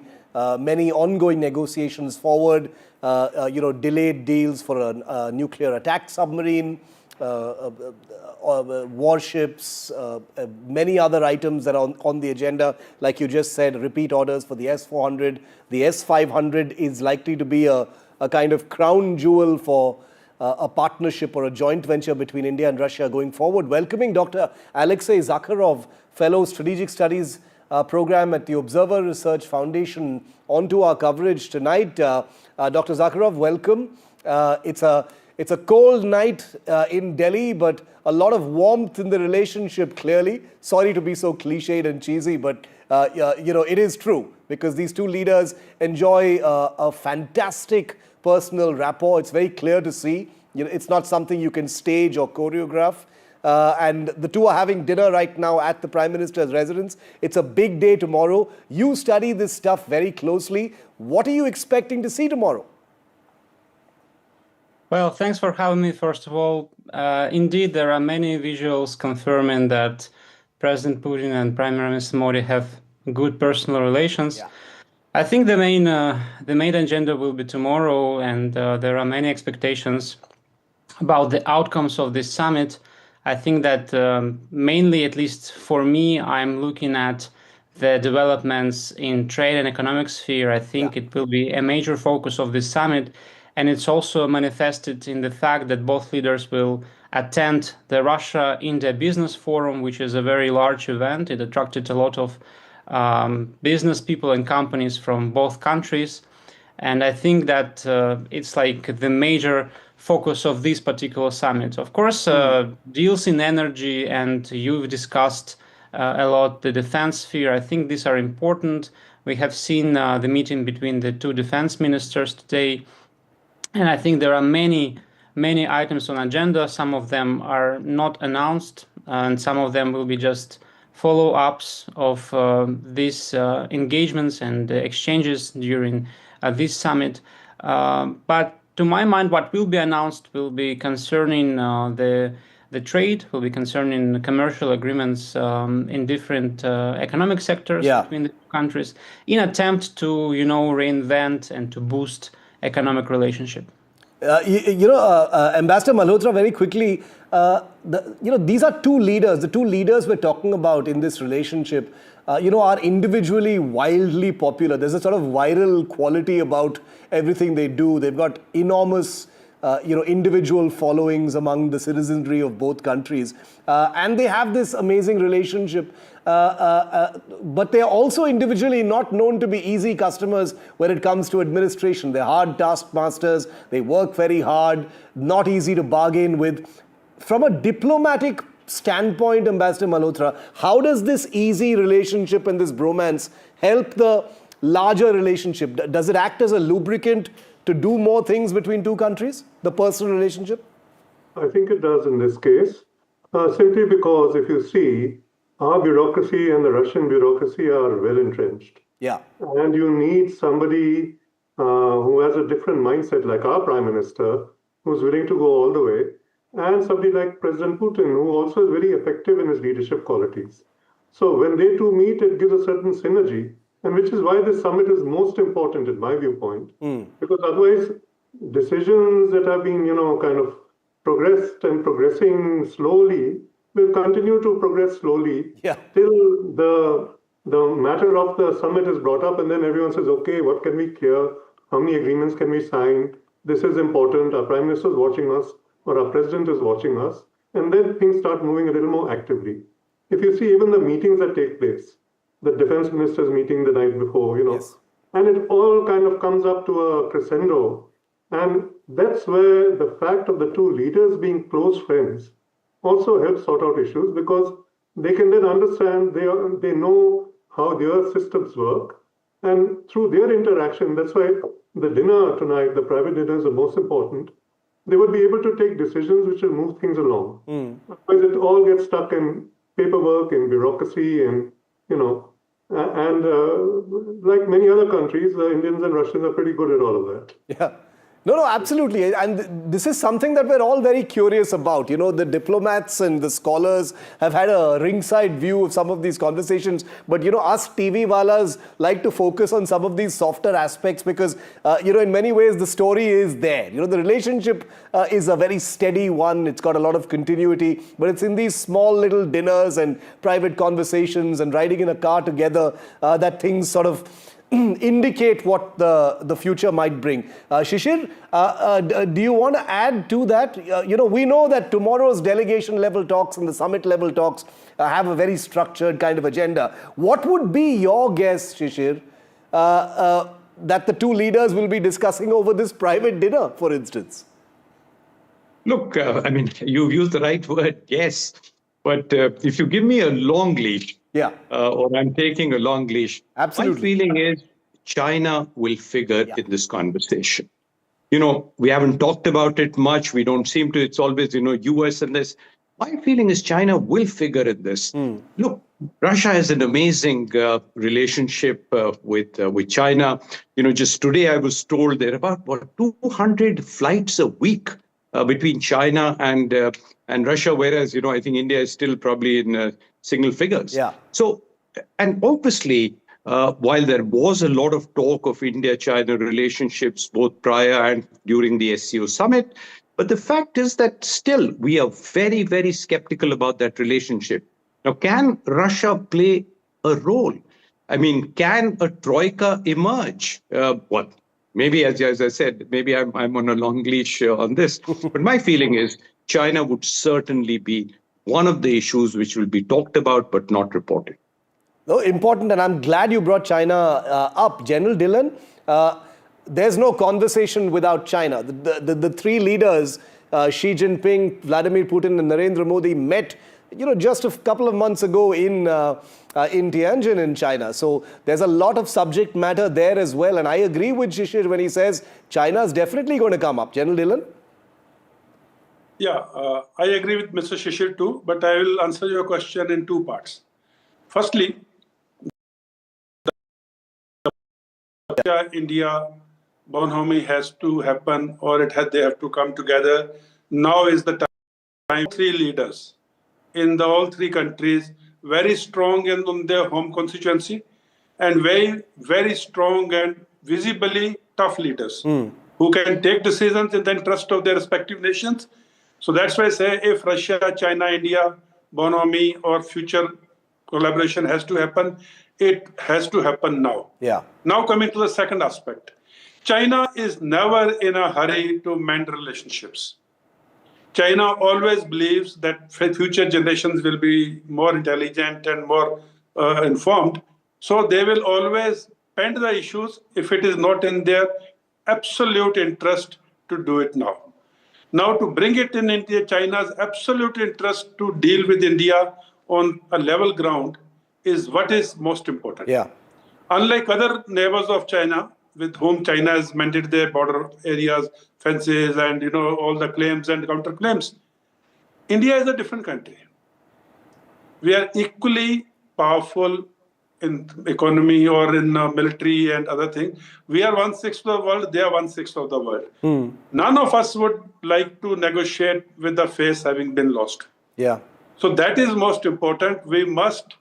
many ongoing negotiations forward, delayed deals for a nuclear attack submarine, warships, many other items that are on the agenda. Like you just said, repeat orders for the S-400. The S-500 is likely to be a kind of crown jewel for a partnership or a joint venture between India and Russia going forward. Welcoming Dr. Alexei Zakharov, Fellow Strategic Studies Program at the Observer Research Foundation, onto our coverage tonight. Dr. Zakharov, welcome. It's a cold night in Delhi, but a lot of warmth in the relationship, clearly. Sorry to be so cliched and cheesy, but it is true, because these two leaders enjoy a fantastic personal rapport. It's very clear to see. It's not something you can stage or choreograph. And the two are having dinner right now at the Prime Minister's residence. It's a big day tomorrow. You study this stuff very closely. What are you expecting to see tomorrow? Well, thanks for having me, first of all. Indeed, there are many visuals confirming that President Putin and Prime Minister Modi have good personal relations. I think the main agenda will be tomorrow, and there are many expectations about the outcomes of this summit. I think that mainly, at least for me, I'm looking at the developments in trade and economic sphere. I think it will be a major focus of this summit, and it's also manifested in the fact that both leaders will attend the Russia-India Business Forum, which is a very large event. It attracted a lot of business people and companies from both countries. And I think that it's like the major focus of this particular summit. Of course, deals in energy, and you've discussed a lot the defense sphere. I think these are important. We have seen the meeting between the two defense ministers today. And I think there are many items on agenda. Some of them are not announced, and some of them will be just follow-ups of these engagements and exchanges during this summit. But to my mind, what will be announced will be concerning the trade, will be concerning commercial agreements in different economic sectors between the two countries, in attempt to, reinvent and to boost economic relationship. Ambassador Malhotra, very quickly, these are two leaders. The two leaders we're talking about in this relationship, are individually wildly popular. There's a sort of viral quality about everything they do. They've got enormous, individual followings among the citizenry of both countries. And they have this amazing relationship. But they're also individually not known to be easy customers when it comes to administration. They're hard taskmasters. They work very hard, not easy to bargain with. From a diplomatic standpoint, Ambassador Malhotra, how does this easy relationship and this bromance help the larger relationship? Does it act as a lubricant to do more things between two countries, the personal relationship? I think it does in this case, simply because if you see, our bureaucracy and the Russian bureaucracy are well entrenched. Yeah. And you need somebody who has a different mindset, like our Prime Minister, who's willing to go all the way, and somebody like President Putin, who also is very effective in his leadership qualities. So when they two meet, it gives a certain synergy, and which is why this summit is most important in my viewpoint, because otherwise decisions that have been, kind of progressed and progressing slowly will continue to progress slowly till the matter of the summit is brought up, and then everyone says, okay, what can we clear? How many agreements can we sign? This is important. Our Prime Minister is watching us, or our President is watching us. And then things start moving a little more actively. If you see even the meetings that take place, the defense ministers meeting the night before, and it all kind of comes up to a crescendo. And that's where the fact of the two leaders being close friends also helps sort out issues, because they can then understand, they know how their systems work. And through their interaction, that's why the dinner tonight, the private dinner, is the most important. They would be able to take decisions which will move things along. Otherwise, it all gets stuck in paperwork and bureaucracy, and like many other countries, the Indians and Russians are pretty good at all of that. Yeah. No, absolutely. And this is something that we're all very curious about. The diplomats and the scholars have had a ringside view of some of these conversations. But, us TV walas like to focus on some of these softer aspects because, in many ways, the story is there. The relationship is a very steady one. It's got a lot of continuity. But it's in these small little dinners and private conversations and riding in a car together that things sort of indicate what the future might bring. Shishir, do you want to add to that? We know that tomorrow's delegation level talks and the summit level talks have a very structured kind of agenda. What would be your guess, Shishir, that the two leaders will be discussing over this private dinner, for instance? Look, you've used the right word, yes. But if you give me a long leash, or I'm taking a long leash, absolutely, my feeling is China will figure in this conversation. We haven't talked about it much. We don't seem to. It's always, US and this. My feeling is China will figure in this. Look, Russia has an amazing relationship with China. Just today I was told there are about 200 flights a week between China and Russia, whereas, I think India is still probably in single figures. Yeah. So, and obviously, while there was a lot of talk of India-China relationships, both prior and during the SCO summit, but the fact is that still we are very, very skeptical about that relationship. Now, can Russia play a role? Can a troika emerge? Maybe, as I said, maybe I'm on a long leash on this. But my feeling is China would certainly be one of the issues which will be talked about but not reported. No, important, and I'm glad you brought China up. General Dillon, there's no conversation without China. The three leaders, Xi Jinping, Vladimir Putin, and Narendra Modi, met just a couple of months ago in Tianjin in China. So there's a lot of subject matter there as well. And I agree with Shishir when he says China is definitely going to come up. General Dillon? Yeah, I agree with Mr. Shishir too, but I will answer your question in two parts. Firstly, India bonhomie has to happen, or they have to come together. Now is the time. Three leaders in all three countries, very strong in their home constituency, and very, very strong and visibly tough leaders who can take decisions in the interest of their respective nations. So that's why I say if Russia, China, India, bonhomie or future collaboration has to happen, it has to happen now. Yeah. Now coming to the second aspect. China is never in a hurry to mend relationships. China always believes that future generations will be more intelligent and more informed. So they will always bend the issues if it is not in their absolute interest to do it now. Now to bring it in into China's absolute interest to deal with India on a level ground is what is most important. Yeah. Unlike other neighbors of China, with whom China has mandated their border areas, fences, and all the claims and counterclaims, India is a different country. We are equally powerful in economy or in military and other things. We are 1/6 of the world, they are 1/6 of the world. None of us would like to negotiate with the face having been lost. Yeah. So that is most important. We must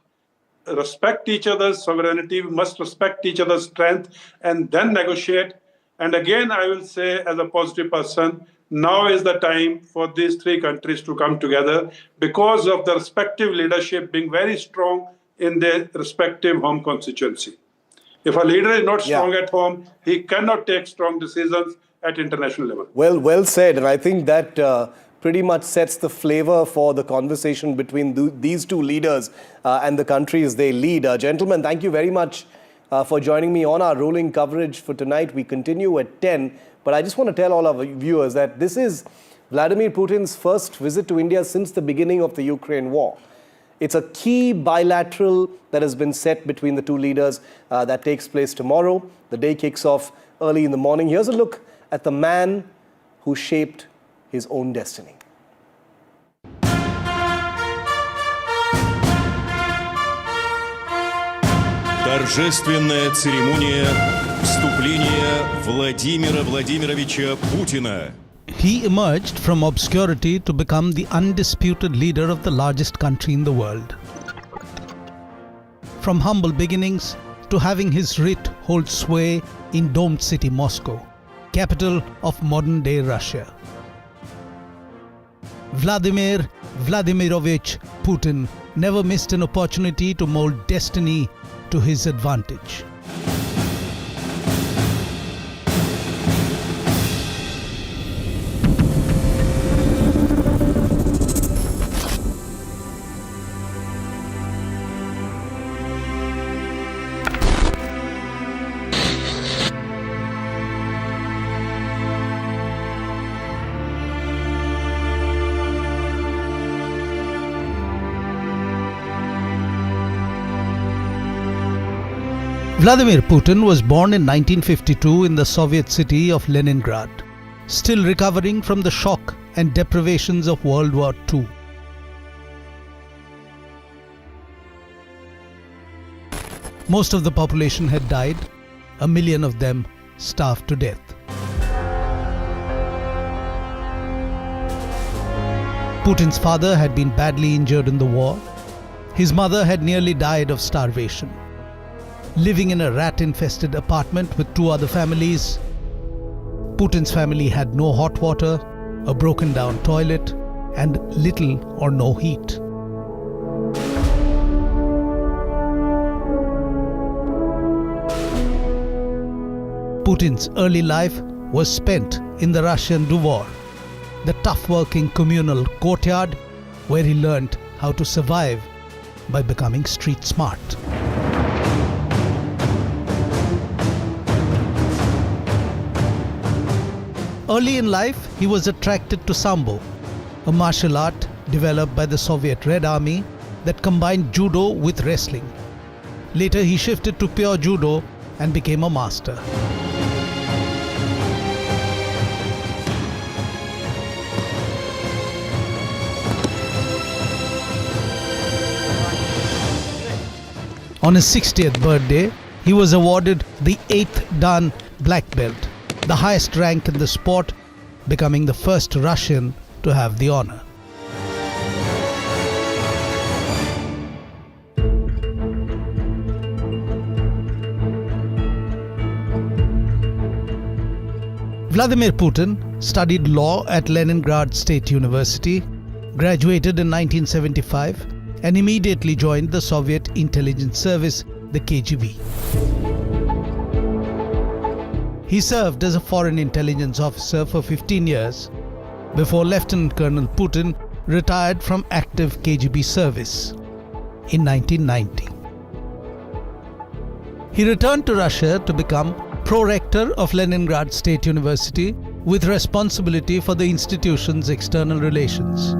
respect each other's sovereignty, we must respect each other's strength, and then negotiate. And again, I will say as a positive person, now is the time for these three countries to come together because of the respective leadership being very strong in their respective home constituency. If a leader is not strong at home, he cannot take strong decisions at international level. Well said. And I think that pretty much sets the flavor for the conversation between these two leaders and the countries they lead. Gentlemen, thank you very much for joining me on our rolling coverage for tonight. We continue at 10. But I just want to tell all our viewers that this is Vladimir Putin's first visit to India since the beginning of the Ukraine war. It's a key bilateral that has been set between the two leaders that takes place tomorrow. The day kicks off early in the morning. Here's a look at the man who shaped his own destiny. Торжественная церемония вступления Владимира Владимировича Путина. He emerged from obscurity to become the undisputed leader of the largest country in the world. From humble beginnings to having his writ hold sway in domed city Moscow, capital of modern-day Russia. Vladimir Vladimirovich Putin never missed an opportunity to mold destiny to his advantage. Vladimir Putin was born in 1952 in the Soviet city of Leningrad, still recovering from the shock and deprivations of World War II. Most of the population had died, 1 million of them starved to death. Putin's father had been badly injured in the war. His mother had nearly died of starvation. Living in a rat-infested apartment with 2 other families, Putin's family had no hot water, a broken-down toilet, and little or no heat. Putin's early life was spent in the Russian Dvor, the tough-working communal courtyard where he learned how to survive by becoming street smart. Early in life, he was attracted to Sambo, a martial art developed by the Soviet Red Army that combined judo with wrestling. Later, he shifted to pure judo and became a master. On his 60th birthday, he was awarded the 8th Dan Black Belt, the highest rank in the sport, becoming the first Russian to have the honor. Vladimir Putin studied law at Leningrad State University, graduated in 1975, and immediately joined the Soviet intelligence service, the KGB. He served as a foreign intelligence officer for 15 years before Lieutenant Colonel Putin retired from active KGB service in 1990. He returned to Russia to become pro-rector of Leningrad State University with responsibility for the institution's external relations.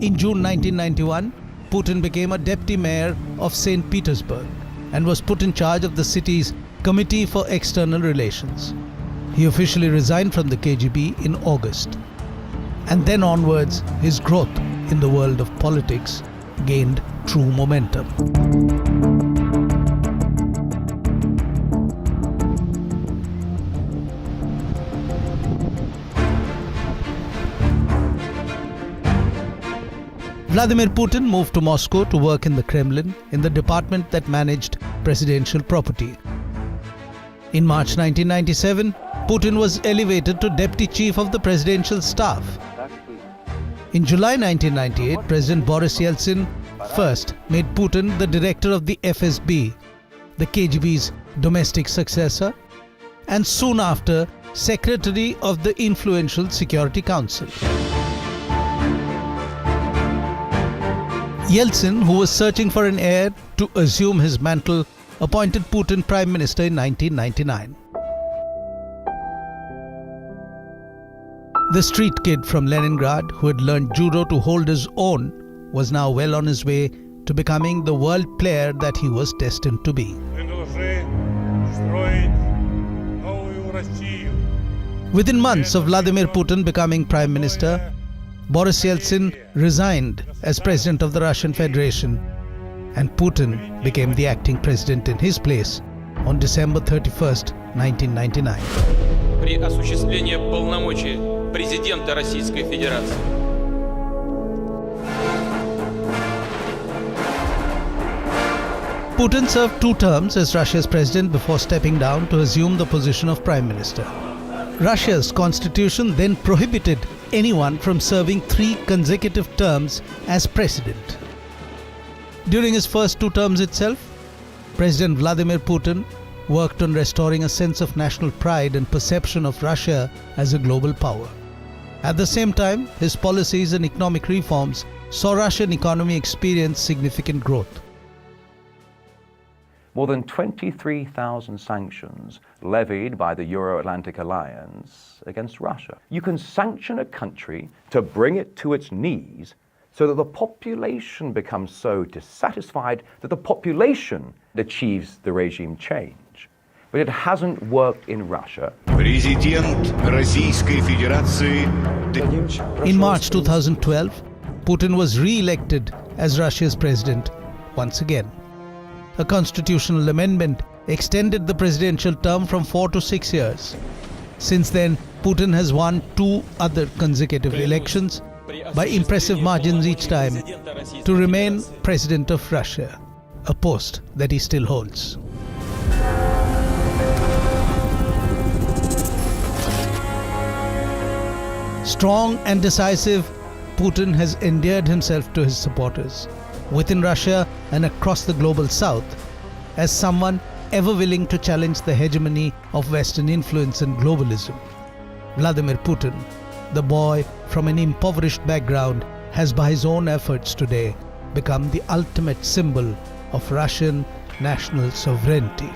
In June 1991, Putin became a deputy mayor of St. Petersburg and was put in charge of the city's Committee for External Relations. He officially resigned from the KGB in August. And then onwards, his growth in the world of politics gained true momentum. Vladimir Putin moved to Moscow to work in the Kremlin in the department that managed presidential property. In March 1997, Putin was elevated to deputy chief of the presidential staff. In July 1998, President Boris Yeltsin first made Putin the director of the FSB, the KGB's domestic successor, and soon after, secretary of the influential Security Council. Yeltsin, who was searching for an heir to assume his mantle, appointed Putin Prime Minister in 1999. The street kid from Leningrad, who had learned judo to hold his own, was now well on his way to becoming the world player that he was destined to be. Within months of Vladimir Putin becoming Prime Minister, Boris Yeltsin resigned as President of the Russian Federation, and Putin became the acting president in his place on December 31st, 1999. При осуществлении полномочий президента Российской Федерации. Putin served 2 terms as Russia's president before stepping down to assume the position of Prime Minister. Russia's constitution then prohibited anyone from serving 3 consecutive terms as president. During his first 2 terms itself, President Vladimir Putin worked on restoring a sense of national pride and perception of Russia as a global power. At the same time, his policies and economic reforms saw Russian economy experience significant growth. More than 23,000 sanctions levied by the Euro-Atlantic Alliance against Russia. You can sanction a country to bring it to its knees so that the population becomes so dissatisfied that the population achieves the regime change. But it hasn't worked in Russia. In March 2012, Putin was re-elected as Russia's president once again. A constitutional amendment extended the presidential term from 4 to 6 years. Since then, Putin has won 2 other consecutive elections by impressive margins each time to remain president of Russia, a post that he still holds. Strong and decisive, Putin has endeared himself to his supporters within Russia and across the global south as someone ever willing to challenge the hegemony of Western influence and globalism. Vladimir Putin, the boy from an impoverished background, has by his own efforts today become the ultimate symbol of Russian national sovereignty.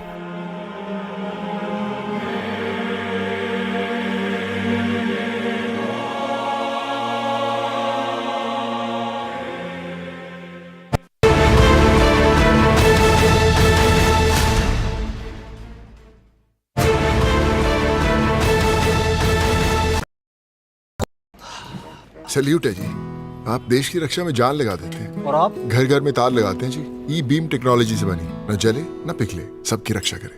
Salute है जी। आप देश की रक्षा में जान लगा देते हैं और आप घर घर में तार लगाते हैं जी। ई बीम टेक्नोलॉजी से बनी, न जले न पिघले, सबकी रक्षा करे।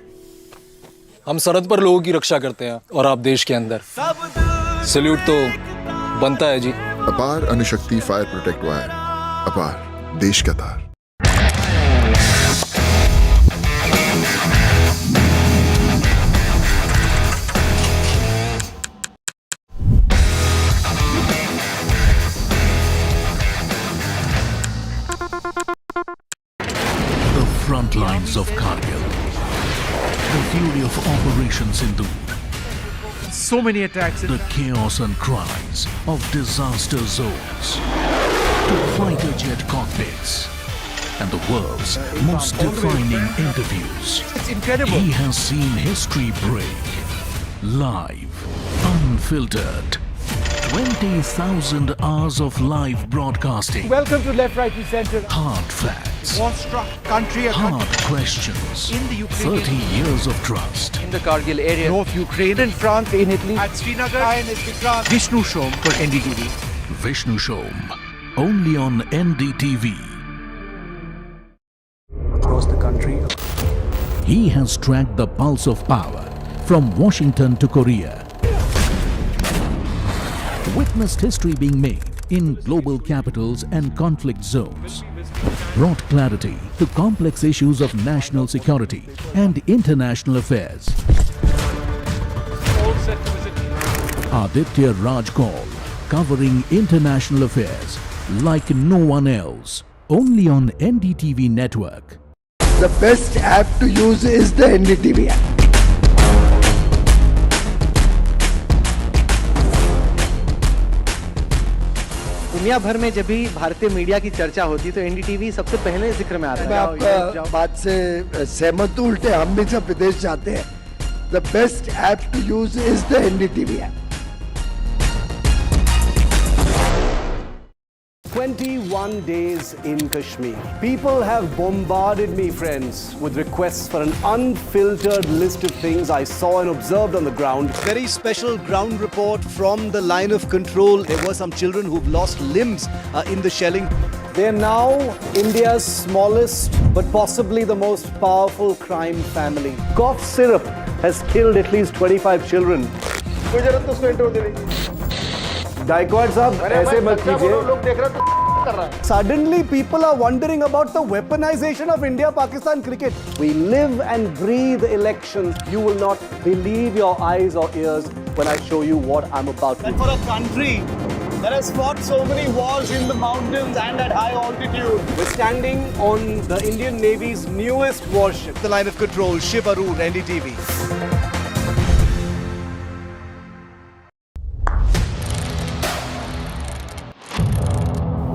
हम सरहद पर लोगों की रक्षा करते हैं और आप देश के अंदर। सैल्यूट तो बनता है जी। अपार अणुशक्ति फायर प्रोटेक्ट वायर, अपार देश का तार। Front lines of Kargil, the fury of Operation Sindhu, so many attacks, the chaos and cries of disaster zones, to fighter jet cockpits, and the world's most defining interviews. It's incredible. He has seen history break. Live, unfiltered. 20,000 hours of live broadcasting. Welcome to Left, Right and Centre. Hard facts. War-struck country. Hard questions. In the Ukraine. 30 years of trust. In the Kargil area. North Ukraine. In France. In Italy. At Srinagar. Vishnu Shom for NDTV. Vishnu Shom. Only on NDTV. Across the country. He has tracked the pulse of power from Washington to Korea. Witnessed history being made in global capitals and conflict zones. Brought clarity to complex issues of national security and international affairs. Aditya Raj Kaul, covering international affairs like no one else. Only on NDTV network. The best app to use is the NDTV app. दुनिया भर में जब भी भारतीय media की चर्चा होती तो एनडीटीवी सबसे पहले जिक्र में आता है। मैं आपका बात से सहमत हूं, उल्टे हम भी जब विदेश जाते हैं, the best app to use is the NDTV app. 21 days in Kashmir. People have bombarded me, friends, with requests for an unfiltered list of things I saw and observed on the ground. Very special ground report from the line of control. There were some children who've lost limbs in the shelling. They are now India's smallest but possibly the most powerful crime family. Cough syrup has killed at least 25 children. Gaikwad sahab, aise mat kijiye. Suddenly people are wondering about the weaponization of India-Pakistan cricket. We live and breathe elections. You will not believe your eyes or ears when I show you what I'm about to do. And for a country that has fought so many wars in the mountains and at high altitude, we're standing on the Indian Navy's newest warship, the line of control, Shiv Arur, NDTV.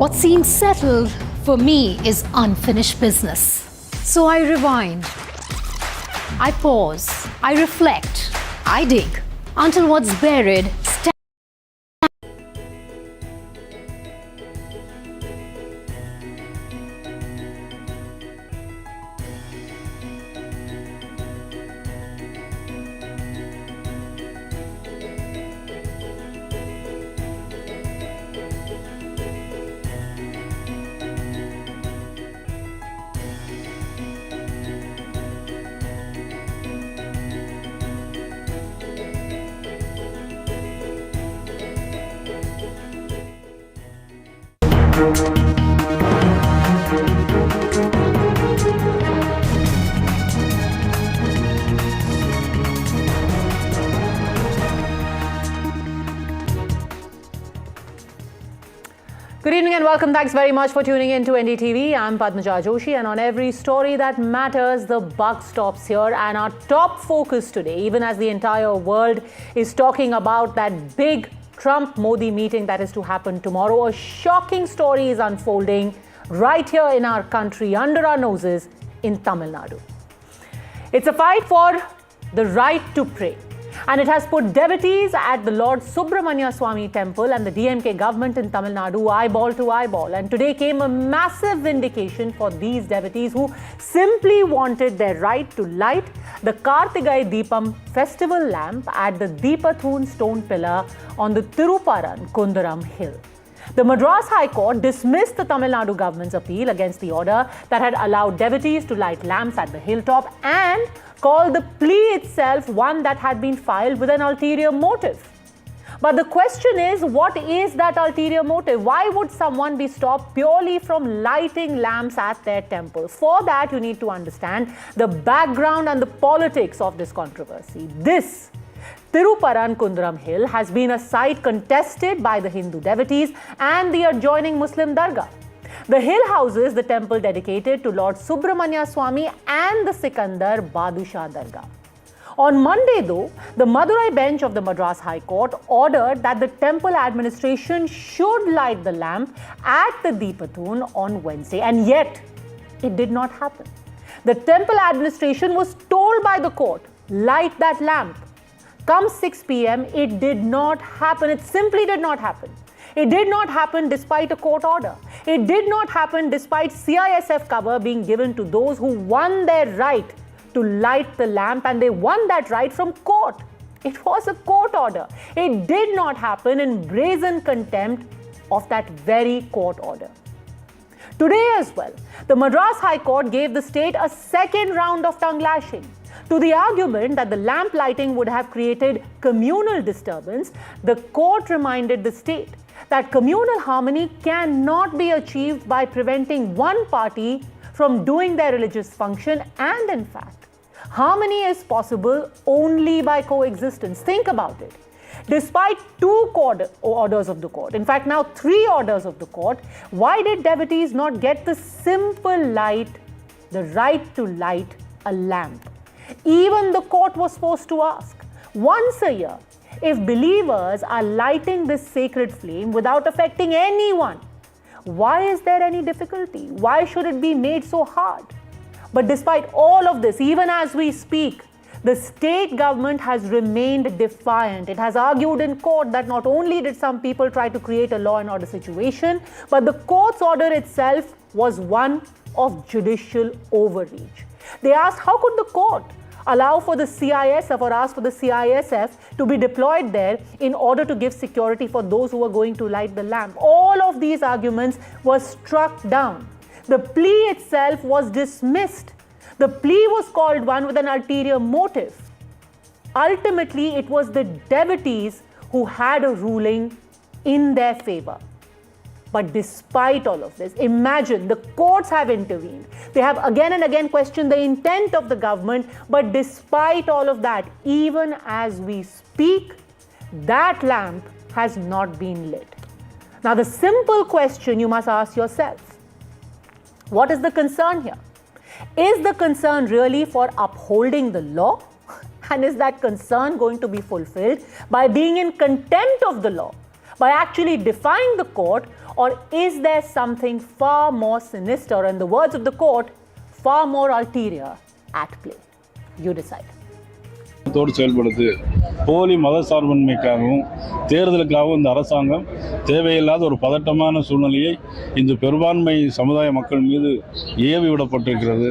What seems settled for me is unfinished business. So I rewind, I pause, I reflect, I dig until what's buried stands. Good evening and welcome. Thanks very much for tuning in to NDTV. I'm Padmaja Joshi, and on every story that matters, the buck stops here. And our top focus today, even as the entire world is talking about that big Trump-Modi meeting that is to happen tomorrow, a shocking story is unfolding right here in our country, under our noses, in Tamil Nadu. It's a fight for the right to pray. And it has put devotees at the Lord Subramanya Swami temple and the DMK government in Tamil Nadu eyeball to eyeball. And today came a massive vindication for these devotees who simply wanted their right to light the Kartigai Deepam festival lamp at the Deepathun stone pillar on the Tiruparan Kundaram hill. The Madras High Court dismissed the Tamil Nadu government's appeal against the order that had allowed devotees to light lamps at the hilltop and called the plea itself one that had been filed with an ulterior motive. But the question is, what is that ulterior motive? Why would someone be stopped purely from lighting lamps at their temple? For that, you need to understand the background and the politics of this controversy. This Tiruparan Kundaram Hill has been a site contested by the Hindu devotees and the adjoining Muslim dargah. The hill houses the temple dedicated to Lord Subramanya Swami and the Sikandar Badusha Dargah. On Monday, though, the Madurai bench of the Madras High Court ordered that the temple administration should light the lamp at the Deepathun on Wednesday. And yet, It did not happen. The temple administration was told by the court, light that lamp. Come 6 p.m., it did not happen. It simply did not happen. It did not happen despite a court order. It did not happen despite CISF cover being given to those who won their right to light the lamp, and they won that right from court. It was a court order. It did not happen in brazen contempt of that very court order. Today as well, the Madras High Court gave the state a second round of tongue lashing. To the argument that the lamp lighting would have created communal disturbance, the court reminded the state that communal harmony cannot be achieved by preventing one party from doing their religious function, and in fact, harmony is possible only by coexistence. Think about it. Despite 2 orders of the court, in fact now 3 orders of the court, why did devotees not get the simple the right to light a lamp? Even the court was forced to ask, once a year, if believers are lighting this sacred flame without affecting anyone, why is there any difficulty? Why should it be made so hard? But despite all of this, even as we speak, the state government has remained defiant. It has argued in court that not only did some people try to create a law and order situation, but the court's order itself was one of judicial overreach. They asked, how could the court allow for the CISF or ask for the CISF to be deployed there in order to give security for those who were going to light the lamp? All of these arguments were struck down. The plea itself was dismissed. The plea was called one with an ulterior motive. Ultimately, it was the devotees who had a ruling in their favor. But despite all of this, imagine the courts have intervened. They have again and again questioned the intent of the government. But despite all of that, even as we speak, that lamp has not been lit. Now, the simple question you must ask yourself, what is the concern here? Is the concern really for upholding the law? And is that concern going to be fulfilled by being in contempt of the law, by actually defying the court? Or is there something far more sinister, in the words of the court, far more ulterior at play? You decide. செயல்படுது போலி மத சார்பின்மைக்காகவும் தேர்தலுக்காகவும் இந்த அரசாங்கம் தேவையில்லாத ஒரு பதட்டமான சூழ்நிலையை இந்த பெரும்பான்மை சமுதாய மக்கள் மீது ஏவி விடப்பட்டிருக்கிறது.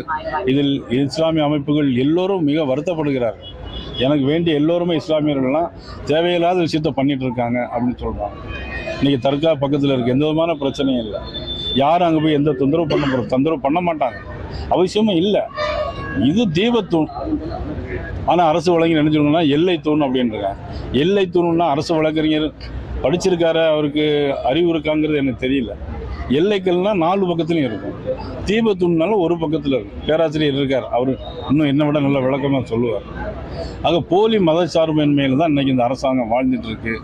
இதில் இஸ்லாமிய அமைப்புகள் எல்லோரும் மிக வருத்தப்படுகிறார்கள். எனக்கு வேண்டிய எல்லோருமே இஸ்லாமியர்கள்லாம் தேவையில்லாத விஷயத்தை பண்ணிட்டு இருக்காங்க அப்படின்னு சொல்றாங்க. இன்னைக்கு தர்கா பக்கத்தில் இருக்கு, எந்த விதமான பிரச்சனையும் இல்லை. யாரும் அங்கே போய் எந்த தொந்தரவு பண்ண மாட்டாங்க, அவசியமும் இல்லை. இது தீபத்தூண். ஆனால் அரசு வழங்கி நினைச்சிருக்கோம்னா எல்லை தூண் அப்படின்றாங்க. எல்லை தூணுன்னா அரசு வழக்கறிஞர் படிச்சிருக்காரு, அவருக்கு அறிவு இருக்காங்கிறது எனக்கு தெரியல. எல்லைக்கள்னா 4 பக்கத்துலையும் இருக்கும், தீபத்தூண்னாலும் ஒரு பக்கத்தில் இருக்கும். பேராசிரியர் இருக்கார், அவர் இன்னும் என்ன விட நல்ல விளக்கமாக சொல்லுவார். ஆக போலி மதச்சார்பின்மையில் தான் இன்னைக்கு இந்த அரசாங்கம் வாழ்ந்துட்டு இருக்கு.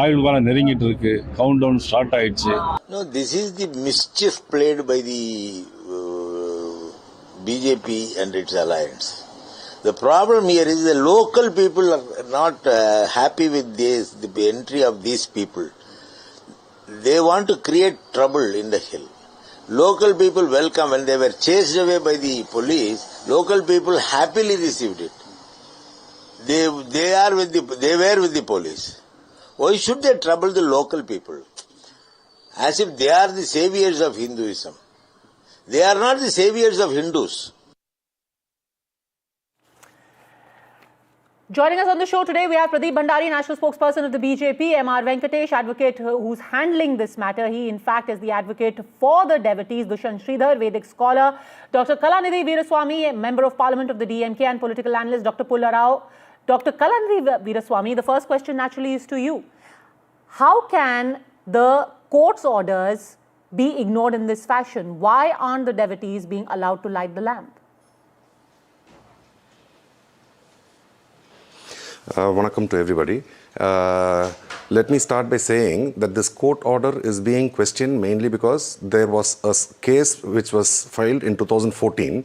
ஆயுள் காலம் நெருங்கிட்டு இருக்கு, கவுண்ட் டவுன் ஸ்டார்ட் ஆயிடுச்சு. No, this is the mischief played by the BJP and its alliance. The problem here is the local people are not happy with this, the entry of these people. They want to create trouble in the hill. Local people welcome. When they were chased away by the police, local people happily received it. They were with the police. Why should they trouble the local people? As if they are the saviors of Hinduism. They are not the saviors of Hindus. Joining us on the show today, we have Pradeep Bhandari, national spokesperson of the BJP, M.R. Venkatesh, advocate who's handling this matter. He, in fact, is the advocate for the devotees, Dushyant Sridhar, Vedic scholar, Dr. Kalanidhi Veeraswamy, a member of parliament of the DMK and political analyst, Dr. Pulla Rao. Dr. Kalanidhi Veeraswamy, the first question naturally is to you. How can the court's orders be ignored in this fashion? Why aren't the devotees being allowed to light the lamp? Vanakkam to everybody. Let me start by saying that this court order is being questioned mainly because there was a case which was filed in 2014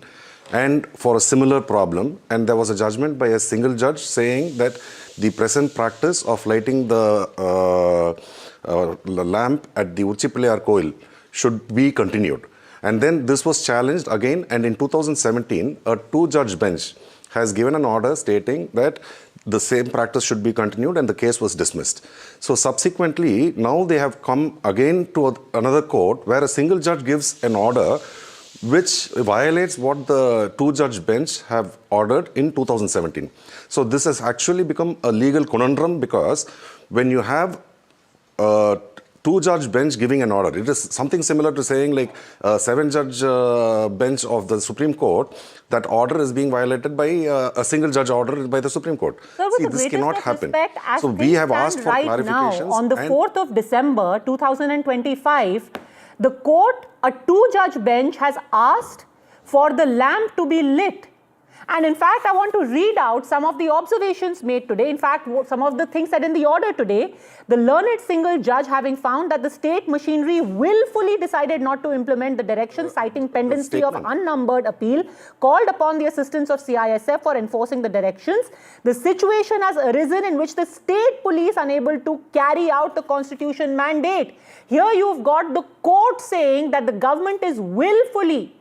and for a similar problem, and there was a judgment by a single judge saying that the present practice of lighting the lamp at the Uchipilliyar Koil should be continued. And then this was challenged again, and in 2017, a two-judge bench has given an order stating that the same practice should be continued, and the case was dismissed. So subsequently, now they have come again to another court where a single judge gives an order which violates what the two-judge bench have ordered in 2017. So this has actually become a legal conundrum, because when you have a two-judge bench giving an order, it is something similar to saying like a seven-judge bench of the Supreme Court, that order is being violated by a single-judge order by the Supreme Court. So See, this cannot happen. As so we have asked for right clarifications. Now, on the 4th of December 2025, the court, a two-judge bench, has asked for the lamp to be lit. And in fact, I want to read out some of the observations made today. In fact, some of the things said in the order today. The learned single judge, having found that the state machinery willfully decided not to implement the directions, citing pendency of unnumbered appeal, called upon the assistance of CISF for enforcing the directions. The situation has arisen in which the state police unable to carry out the constitution mandate. Here you've got the court saying that the government is willfully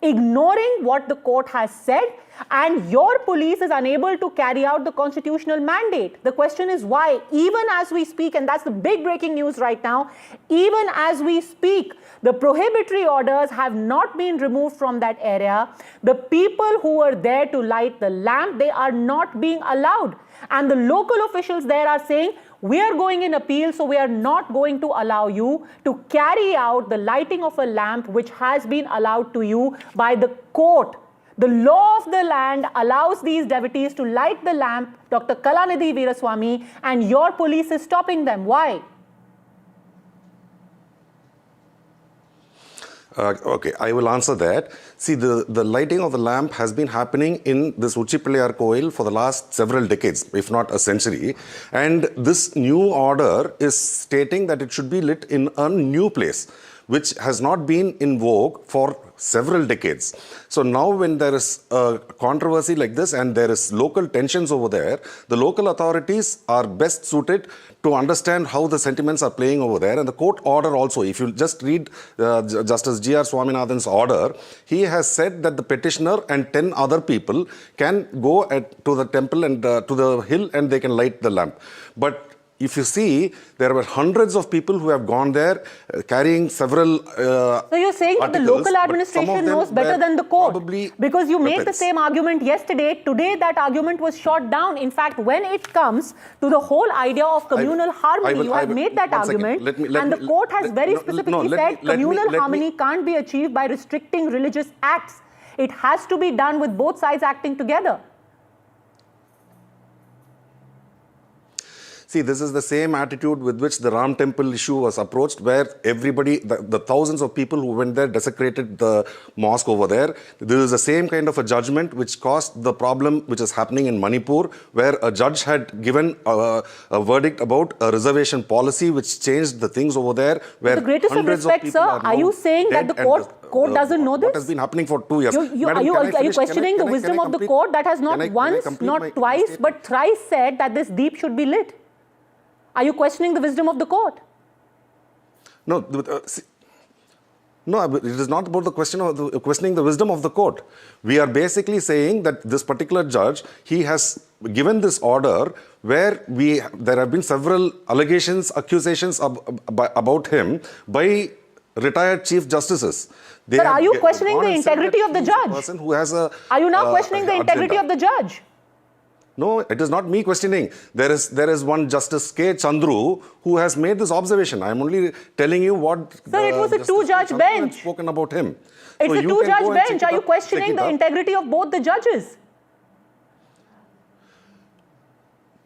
ignoring what the court has said, and your police is unable to carry out the constitutional mandate. The question is why? Even as we speak, and that's the big breaking news right now, even as we speak, the prohibitory orders have not been removed from that area. The people who were there to light the lamp, they are not being allowed. And the local officials there are saying, we are going in appeal, so we are not going to allow you to carry out the lighting of a lamp which has been allowed to you by the court. The law of the land allows these devotees to light the lamp, Dr. Kalanidhi Veeraswamy, and your police is stopping them. Why? Okay, I will answer that. See, the lighting of the lamp has been happening in this Uchipilliyar Koil for the last several decades, if not a century. And this new order is stating that it should be lit in a new place, which has not been in vogue for several decades. So now when there is a controversy like this and there is local tensions over there, the local authorities are best suited to understand how the sentiments are playing over there. And the court order also, if you just read Justice G.R. Swaminathan's order, he has said that the petitioner and 10 other people can go to the temple and to the hill and they can light the lamp. But if you see, there were hundreds of people who have gone there carrying several So you're saying that the local administration knows better than the court? Because you made the same argument yesterday. Today that argument was shot down. In fact, when it comes to the whole idea of communal harmony, you have made that argument. And the court has very specifically said communal harmony can't be achieved by restricting religious acts. It has to be done with both sides acting together. See, this is the same attitude with which the Ram Temple issue was approached, where everybody, the thousands of people who went there desecrated the mosque over there. This is the same kind of a judgment which caused the problem which is happening in Manipur, where a judge had given a verdict about a reservation policy which changed the things over there. Where with the greatest of respect, sir, are you saying that the court doesn't know this? What has been happening for 2 years. Are you questioning the wisdom of the court that has not once, not twice, but thrice said that this deep should be lit? Are you questioning the wisdom of the court? No, no, it is not about the question of questioning the wisdom of the court. We are basically saying that this particular judge, he has given this order where there have been several allegations, accusations about him by retired chief justices. But are you questioning the integrity of the judge? Are you now questioning the integrity of the judge? No, it is not me questioning. There is one Justice K. Chandru who has made this observation. I am only telling you what. Sir, it was a two-judge bench. Spoken about him. It's a two-judge bench. Are you questioning the integrity of both the judges?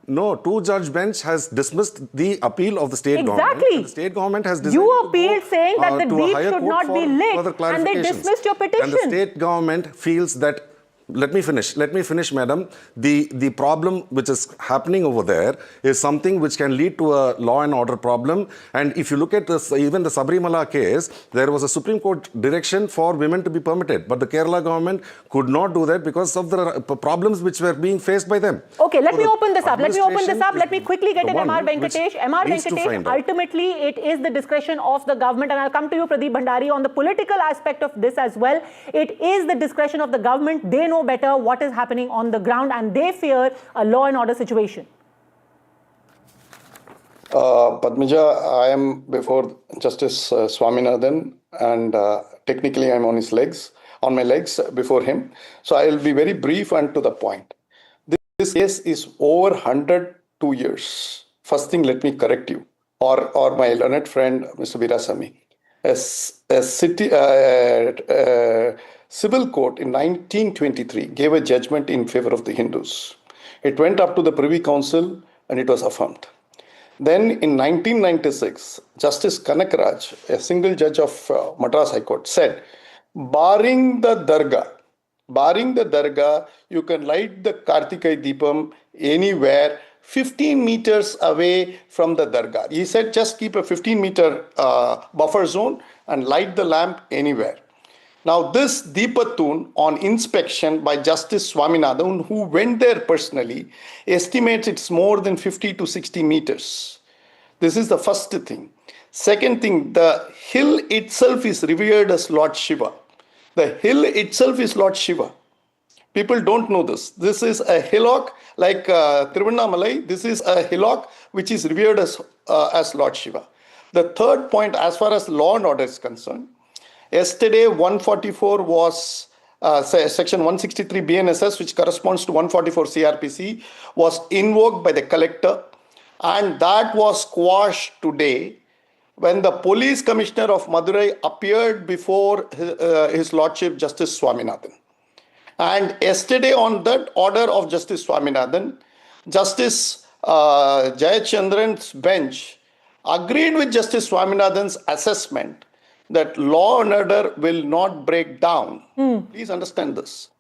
No, two-judge bench has dismissed the appeal of the state government. Exactly. The state government has decided you appealed saying that the deep should not be lit, and they dismissed your petition. And the state government feels that let me finish, madam. The problem which is happening over there is something which can lead to a law and order problem. And if you look at this, even the Sabarimala case, there was a Supreme Court direction for women to be permitted, but the Kerala government could not do that because of the problems which were being faced by them. Okay, let me open this up. Let me quickly get in MR Venkatesh. MR Venkatesh, ultimately it is the discretion of the government, and I'll come to you, Pradeep Bhandari, on the political aspect of this as well. It is the discretion of the government. They know better what is happening on the ground, and they fear a law and order situation. Padmaja, I am before Justice Swaminathan, and technically I'm on my legs before him. So I will be very brief and to the point. This case is over 102 years. First thing, let me correct you, or my learned friend, Mr. Veerasamy. A civil court in 1923 gave a judgment in favor of the Hindus. It went up to the Privy Council and it was affirmed. Then in 1996, Justice Kanakaraj, a single judge of Madras High Court, said, barring the dargah, you can light the Kartikai Deepam anywhere 15 meters away from the dargah. He said just keep a 15-meter buffer zone and light the lamp anywhere. Now this Deepatun on inspection by Justice Swaminathan, who went there personally, estimates it's more than 50 to 60 meters. This is the first thing. Second thing, the hill itself is revered as Lord Shiva. The hill itself is Lord Shiva. People don't know this. This is a hillock like Tiruvannamalai. This is a hillock which is revered as Lord Shiva. The third point, as far as law and order is concerned, yesterday 144 was section 163 BNSS, which corresponds to 144 CRPC, was invoked by the collector, and that was quashed today when the police commissioner of Madurai appeared before his lordship Justice Swaminathan. And yesterday on that order of Justice Swaminathan, Justice Jayachandran's bench agreed with Justice Swaminathan's assessment that law and order will not break down. Please understand this.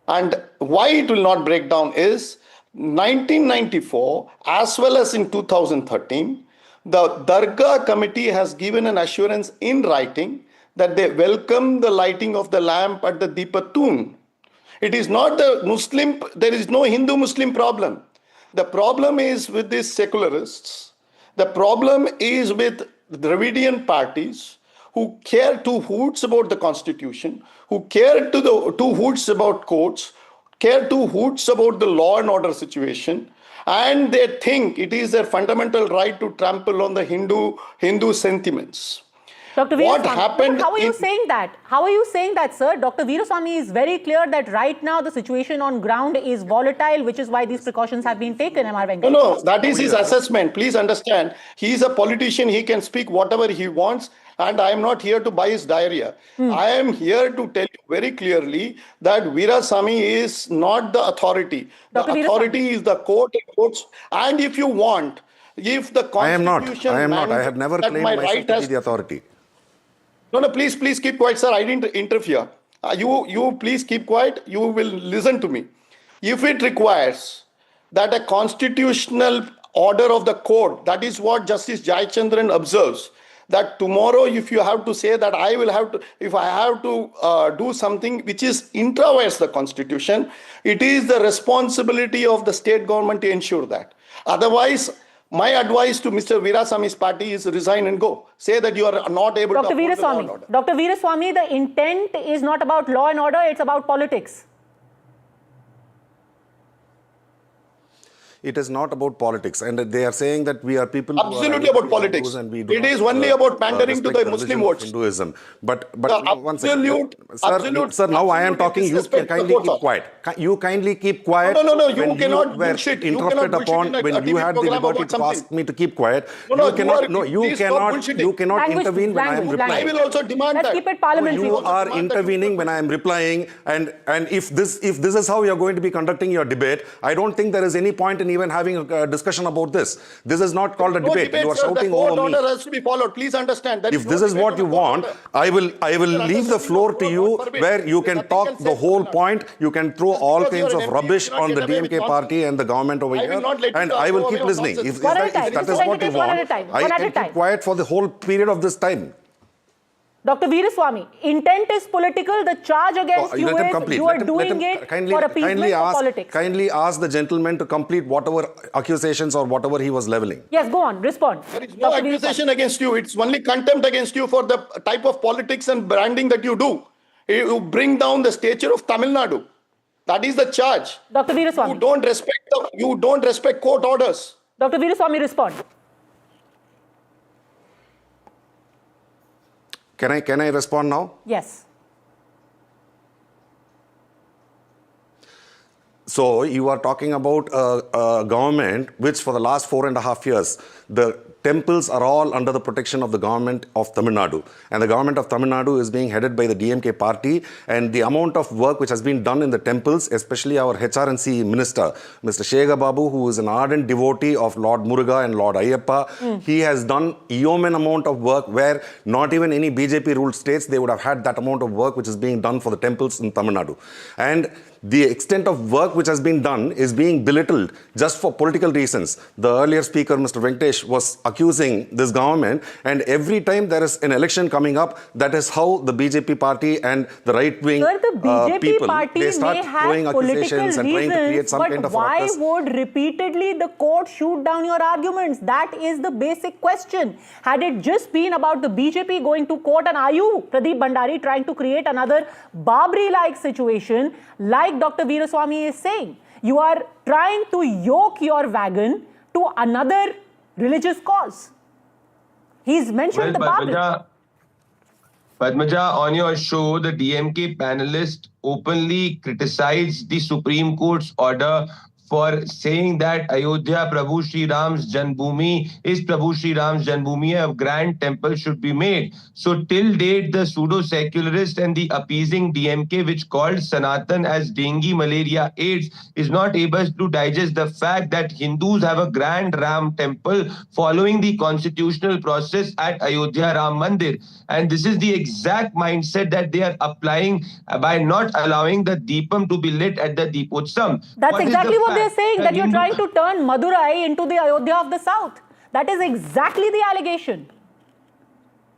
And why it will not break down is 1994 as well as in 2013, the Dargah committee has given an assurance in writing that they welcome the lighting of the lamp at the Deepatun. It is not the Muslim, there is no Hindu-Muslim problem. The problem is with these secularists. The problem is with Dravidian parties who care two hoots about the constitution, who care two hoots about courts, care two hoots about the law and order situation, and they think it is their fundamental right to trample on the Hindu sentiments. Dr. Veerasamy, how are you saying that? How are you saying that, sir? Dr. Veerasamy is very clear that right now the situation on ground is volatile, which is why these precautions have been taken, MR Venkatesh. No, that is his assessment. Please understand, he is a politician, he can speak whatever he wants, and I am not here to buy his diarrhea. I am here to tell you very clearly that Veerasamy is not the authority. The authority is the court and courts, and if you want, if the constitution... I am not. I have never claimed myself to be the authority. No, please keep quiet, sir. I didn't interfere. You please keep quiet. You will listen to me. If it requires that a constitutional order of the court, that is what Justice Jayachandran observes, that tomorrow if you have to say that if I have to do something which is intraverse the constitution, it is the responsibility of the state government to ensure that. Otherwise, my advice to Mr. Veerasamy's party is resign and go. Say that you are not able to uphold the law and order. Dr. Veerasamy, the intent is not about law and order, it's about politics. It is not about politics, and they are saying that we are people absolutely who are about politics. It is only about pandering to the Muslim votes. Hinduism. But one second, sir, now I am talking. You can kindly keep quiet. You kindly keep quiet. No. You cannot bullshit. Interrupted upon when you had the liberty to ask me to keep quiet. You cannot intervene when I am replying. I will also demand that. Let's keep it parliamentary. You are intervening when I am replying, and if this is how you are going to be conducting your debate, I don't think there is any point in been even having a discussion about this. This is not called a debate. You are sir. shouting The court over me. order has to be followed. Please understand that. If this is what you want, I will leave the floor to you where you can talk the whole point. You can throw all kinds of rubbish on the DMK party and the government over here, and I will keep listening. If that is what you want, I can keep quiet for the whole period of this time. Dr. Veeraswamy, intent is political. The charge against you is you are doing it for appeasement of politics. Kindly ask the gentleman to complete whatever accusations or whatever he was leveling. Yes, go on, respond. There is no accusation against you. It's only contempt against you for the type of politics and branding that you do. You bring down the stature of Tamil Nadu. That is the charge. Dr. Veeraswamy. You don't respect court orders. Dr. Veeraswamy, respond. Can I respond now? Yes. So you are talking about a government which for the last 4.5 years, the temples are all under the protection of the government of Tamil Nadu. And the government of Tamil Nadu is being headed by the DMK party. And the amount of work which has been done in the temples, especially our HRNC minister, Mr. Shekhar Babu, who is an ardent devotee of Lord Muruga and Lord Ayyappa, he has done yeoman amount of work where not even any BJP ruled states, they would have had that amount of work which is being done for the temples in Tamil Nadu. And the extent of work which has been done is being belittled just for political reasons. The earlier speaker, Mr. Venkatesh, was accusing this government, and every time there is an election coming up, that is how the BJP party and the right-wing people, they start throwing accusations and trying to create some kind of ruckus. Why would repeatedly the court shoot down your arguments? That is the basic question. Had it just been about the BJP going to court, and are you, Pradeep Bhandari, trying to create another Babri-like situation, like Dr. Veeraswamy is saying? You are trying to yoke your wagon to another religious cause. He's mentioned the Babri. Padmaja, on your show, the DMK panelist openly criticized the Supreme Court's order for saying that Ayodhya Prabhu Shri Ram's Janbhumi is Prabhu Shri Ram's Janbhumi, a grand temple should be made. So till date, the pseudo-secularist and the appeasing DMK, which called Sanatan as dengue, malaria, AIDS, is not able to digest the fact that Hindus have a grand Ram temple following the constitutional process at Ayodhya Ram Mandir. And this is the exact mindset that they are applying by not allowing the Deepam to be lit at the Deepotsam. That's exactly what they're saying, that you're trying to turn Madurai into the Ayodhya of the South. That is exactly the allegation.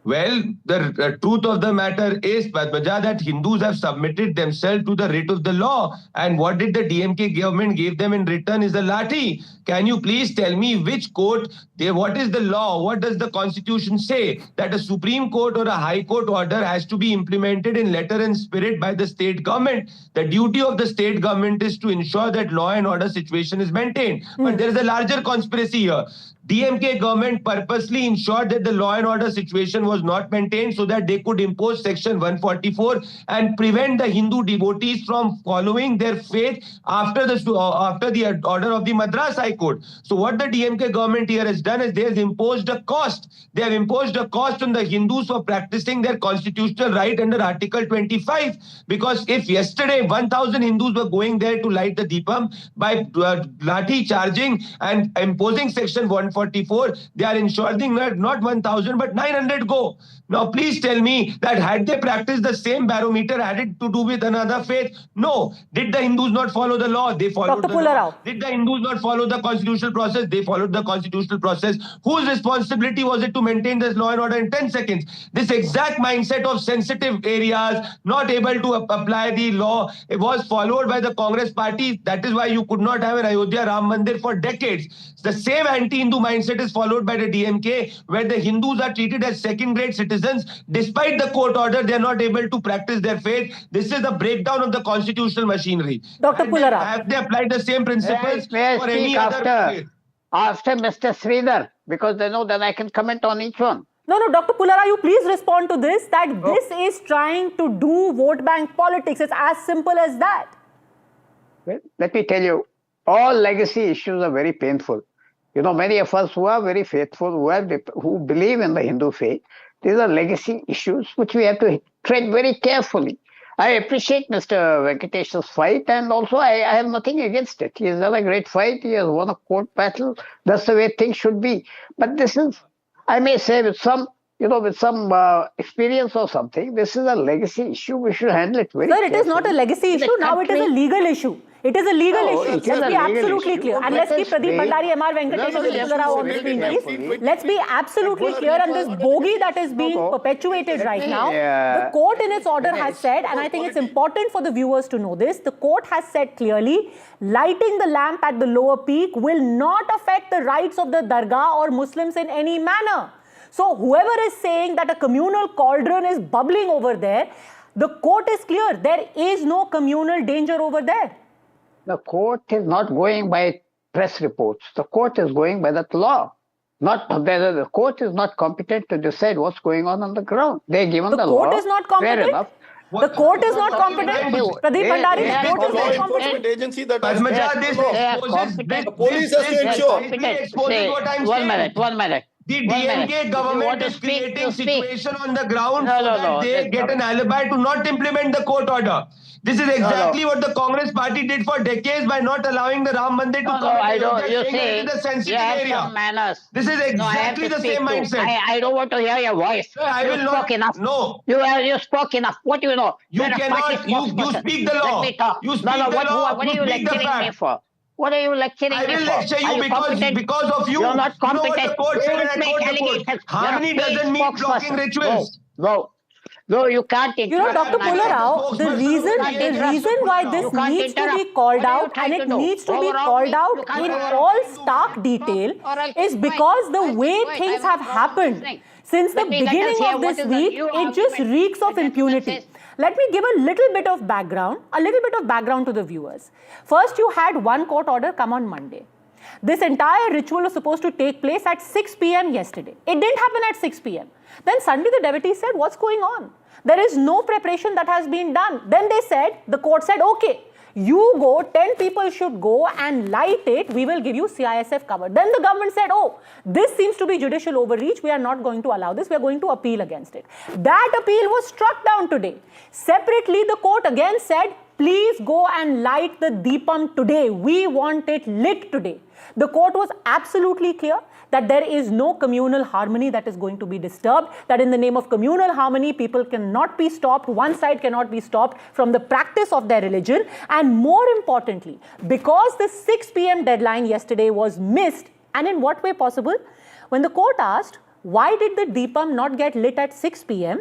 Well, the truth of the matter is, Padmaja, that Hindus have submitted themselves to the writ of the law. And what did the DMK government give them in return is the lathi. Can you please tell me which court, what is the law? What does the constitution say? That a Supreme Court or a High Court order has to be implemented in letter and spirit by the state government. The duty of the state government is to ensure that law and order situation is maintained. But there is a larger conspiracy here. DMK government purposely ensured that the law and order situation was not maintained so that they could impose Section 144 and prevent the Hindu devotees from following their faith after the order of the Madras High Court. So what the DMK government here has done is they have imposed a cost. They have imposed a cost on the Hindus for practicing their constitutional right under Article 25. Because if yesterday 1,000 Hindus were going there to light the Deepam, by lathi charging and imposing Section 144, they are ensuring that not 1,000 but 900 go. Now please tell me that had they practiced the same barometer, had it to do with another faith? No. Did the Hindus not follow the law? They followed the law. Did the Hindus not follow the constitutional process? They followed the constitutional process. Whose responsibility was it to maintain this law and order in 10 seconds? This exact mindset of sensitive areas, not able to apply the law, it was followed by the Congress party. That is why you could not have an Ayodhya Ram Mandir for decades. The same anti-Hindu mindset is followed by the DMK, where the Hindus are treated as second-grade citizens. Despite the court order, they are not able to practice their faith. This is the breakdown of the constitutional machinery. Dr. Pulara. Have they applied the same principles for any other faith? After Mr. Sridhar, because they know that I can comment on each one. No, Dr. Pulara, you please respond to this, that this is trying to do vote bank politics. It's as simple as that. Well, let me tell you, all legacy issues are very painful. You know, many of us who are very faithful, who believe in the Hindu faith, these are legacy issues which we have to tread very carefully. I appreciate Mr. Venkatesh's fight, and also I have nothing against it. He has done a great fight. He has won a court battle. That's the way things should be. But this is, I may say, with some experience or something, this is a legacy issue. We should handle it very carefully. Sir, it is not a legacy issue. Now it is a legal issue. It is a legal issue. Let's be absolutely clear. And let's keep Pradeep Bhandari, M.R. Venkatesh on the screen, please. Let's be absolutely clear on this bogey that is being perpetuated right now. The court in its order has said, and I think it's important for the viewers to know this, the court has said clearly, lighting the lamp at the lower peak will not affect the rights of the dargah or Muslims in any manner. So whoever is saying that a communal cauldron is bubbling over there, the court is clear. There is no communal danger over there. The court is not going by press reports. The court is going by that law. The court is not competent to decide what's going on the ground. They're given the law. The court is not competent? Fair enough. The court is not competent? Pradeep Bhandari, the court is not competent? Agency that the police has to ensure. One minute. The DMK government is creating situation on the ground so that they get an alibi to not implement the court order. This is exactly what the Congress party did for decades by not allowing the Ram Mandir to come. I don't. You say it is a sensitive you have area. Some manners. This is exactly the same mindset. I don't want to hear your voice. Sir, I will not. Enough. No. You spoke enough. What do you know? You cannot. You speak the law. Let me talk. You speak the law. What are you lecturing me for? What are you lecturing me for? I will lecture you because of you. You're not competent. You know what the court said and I quote the court. Harmony doesn't mean blocking rituals. No, you can't interrupt. Dr. Pula Rao, the reason why this needs to be called out, and it needs to be called out in all stark detail, is because the way things have happened since the beginning of this week, it just reeks of impunity. Let me give a little bit of background to the viewers. First, you had one court order come on Monday. This entire ritual was supposed to take place at 6 p.m. yesterday. It didn't happen at 6 p.m. Then Sunday the devotee said, what's going on? There is no preparation that has been done. Then the court said, okay, you go, 10 people should go and light it, we will give you CISF cover. Then the government said, oh, this seems to be judicial overreach, we are not going to allow this, we are going to appeal against it. That appeal was struck down today. Separately, the court again said, please go and light the Deepam today, we want it lit today. The court was absolutely clear that there is no communal harmony that is going to be disturbed, that in the name of communal harmony, people cannot be stopped, one side cannot be stopped from the practice of their religion. And more importantly, because the 6 p.m. deadline yesterday was missed, and in what way possible? When the court asked, why did the Deepam not get lit at 6 p.m.,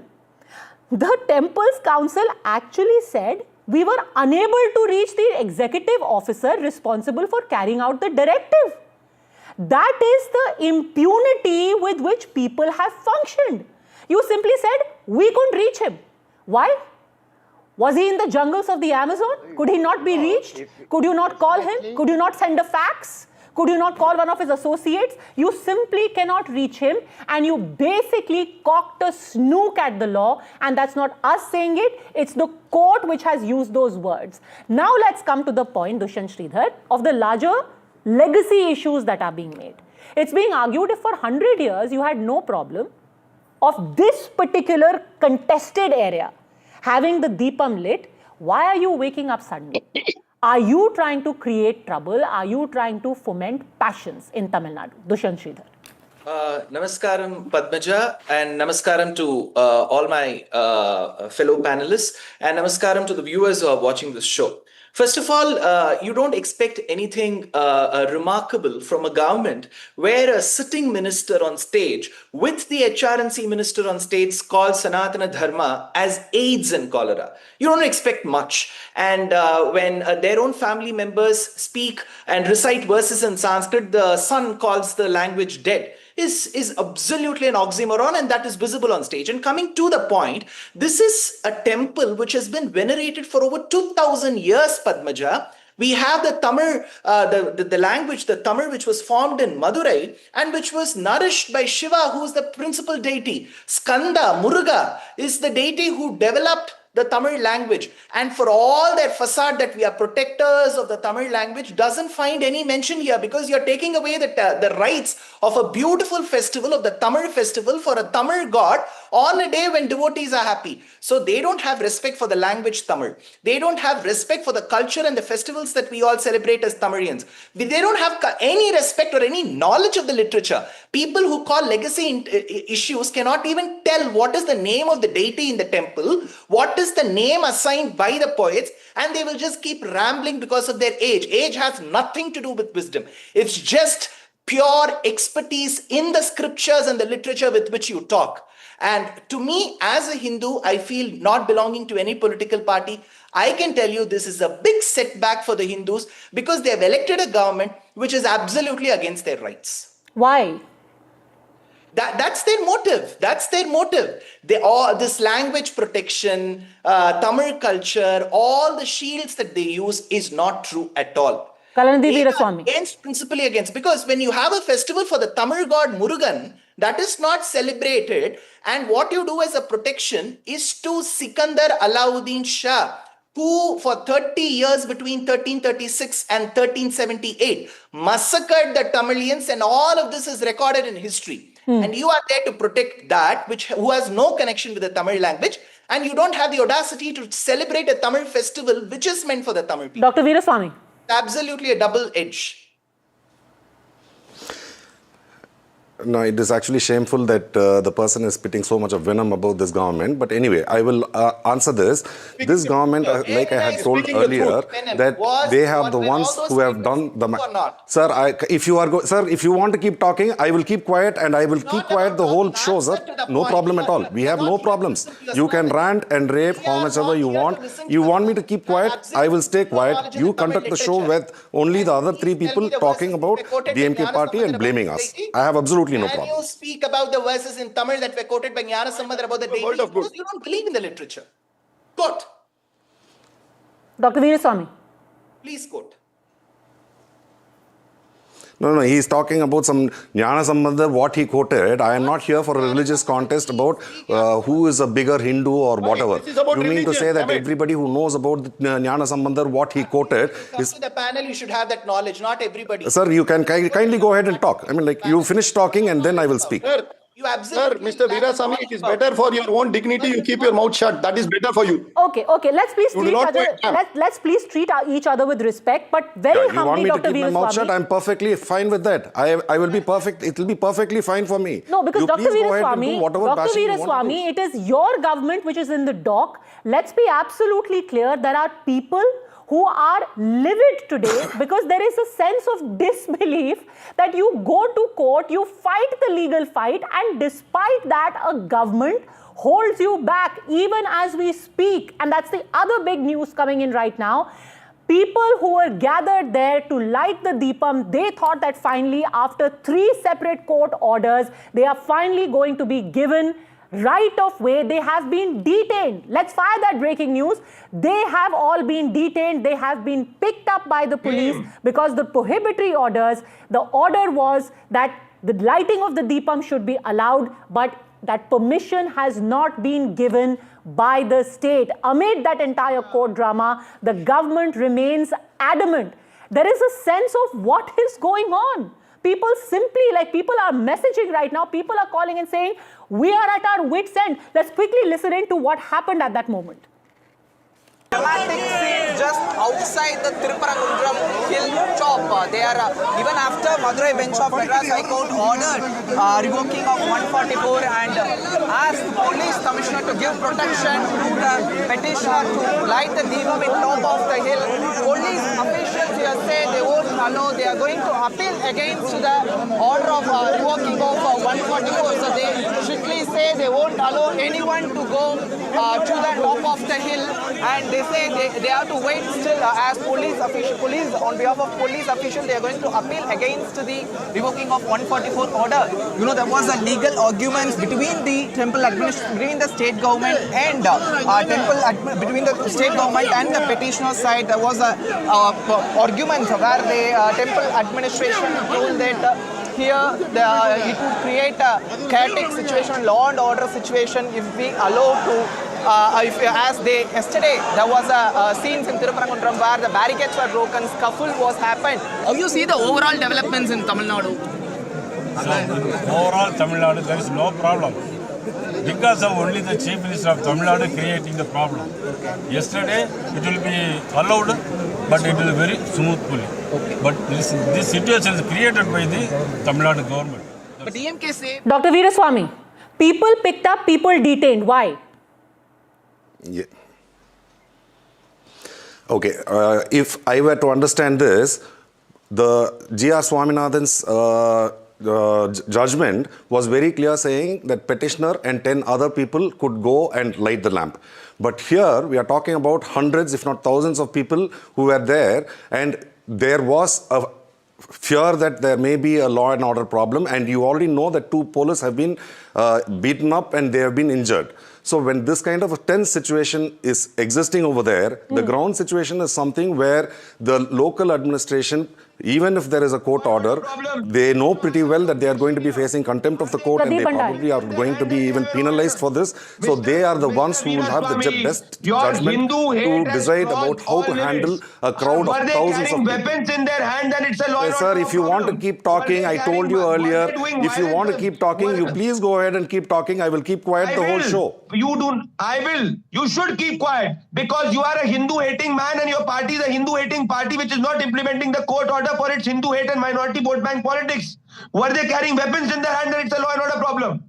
the Temple's council actually said, we were unable to reach the executive officer responsible for carrying out the directive. That is the impunity with which people have functioned. You simply said, we couldn't reach him. Why? Was he in the jungles of the Amazon? Could he not be reached? Could you not call him? Could you not send a fax? Could you not call one of his associates? You simply cannot reach him, and you basically cocked a snook at the law, and that's not us saying it, it's the court which has used those words. Now let's come to the point, Dushyant Sridhar, of the larger legacy issues that are being made. It's being argued if for 100 years you had no problem of this particular contested area having the Deepam lit, why are you waking up suddenly? Are you trying to create trouble? Are you trying to foment passions in Tamil Nadu? Dushyant Sridhar. Namaskaram Padmaja, and namaskaram to all my fellow panelists, and namaskaram to the viewers who are watching this show. First of all, you don't expect anything remarkable from a government where a sitting minister on stage with the HRNC minister on stage calls Sanatana Dharma as AIDS and cholera. You don't expect much. And when their own family members speak and recite verses in Sanskrit, the son calls the language dead. Is absolutely an oxymoron, and that is visible on stage. And coming to the point, this is a temple which has been venerated for over 2,000 years, Padmaja. We have the Tamil, the language, the Tamil, which was formed in Madurai and which was nourished by Shiva, who is the principal deity. Skanda, Muruga, is the deity who developed the Tamil language. And for all their facade that we are protectors of the Tamil language doesn't find any mention here, because you're taking away the rights of a beautiful festival, of the Tamil festival, for a Tamil god on a day when devotees are happy. So they don't have respect for the language Tamil. They don't have respect for the culture and the festivals that we all celebrate as Tamilians. They don't have any respect or any knowledge of the literature. People who call legacy issues cannot even tell what is the name of the deity in the temple, what is the name assigned by the poets, and they will just keep rambling because of their age. Age has nothing to do with wisdom. It's just pure expertise in the scriptures and the literature with which you talk. And to me, as a Hindu, I feel not belonging to any political party. I can tell you this is a big setback for the Hindus, because they have elected a government which is absolutely against their rights. Why? That's their motive. That's their motive. This language protection, Tamil culture, all the shields that they use is not true at all. Kalanidhi Veeraswamy. Principally against, because when you have a festival for the Tamil god Murugan, that is not celebrated, and what you do as a protection is to Sikandar Alauddin Shah, who for 30 years between 1336 and 1378 massacred the Tamilians, and all of this is recorded in history. And you are there to protect that, who has no connection with the Tamil language, and you don't have the audacity to celebrate a Tamil festival which is meant for the Tamil people. Dr. Veeraswamy. Absolutely a double edge. No, it is actually shameful that the person is spitting so much of venom about this government. But anyway, I will answer this. This government, like I had told earlier, that they have the ones who have done the... Sir, if you want to keep talking, I will keep quiet, and I will keep quiet the whole show, sir. No problem at all. We have no problems. You can rant and rave how much ever you want. You want me to keep quiet? I will stay quiet. You conduct the show with only the other three people talking about DMK party and blaming us. I have absolutely no problem. Can you speak about the verses in Tamil that were quoted by Jnana Sambandar about the deity? Because you don't believe in the literature. Quote. Dr. Veeraswamy. Please quote. No, he's talking about some Jnana Sambandar, what he quoted. I am not here for a religious contest about who is a bigger Hindu or whatever. You mean to say that everybody who knows about Jnana Sambandar, what he quoted is... To the panel, you should have that knowledge, not everybody. Sir, you can kindly go ahead and talk. I mean, like, you finish talking and then I will speak. Sir, Mr. Veeraswamy, it is better for your own dignity. You keep your mouth shut. That is better for you. Okay. Let's please treat each other with respect, but very humbly, you want me to Dr. keep my mouth shut? Veeraswamy. I'm perfectly fine with that. I will be perfect. It will be perfectly fine for me. No, because Dr. Veeraswamy, it is your government which is in the dock. Let's be absolutely clear. There are people who are livid today because there is a sense of disbelief that you go to court, you fight the legal fight, and despite that, a government holds you back even as we speak. And that's the other big news coming in right now. People who were gathered there to light the Deepam, they thought that finally, after 3 separate court orders, they are finally going to be given right of way. They have been detained. Let's fire that breaking news. They have all been detained. They have been picked up by the police because the prohibitory orders, the order was that the lighting of the Deepam should be allowed, but that permission has not been given by the state. Amid that entire court drama, the government remains adamant. There is a sense of what is going on. People are messaging right now. People are calling and saying, we are at our wit's end. Let's quickly listen in to what happened at that moment. Dramatic scene just outside the Tirupparamundram hill top. They are, even after Madurai bench of Madras High Court ordered revoking of 144 and asked the police commissioner to give protection to the petitioner to light the Deepam in top of the hill. Police officials here say they won't allow, they are going to appeal against the order of revoking of 144. So they strictly say they won't allow anyone to go to the top of the hill, and they say they have to wait still as police on behalf of police officials, they are going to appeal against the revoking of 144 order. You know, there was a legal argument between the temple between the state government and between the state government and the petitioner side. There was a argument where the temple administration told that here, it would create a chaotic situation, law and order situation if we allow to, yesterday there was a scene in Tirupparamkundram where the barricades were broken, scuffle was happened. How you see the overall developments in Tamil Nadu? Overall Tamil Nadu, there is no problem. Because of only the Chief Minister of Tamil Nadu creating the problem. Yesterday, it will be allowed, but it will be very smoothly. But this situation is created by the Tamil Nadu government. But DMK say... Dr. Veeraswamy, people picked up, people detained. Why? Yeah. Okay, if I were to understand this, the G.R. Swaminathan's judgment was very clear, saying that petitioner and 10 other people could go and light the lamp. But here we are talking about hundreds, if not thousands of people who were there, and there was a fear that there may be a law and order problem, and you already know that 2 police have been beaten up and they have been injured. So when this kind of a tense situation is existing over there, the ground situation is something where the local administration, even if there is a court order, they know pretty well that they are going to be facing contempt of the court, and they probably are going to be even penalized for this. So they are the ones who will have the best judgment to decide about how to handle a crowd of thousands of people. Weapons in their hand, and it's a law and order Sir, if you want to keep talking, I told you earlier, if you want to keep talking, you please go ahead and keep talking. I will keep quiet the whole show. I will. You should keep quiet, because you are a Hindu-hating man and your party is a Hindu-hating party which is not implementing the court order for its Hindu hate and minority vote bank politics. Were they carrying weapons in their hand that it's a law and order problem?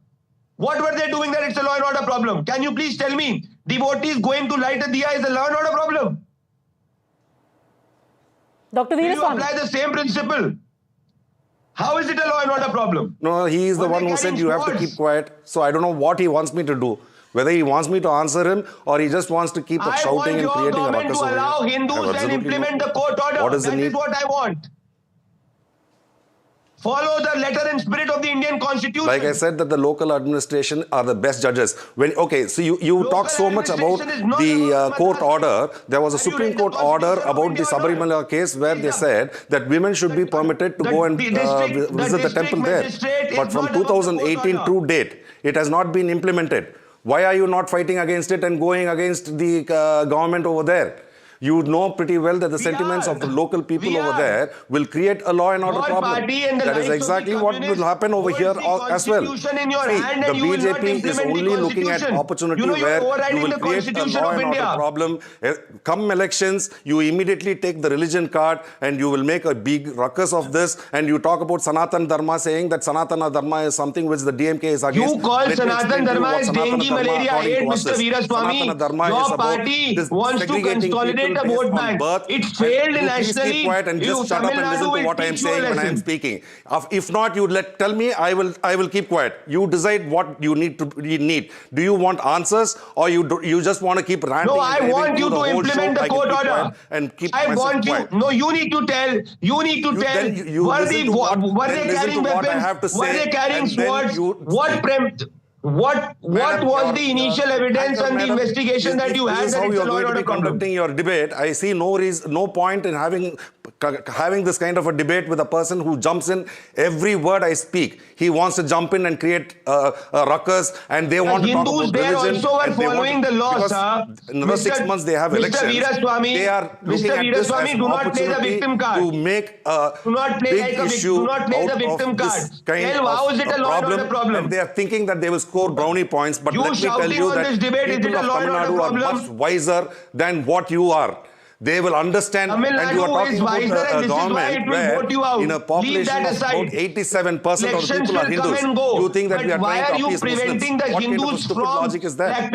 What were they doing that it's a law and order problem? Can you please tell me? Devotees going to light a diya is a law and order problem? Dr. Will you apply the same principle? How is it a law and order problem? No, he is the one who said you have to keep quiet. So I don't know what he wants me to do. Whether he wants me to answer him or he just wants to keep shouting and creating a ruckus over here. I want your government to allow Hindus and implement the court order. What is the need? That is what I want. Follow the letter and spirit of the Indian Constitution. Like I said, that the local administration are the best judges. So you talk so much about the court order. There was a Supreme Court order about the Sabarimala case where they said that women should be permitted to go and visit the temple there. But from 2018 to date, it has not been implemented. Why are you not fighting against it and going against the government over there? You know pretty well that the sentiments of the local people over there will create a law and order problem. That is exactly what will happen over here as well. See, the BJP is only looking at opportunity where you will create a law and order problem. Come elections, you immediately take the religion card and you will make a big ruckus of this, and you talk about Sanatan Dharma, saying that Sanatana Dharma is something which the DMK is against. You call Sanatan Dharma as dengue, malaria, AIDS, Mr. Veeraswamy. Your party wants to consolidate a vote bank. It failed nationally. Keep quiet and just shut up and listen to what I am saying when I am speaking. If not, you tell me. I will keep quiet. You decide what you need. Do you want answers, or you just want to keep ranting? No, I want you to implement the court order. And keep I want you. Quiet. No, you need to tell. You need to tell. Were they carrying weapons? Were they carrying swords? What was the initial evidence and the investigation that you had that it's a law and order problem? Conducting your debate, I see no point in having this kind of a debate with a person who jumps in every word I speak. He wants to jump in and create a ruckus, and they want to talk about religion. Hindus there also were following the law, sir. In the 6 months they have elections. They are looking at this as an opportunity to make a big issue out of this kind of problem. And they are thinking that they will score brownie points, but let me tell you that people of Tamil Nadu are much wiser than what you are. They will understand, and you are talking about a government where in a population of about 87% of the people are Hindus. You think that we are trying to appease Muslims. What kind of stupid logic is that?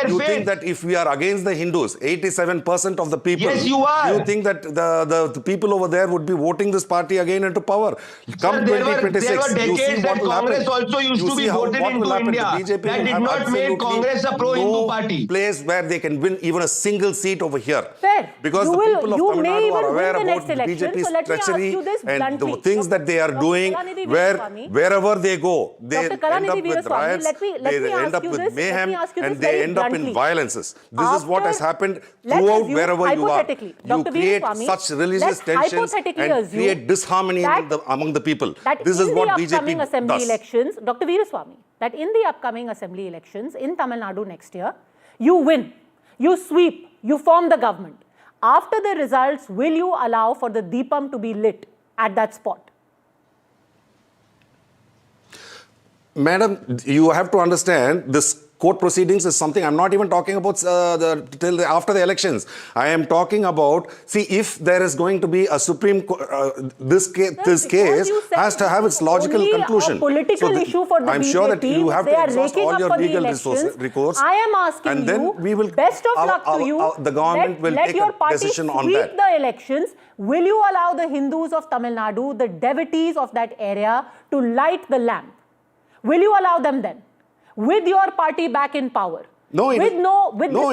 You think that if we are against the Hindus, 87% of the people, yes, you are. You think that the people over there would be voting this party again into power? Come 2026, you see what will happen. Congress also used to be voted into India. That did not make Congress a pro-Hindu party. Place where they can win even a single seat over here. Fair. Because because the people of Tamil Nadu are aware about the BJP's treachery and the things that they are doing, wherever they go, they end up with riots, they end up with mayhem, and they end up in violences. This is what has happened throughout wherever you are. You create such religious tensions and create disharmony among the people. This is what BJP does. Dr. Veeraswamy, that in the upcoming assembly elections in Tamil Nadu next year, you win, you sweep, you form the government. After the results, will you allow for the Deepam to be lit at that spot? Madam, you have to understand this court proceedings is something I'm not even talking about till after the elections. I am talking about, see, if there is going to be a Supreme Court, this case has to have its logical conclusion. A political issue for the I'm BJP, sure that you have to exhaust all your legal recourse. I am asking and then you, we will, best of luck to you. The government will take a decision on that. Let your party sweep the elections. Will you allow the Hindus of Tamil Nadu, the devotees of that area, to light the lamp? Will you allow them then? With your party back in power, no, it this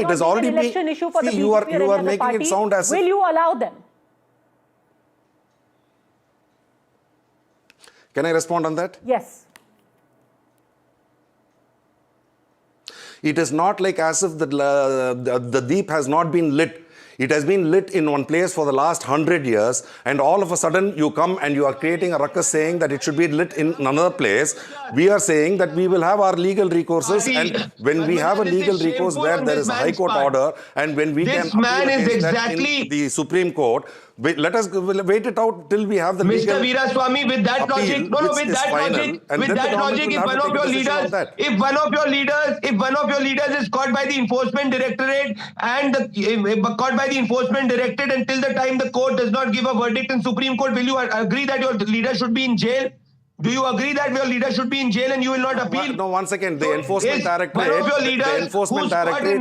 has already an election issue for the BJP you are the making party, it sound as will you allow them? Can I respond on that? Yes. It is not like as if the deep has not been lit. It has been lit in one place for the last 100 years, and all of a sudden you come and you are creating a ruckus saying that it should be lit in another place. We are saying that we will have our legal recourses, and when we have a legal recourse where there is a High Court order, and when we can appeal against that in the Supreme Court, let us wait it out till we have the legal Mr. Veeraswamy, with that logic, if one of your leaders is caught by the Enforcement Directorate and caught by the Enforcement Directorate until the time the court does not give a verdict in Supreme Court, will you agree that your leader should be in jail? Do you agree that your leader should be in jail and you will not appeal? No, once again, the Enforcement Directorate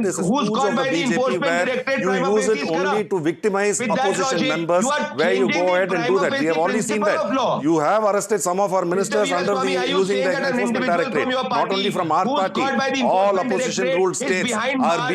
is a tool of the BJP where you use it only to victimize opposition members, where you go ahead and do that. We have already seen that. You have arrested some of our ministers under using the Enforcement Directorate. Not only from our party, all opposition ruled states are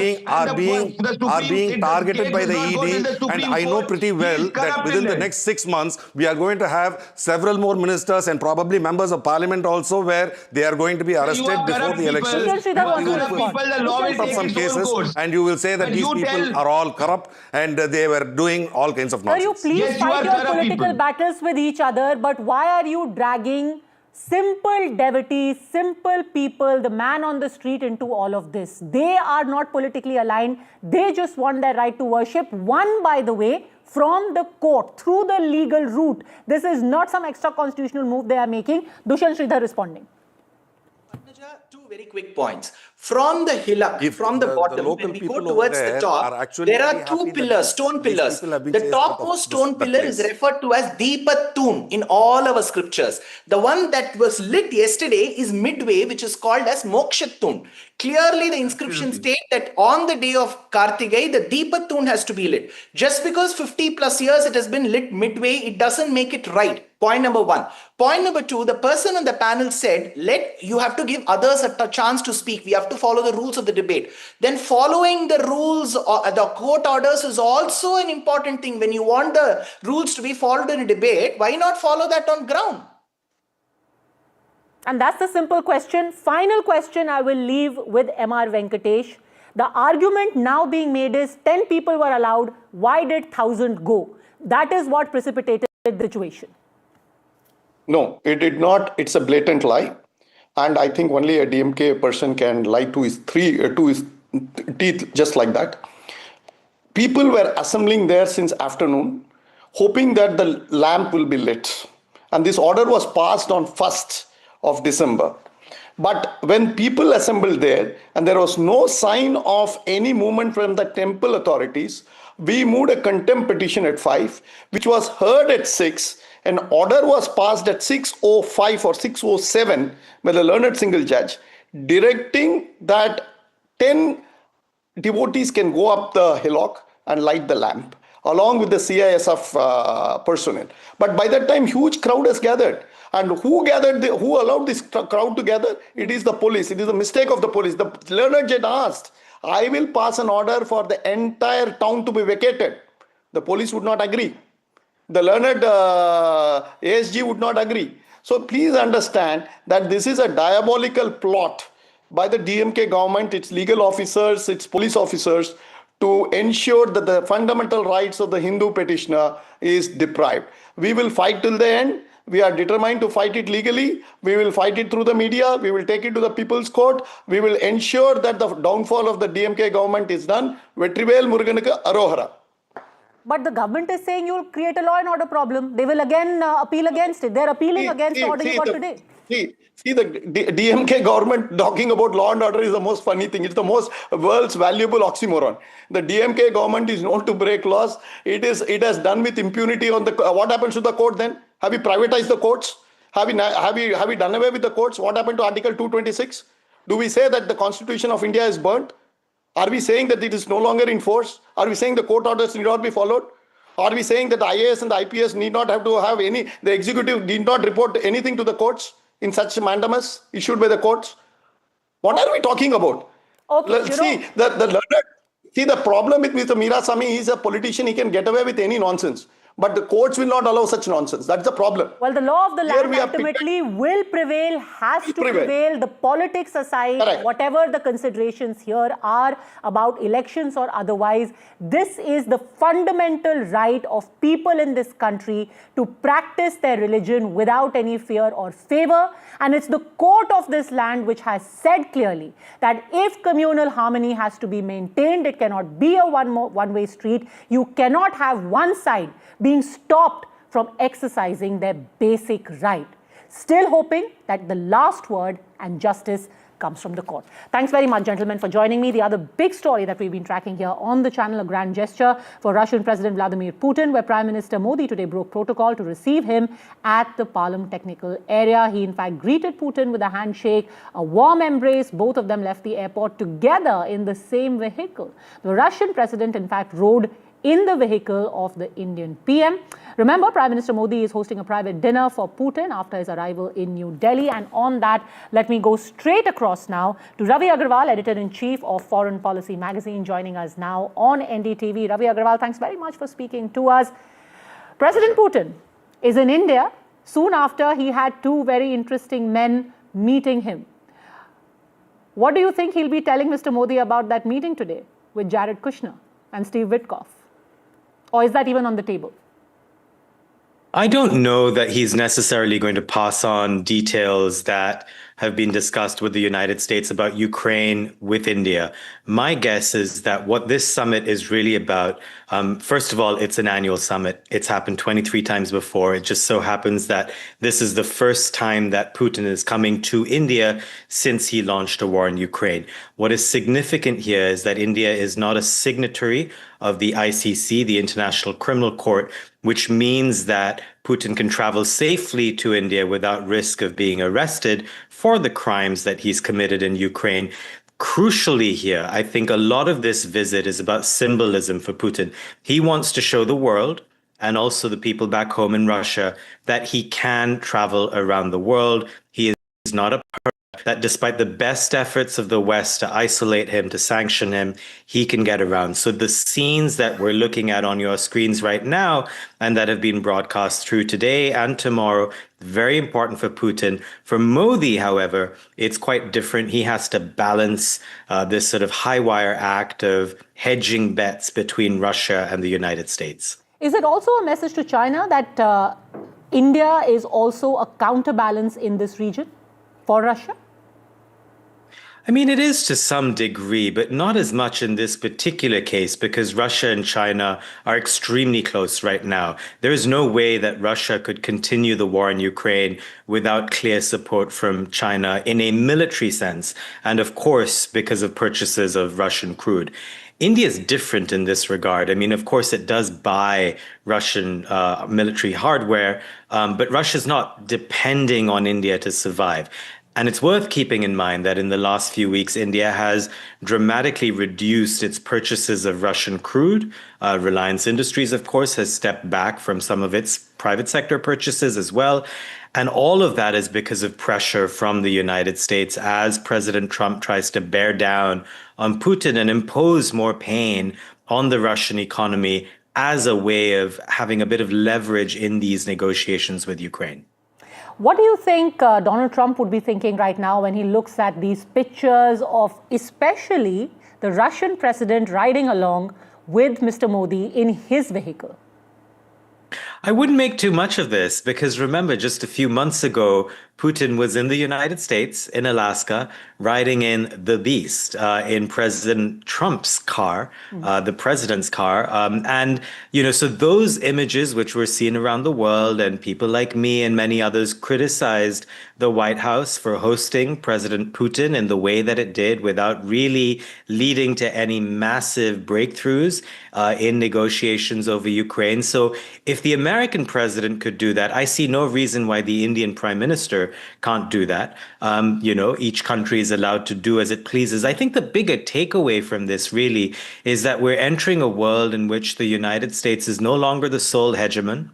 being targeted by the ED, and I know pretty well that within the next 6 months, we are going to have several more ministers and probably members of parliament also where they are going to be arrested before the elections. You will put up some cases and you will say that these people are all corrupt and they were doing all kinds of nonsense. Sir, you please fight your political battles with each other, but why are you dragging simple devotees, simple people, the man on the street into all of this? They are not politically aligned. They just want their right to worship. One, by the way, from the court, through the legal route. This is not some extra constitutional move they are making. Dushyant Sridhar responding. Two very quick points. From the hillock, from the bottom, when we go towards the top, there are two pillars, stone pillars. The topmost stone pillar is referred to as Deepatun in all our scriptures. The one that was lit yesterday is midway, which is called as Mokshatun. Clearly, the inscription states that on the day of Kartigai, the Deepatun has to be lit. Just because 50 plus years it has been lit midway, it doesn't make it right. Point number one. Point number two, the person on the panel said, you have to give others a chance to speak. We have to follow the rules of the debate. Then following the rules, the court orders is also an important thing. When you want the rules to be followed in a debate, why not follow that on ground? And that's the simple question. Final question I will leave with M.R. Venkatesh. The argument now being made is 10 people were allowed. Why did 1,000 go? That is what precipitated the situation. No, it did not. It's a blatant lie. And I think only a DMK person can lie to his teeth just like that. People were assembling there since afternoon, hoping that the lamp will be lit. And this order was passed on 1st of December. But when people assembled there and there was no sign of any movement from the temple authorities, we moved a contempt petition at 5, which was heard at 6. An order was passed at 6:05 or 6:07 by the learned single judge, directing that 10 devotees can go up the hillock and light the lamp, along with the CISF personnel. But by that time, huge crowd has gathered. And who allowed this crowd to gather? It is the police. It is a mistake of the police. The learned judge asked, I will pass an order for the entire town to be vacated. The police would not agree. The learned ASG would not agree. So please understand that this is a diabolical plot by the DMK government, its legal officers, its police officers, to ensure that the fundamental rights of the Hindu petitioner is deprived. We will fight till the end. We are determined to fight it legally. We will fight it through the media. We will take it to the People's Court. We will ensure that the downfall of the DMK government is done. Vetrivel Muruganuku Arohara. But the government is saying you'll create a law and order problem. They will again appeal against it. They're appealing against the order you got today. See, the DMK government talking about law and order is the most funny thing. It's the most world's valuable oxymoron. The DMK government is known to break laws. It has done with impunity on the. What happens to the court then? Have we privatized the courts? Have we done away with the courts? What happened to Article 226? Do we say that the Constitution of India is burnt? Are we saying that it is no longer in force? Are we saying the court orders need not be followed? Are we saying that the IAS and the IPS need not have to have any, the executive need not report anything to the courts in such mandamus issued by the courts? What are we talking about? Okay, see, the problem with Mr. Meerasamy, he is a politician, he can get away with any nonsense. But the courts will not allow such nonsense. That's the problem. Well, the law of the land ultimately will prevail, has to prevail. The politics aside, Correct. whatever the considerations here are about elections or otherwise, this is the fundamental right of people in this country to practice their religion without any fear or favor. And it's the court of this land which has said clearly that if communal harmony has to be maintained, it cannot be a one-way street. You cannot have one side being stopped from exercising their basic right. Still hoping that the last word and justice comes from the court. Thanks very much, gentlemen, for joining me. The other big story that we've been tracking here on the channel, a grand gesture for Russian President Vladimir Putin, where Prime Minister Modi today broke protocol to receive him at the Parliament technical area. He, in fact, greeted Putin with a handshake, a warm embrace. Both of them left the airport together in the same vehicle. The Russian president, in fact, rode in the vehicle of the Indian PM. Remember, Prime Minister Modi is hosting a private dinner for Putin after his arrival in New Delhi. And on that, let me go straight across now to Ravi Agrawal, Editor-in-Chief of Foreign Policy Magazine, joining us now on NDTV. Ravi Agrawal, thanks very much for speaking to us. President Putin is in India soon after he had two very interesting men meeting him. What do you think he'll be telling Mr. Modi about that meeting today with Jared Kushner and Steve Witkoff? Or is that even on the table? I don't know that he's necessarily going to pass on details that have been discussed with the United States about Ukraine with India. My guess is that what this summit is really about, first of all, it's an annual summit. It's happened 23 times before. It just so happens that this is the first time that Putin is coming to India since he launched a war in Ukraine. What is significant here is that India is not a signatory of the ICC, the International Criminal Court, which means that Putin can travel safely to India without risk of being arrested for the crimes that he's committed in Ukraine. Crucially here, I think a lot of this visit is about symbolism for Putin. He wants to show the world and also the people back home in Russia that he can travel around the world. He is not a person that despite the best efforts of the West to isolate him, to sanction him, he can get around. So the scenes that we're looking at on your screens right now and that have been broadcast through today and tomorrow, very important for Putin. For Modi, however, it's quite different. He has to balance this sort of high wire act of hedging bets between Russia and the United States. Is it also a message to China that India is also a counterbalance in this region for Russia? I mean, it is to some degree, but not as much in this particular case because Russia and China are extremely close right now. There is no way that Russia could continue the war in Ukraine without clear support from China in a military sense. And of course, because of purchases of Russian crude. India is different in this regard. I mean, of course, it does buy Russian military hardware, but Russia's not depending on India to survive. And it's worth keeping in mind that in the last few weeks, India has dramatically reduced its purchases of Russian crude. Reliance Industries, of course, has stepped back from some of its private sector purchases as well. And all of that is because of pressure from the United States as President Trump tries to bear down on Putin and impose more pain on the Russian economy as a way of having a bit of leverage in these negotiations with Ukraine. What do you think Donald Trump would be thinking right now when he looks at these pictures of especially the Russian president riding along with Mr. Modi in his vehicle? I wouldn't make too much of this because remember, just a few months ago, Putin was in the United States, in Alaska, riding in the Beast, in President Trump's car, the president's car. And, so those images, which were seen around the world, and people like me and many others criticized the White House for hosting President Putin in the way that it did without really leading to any massive breakthroughs in negotiations over Ukraine. So if the American president could do that, I see no reason why the Indian prime minister can't do that. Each country is allowed to do as it pleases. I think the bigger takeaway from this really is that we're entering a world in which the United States is no longer the sole hegemon,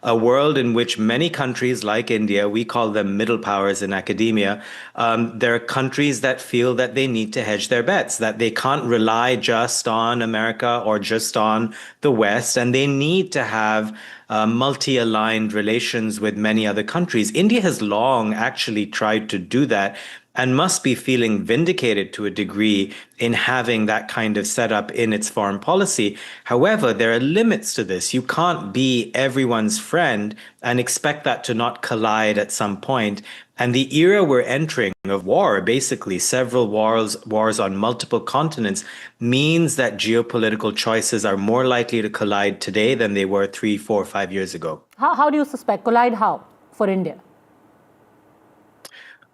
a world in which many countries like India, we call them middle powers in academia, there are countries that feel that they need to hedge their bets, that they can't rely just on America or just on the West, and they need to have multi-aligned relations with many other countries. India has long actually tried to do that and must be feeling vindicated to a degree in having that kind of setup in its foreign policy. However, there are limits to this. You can't be everyone's friend and expect that to not collide at some point. And the era we're entering of war, basically several wars on multiple continents, means that geopolitical choices are more likely to collide today than they were 3, 4, 5 years ago. How do you suspect? Collide how for India?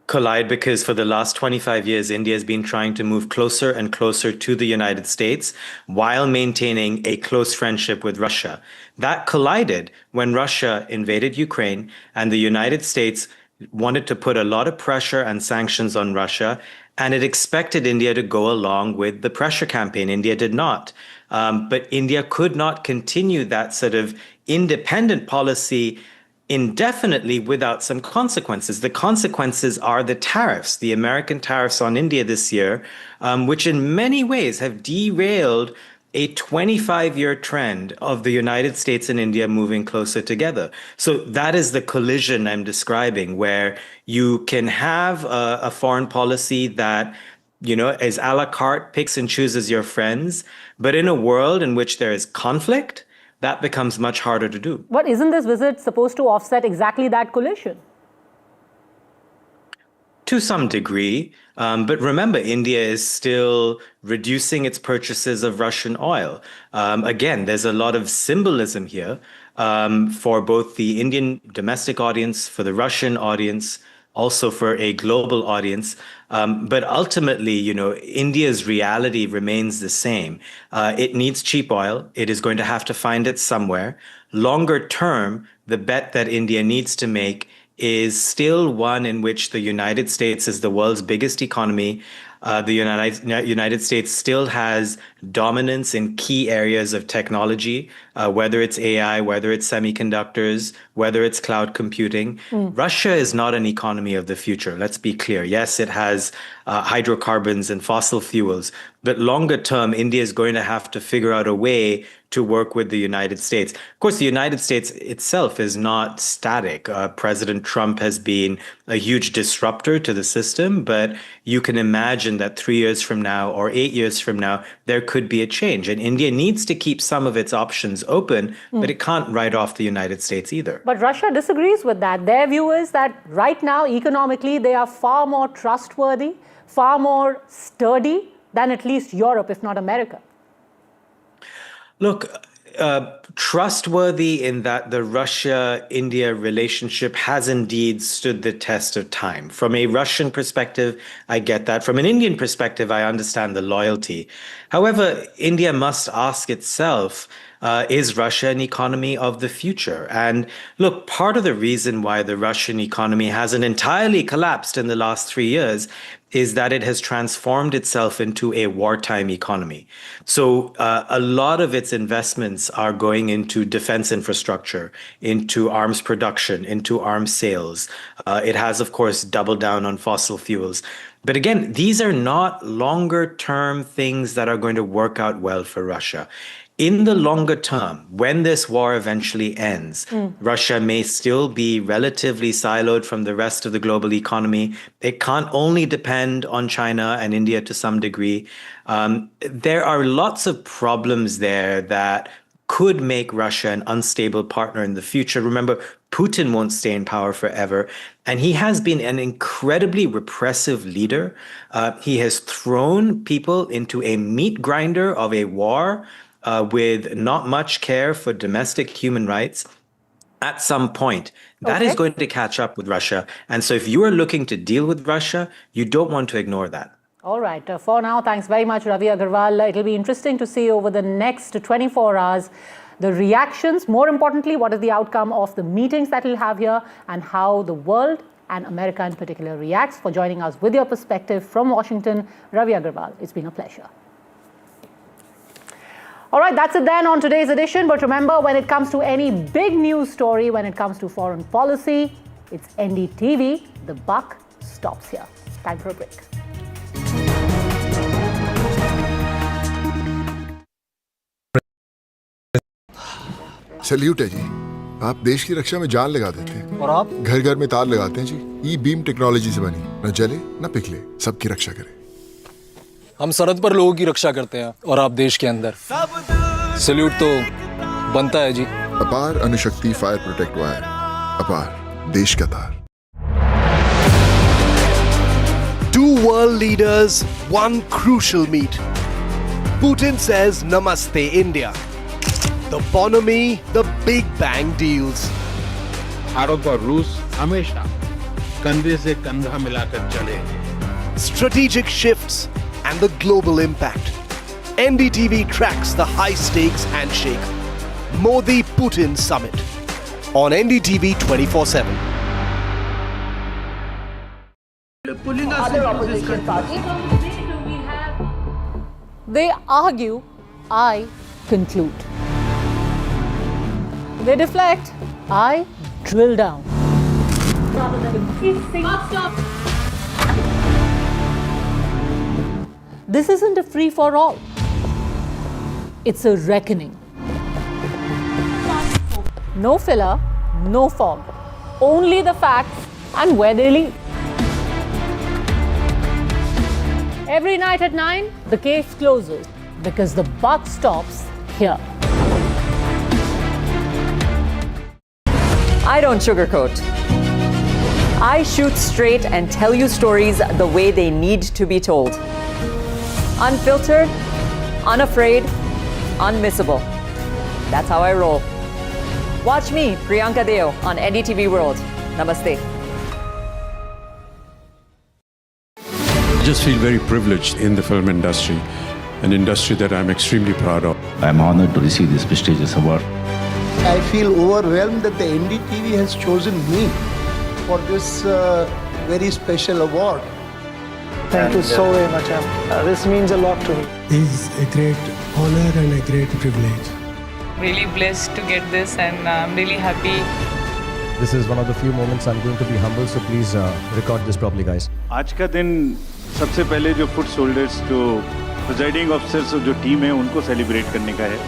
Collide because for the last 25 years, India has been trying to move closer and closer to the United States while maintaining a close friendship with Russia. That collided when Russia invaded Ukraine and the United States wanted to put a lot of pressure and sanctions on Russia, and it expected India to go along with the pressure campaign. India did not. But India could not continue that sort of independent policy indefinitely without some consequences. The consequences are the tariffs, the American tariffs on India this year, which in many ways have derailed a 25-year trend of the United States and India moving closer together. So that is the collision I'm describing, where you can have a foreign policy that is a la carte, picks and chooses your friends, but in a world in which there is conflict, that becomes much harder to do. But isn't this visit supposed to offset exactly that collision? To some degree. But remember, India is still reducing its purchases of Russian oil. Again, there's a lot of symbolism here for both the Indian domestic audience, for the Russian audience, also for a global audience. But ultimately, India's reality remains the same. It needs cheap oil. It is going to have to find it somewhere. Longer term, the bet that India needs to make is still one in which the United States is the world's biggest economy. The United States still has dominance in key areas of technology, whether it's AI, whether it's semiconductors, whether it's cloud computing. Russia is not an economy of the future. Let's be clear. Yes, it has hydrocarbons and fossil fuels, but longer term, India is going to have to figure out a way to work with the United States. Of course, the United States itself is not static. President Trump has been a huge disruptor to the system, but you can imagine that 3 years from now or 8 years from now, there could be a change. And India needs to keep some of its options open, but it can't write off the United States either. But Russia disagrees with that. Their view is that right now, economically, they are far more trustworthy, far more sturdy than at least Europe, if not America. Look, trustworthy in that the Russia-India relationship has indeed stood the test of time. From a Russian perspective, I get that. From an Indian perspective, I understand the loyalty. However, India must ask itself, is Russia an economy of the future? And look, part of the reason why the Russian economy hasn't entirely collapsed in the last 3 years is that it has transformed itself into a wartime economy. So a lot of its investments are going into defense infrastructure, into arms production, into arms sales. It has, of course, doubled down on fossil fuels. But again, these are not longer term things that are going to work out well for Russia. in the longer term, when this war eventually ends, Russia may still be relatively siloed from the rest of the global economy. It can't only depend on China and India to some degree. There are lots of problems there that could make Russia an unstable partner in the future. Remember, Putin won't stay in power forever, and he has been an incredibly repressive leader. He has thrown people into a meat grinder of a war with not much care for domestic human rights. At some point, that is going to catch up with Russia. And so if you are looking to deal with Russia, you don't want to ignore that. All right. For now, thanks very much, Ravi Agarwal. It'll be interesting to see over the next 24 hours the reactions. More importantly, what is the outcome of the meetings that we'll have here and how the world and America in particular reacts. For joining us with your perspective from Washington, Ravi Agarwal, it's been a pleasure. All right, that's it then on today's edition. But remember, when it comes to any big news story, when it comes to foreign policy, it's NDTV. The buck stops here. Time for a break. Salute है जी। आप देश की रक्षा में जान लगा देते हैं और आप घर घर में तार लगाते हैं जी। ई बीम टेक्नोलॉजी से बनी, न जले न पिघले, सबकी रक्षा करे। हम सरहद पर लोगों की रक्षा करते हैं और आप देश के अंदर। सैल्यूट तो बनता है जी। अपार अणुशक्ति फायर प्रोटेक्ट वायर, अपार देश का तार। Two world leaders, one crucial meet. Putin says Namaste India. The bonhomie, the Big Bang deals. Bharat और रूस हमेशा कंधे से कंधा मिलाकर चले. Strategic shifts and the global impact. NDTV tracks the high-stakes handshake. Modi-Putin summit on NDTV 24/7. Other opposition parties. They argue, I conclude. They deflect, I drill down. This isn't a free-for-all. It's a reckoning. No filler, no fog. Only the facts and where they lead. Every night at 9, the case closes because the buck stops here. I don't sugarcoat. I shoot straight and tell you stories the way they need to be told. Unfiltered, unafraid, unmissable. That's how I roll. Watch me, Priyanka Deo, on NDTV World. Namaste. I just feel very privileged in the film industry, an industry that I'm extremely proud of. I'm honored to receive this prestigious award. I feel overwhelmed that the NDTV has chosen me for this very special award. Thank you so very much. This means a lot to me. It's a great honor and a great privilege. Really blessed to get this, and I'm really happy. This is one of the few moments I'm going to be humble, so please record this properly, guys. आज का दिन सबसे पहले जो foot soldiers, जो presiding officers और जो team है उनको सेलिब्रेट करने का है.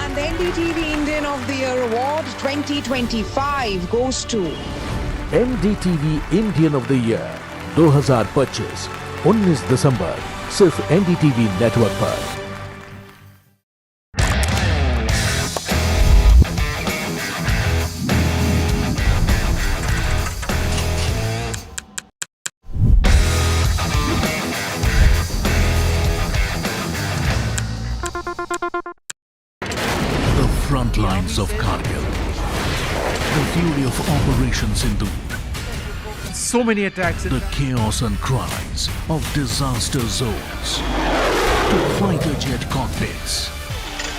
And the NDTV Indian of the Year Award 2025 goes to NDTV Indian of the Year 2025 19 दिसंबर सिर्फ NDTV नेटवर्क पर. Front lines of Kargil, the fury of Operation Sindhu, so many attacks, the chaos and cries of disaster zones, to fighter jet cockpits,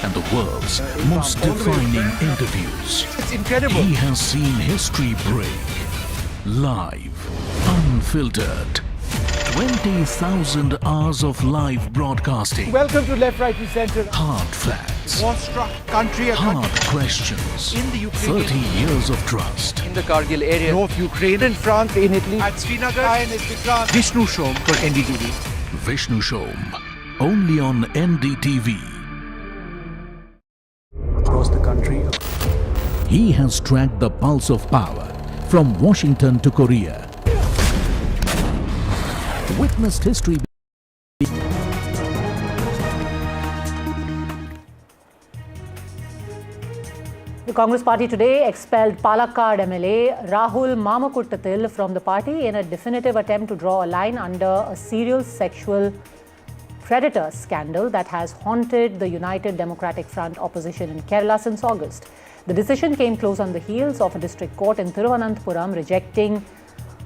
and the world's most defining interviews. It's incredible. He has seen history break, live, unfiltered. 20,000 hours of live broadcasting. Welcome to Left, Right and Centre. Hard facts. War-struck country. Hard questions. In the Ukraine. 30 years of trust. In the Kargil area. North Ukraine. In France. In Italy. At Srinagar. Vishnu Shom for NDTV. Vishnu Shom. Only on NDTV. He has tracked the pulse of power from Washington to Korea. Witnessed history. The Congress party today expelled Palakkad MLA Rahul Mamakuttathil from the party in a definitive attempt to draw a line under a serial sexual predator scandal that has haunted the United Democratic Front opposition in Kerala since August. The decision came close on the heels of a district court in Thiruvananthapuram rejecting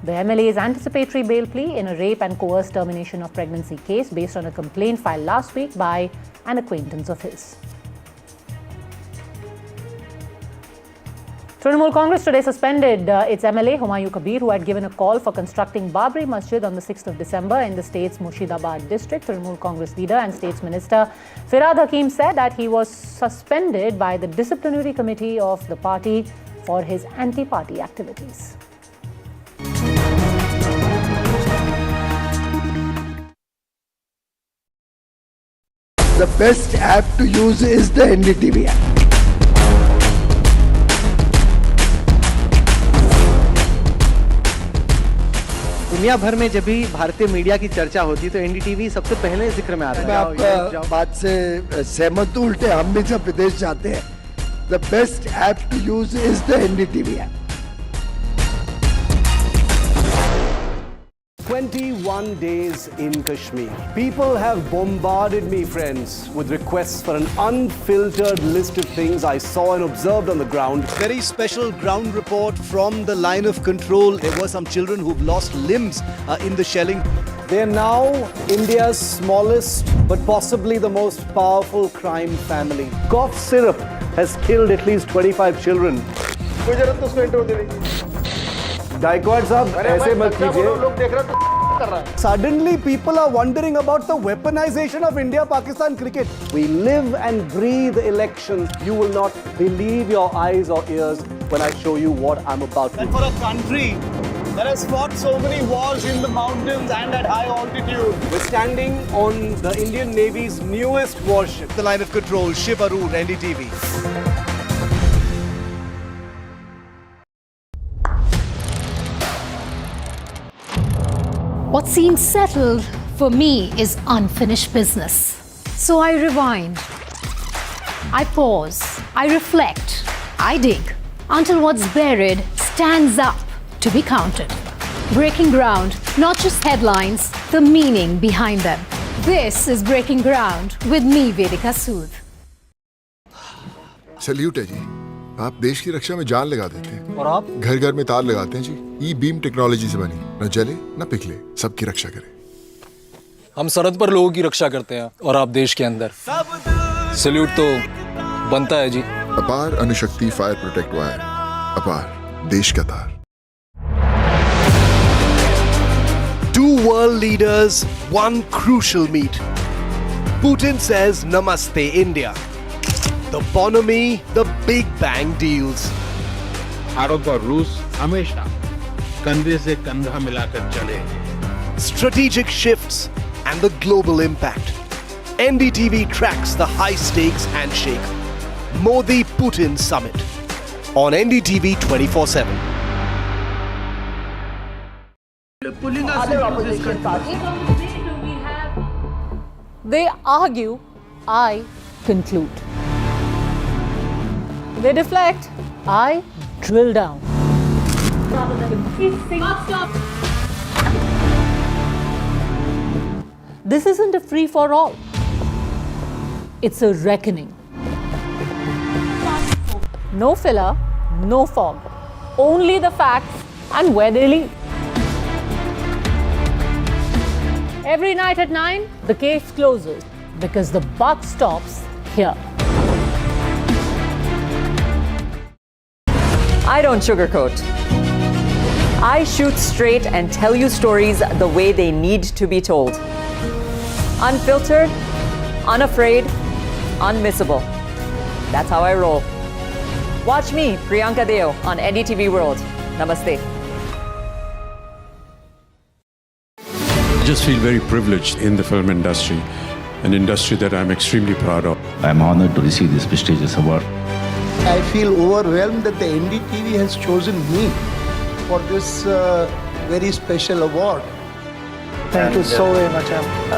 the MLA's anticipatory bail plea in a rape and coerced termination of pregnancy case based on a complaint filed last week by an acquaintance of his. Trinamool Congress today suspended its MLA Humayun Kabir, who had given a call for constructing Babri Masjid on the 6th of December in the state's Murshidabad district. Trinamool Congress leader and States Minister Firhad Hakim said that he was suspended by the disciplinary committee of the party for his anti-party activities. The best app to use is the NDTV app. दुनिया भर में जब भी भारतीय media की चर्चा होती है तो एनडीटीवी सबसे पहले जिक्र में आता है। मैं आपका बात से सहमत हूं, उल्टे हम भी जब विदेश जाते हैं, the best app to use is the NDTV app. 21 days in Kashmir. People have bombarded me, friends, with requests for an unfiltered list of things I saw and observed on the ground. Very special ground report from the line of control. There were some children who've lost limbs in the shelling. They're now India's smallest but possibly the most powerful crime family. Cough syrup has killed at least 25 children. Gaikwad sahab, aise mat kijiye. Suddenly people are wondering about the weaponization of India-Pakistan cricket. We live and breathe elections. You will not believe your eyes or ears when I show you what I'm about to do. And for a country that has fought so many wars in the mountains and at high altitude, we're standing on the Indian Navy's newest warship, the line of control, Shiv Arur, NDTV. What seems settled for me is unfinished business. So I rewind, I pause, I reflect, I dig until what's buried stands up to be counted. Breaking ground, not just headlines, the meaning behind them. This is Breaking Ground with me, Vedika Sood. Salute है जी, आप देश की रक्षा में जान लगा देते हैं और आप घर घर में तार लगाते हैं जी। ई बीम टेक्नोलॉजी से बनी, न जले न पिघले, सबकी रक्षा करे। हम सरहद पर लोगों की रक्षा करते हैं और आप देश के अंदर। सैल्यूट तो बनता है जी। अपार अणुशक्ति फायर प्रोटेक्ट वायर, अपार देश का तार। Two world leaders, one crucial meet. Putin says Namaste India. The bonhomie, the Big Bang deals. Bharat और रूस हमेशा कंधे से कंधा मिलाकर चले. Strategic shifts and the global impact. NDTV tracks the high-stakes handshake. Modi-Putin summit on NDTV 24/7. Pulling us into this country. They argue, I conclude. They deflect, I drill down. This isn't a free-for-all. It's a reckoning. No filler, no fog. Only the facts and where they lead. Every night at 9, the case closes because the buck stops here. I don't sugarcoat. I shoot straight and tell you stories the way they need to be told. Unfiltered, unafraid, unmissable. That's how I roll. Watch me, Priyanka Deo, on NDTV World. Namaste. I just feel very privileged in the film industry, an industry that I'm extremely proud of. I'm honored to receive this prestigious award. I feel overwhelmed that the NDTV has chosen me for this very special award. Thank you so very much,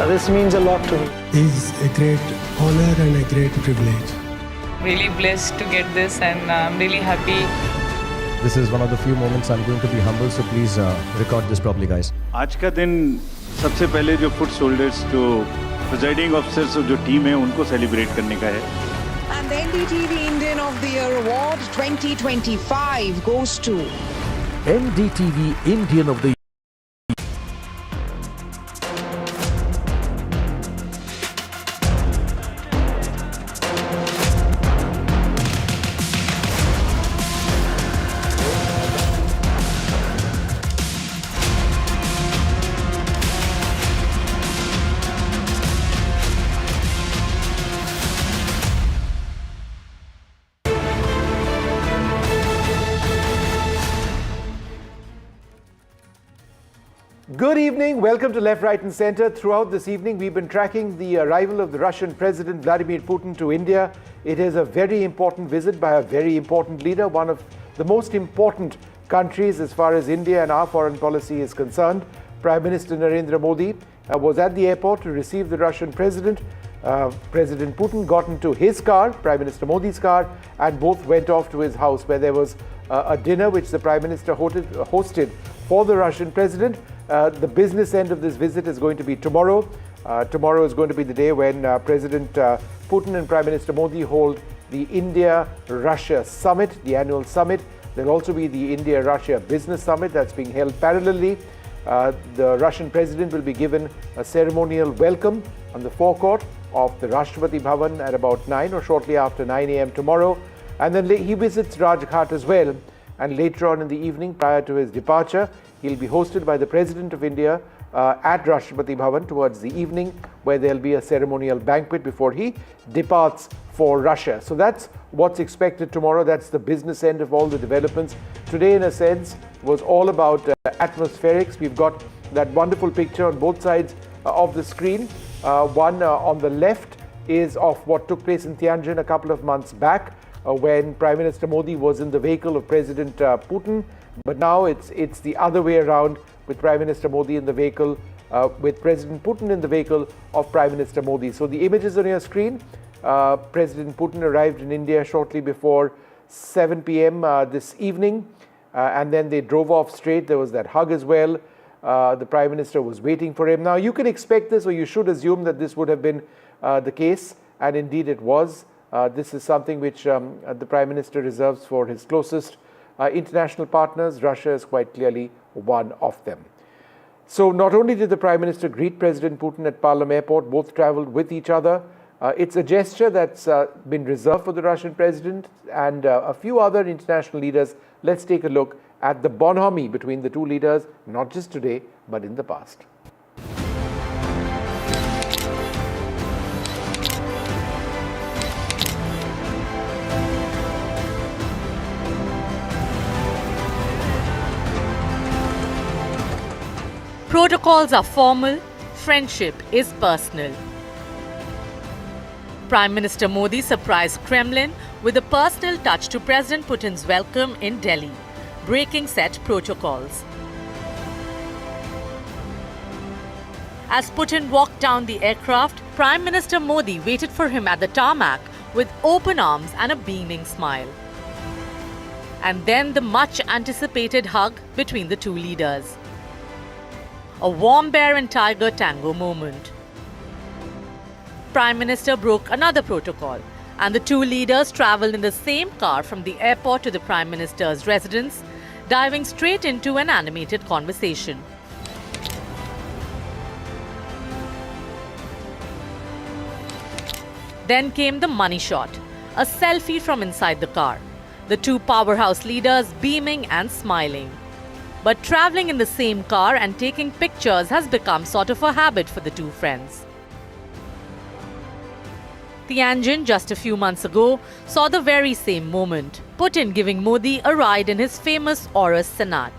this means a lot to me. Is a great honor and a great privilege. Really blessed to get this, and I'm really happy. This is one of the few moments I'm going to be humble, so please record this properly, guys. आज का दिन सबसे पहले जो foot soldiers, जो presiding officers और जो team है उनको सेलिब्रेट करने का है. And the NDTV Indian of the Year Award 2025 goes to NDTV Indian of the Good evening. Welcome to Left, Right and Centre. Throughout this evening, we've been tracking the arrival of the Russian President Vladimir Putin to India. It is a very important visit by a very important leader, one of the most important countries as far as India and our foreign policy is concerned. Prime Minister Narendra Modi was at the airport to receive the Russian President. President Putin got into his car, Prime Minister Modi's car, and both went off to his house where there was a dinner which the Prime Minister hosted for the Russian President. The business end of this visit is going to be tomorrow. Tomorrow is going to be the day when President Putin and Prime Minister Modi hold the India-Russia Summit, the annual summit. There'll also be the India-Russia Business Summit that's being held parallelly. The Russian President will be given a ceremonial welcome on the forecourt of the Rashtrapati Bhavan at about 9 or shortly after 9 a.m. tomorrow. And then he visits Rajghat as well. And later on in the evening, prior to his departure, he'll be hosted by the President of India at Rashtrapati Bhavan towards the evening, where there'll be a ceremonial banquet before he departs for Russia. So that's what's expected tomorrow. That's the business end of all the developments. Today, in a sense, was all about atmospherics. We've got that wonderful picture on both sides of the screen. One on the left is of what took place in Tianjin a couple of months back, when Prime Minister Modi was in the vehicle of President Putin. But now it's the other way around, with Prime Minister Modi in the vehicle, with President Putin in the vehicle of Prime Minister Modi. So the images on your screen, President Putin arrived in India shortly before 7 p.m. This evening, and then they drove off straight. There was that hug as well. The Prime Minister was waiting for him. Now you can expect this, or you should assume that this would have been the case, and indeed it was. This is something which the Prime Minister reserves for his closest international partners. Russia is quite clearly one of them. So not only did the Prime Minister greet President Putin at Palam Airport, both travelled with each other. It's a gesture that's been reserved for the Russian President and a few other international leaders. Let's take a look at the bonhomie between the two leaders, not just today, but in the past. Protocols are formal, friendship is personal. Prime Minister Modi surprised Kremlin with a personal touch to President Putin's welcome in Delhi, breaking set protocols. As Putin walked down the aircraft, Prime Minister Modi waited for him at the tarmac with open arms and a beaming smile. And then the much-anticipated hug between the two leaders. A warm bear and tiger tango moment. Prime Minister broke another protocol, and the two leaders travelled in the same car from the airport to the Prime Minister's residence, diving straight into an animated conversation. Then came the money shot, a selfie from inside the car. The two powerhouse leaders beaming and smiling. But travelling in the same car and taking pictures has become sort of a habit for the two friends. Tianjin, just a few months ago, saw the very same moment, Putin giving Modi a ride in his famous Aurus Sonata.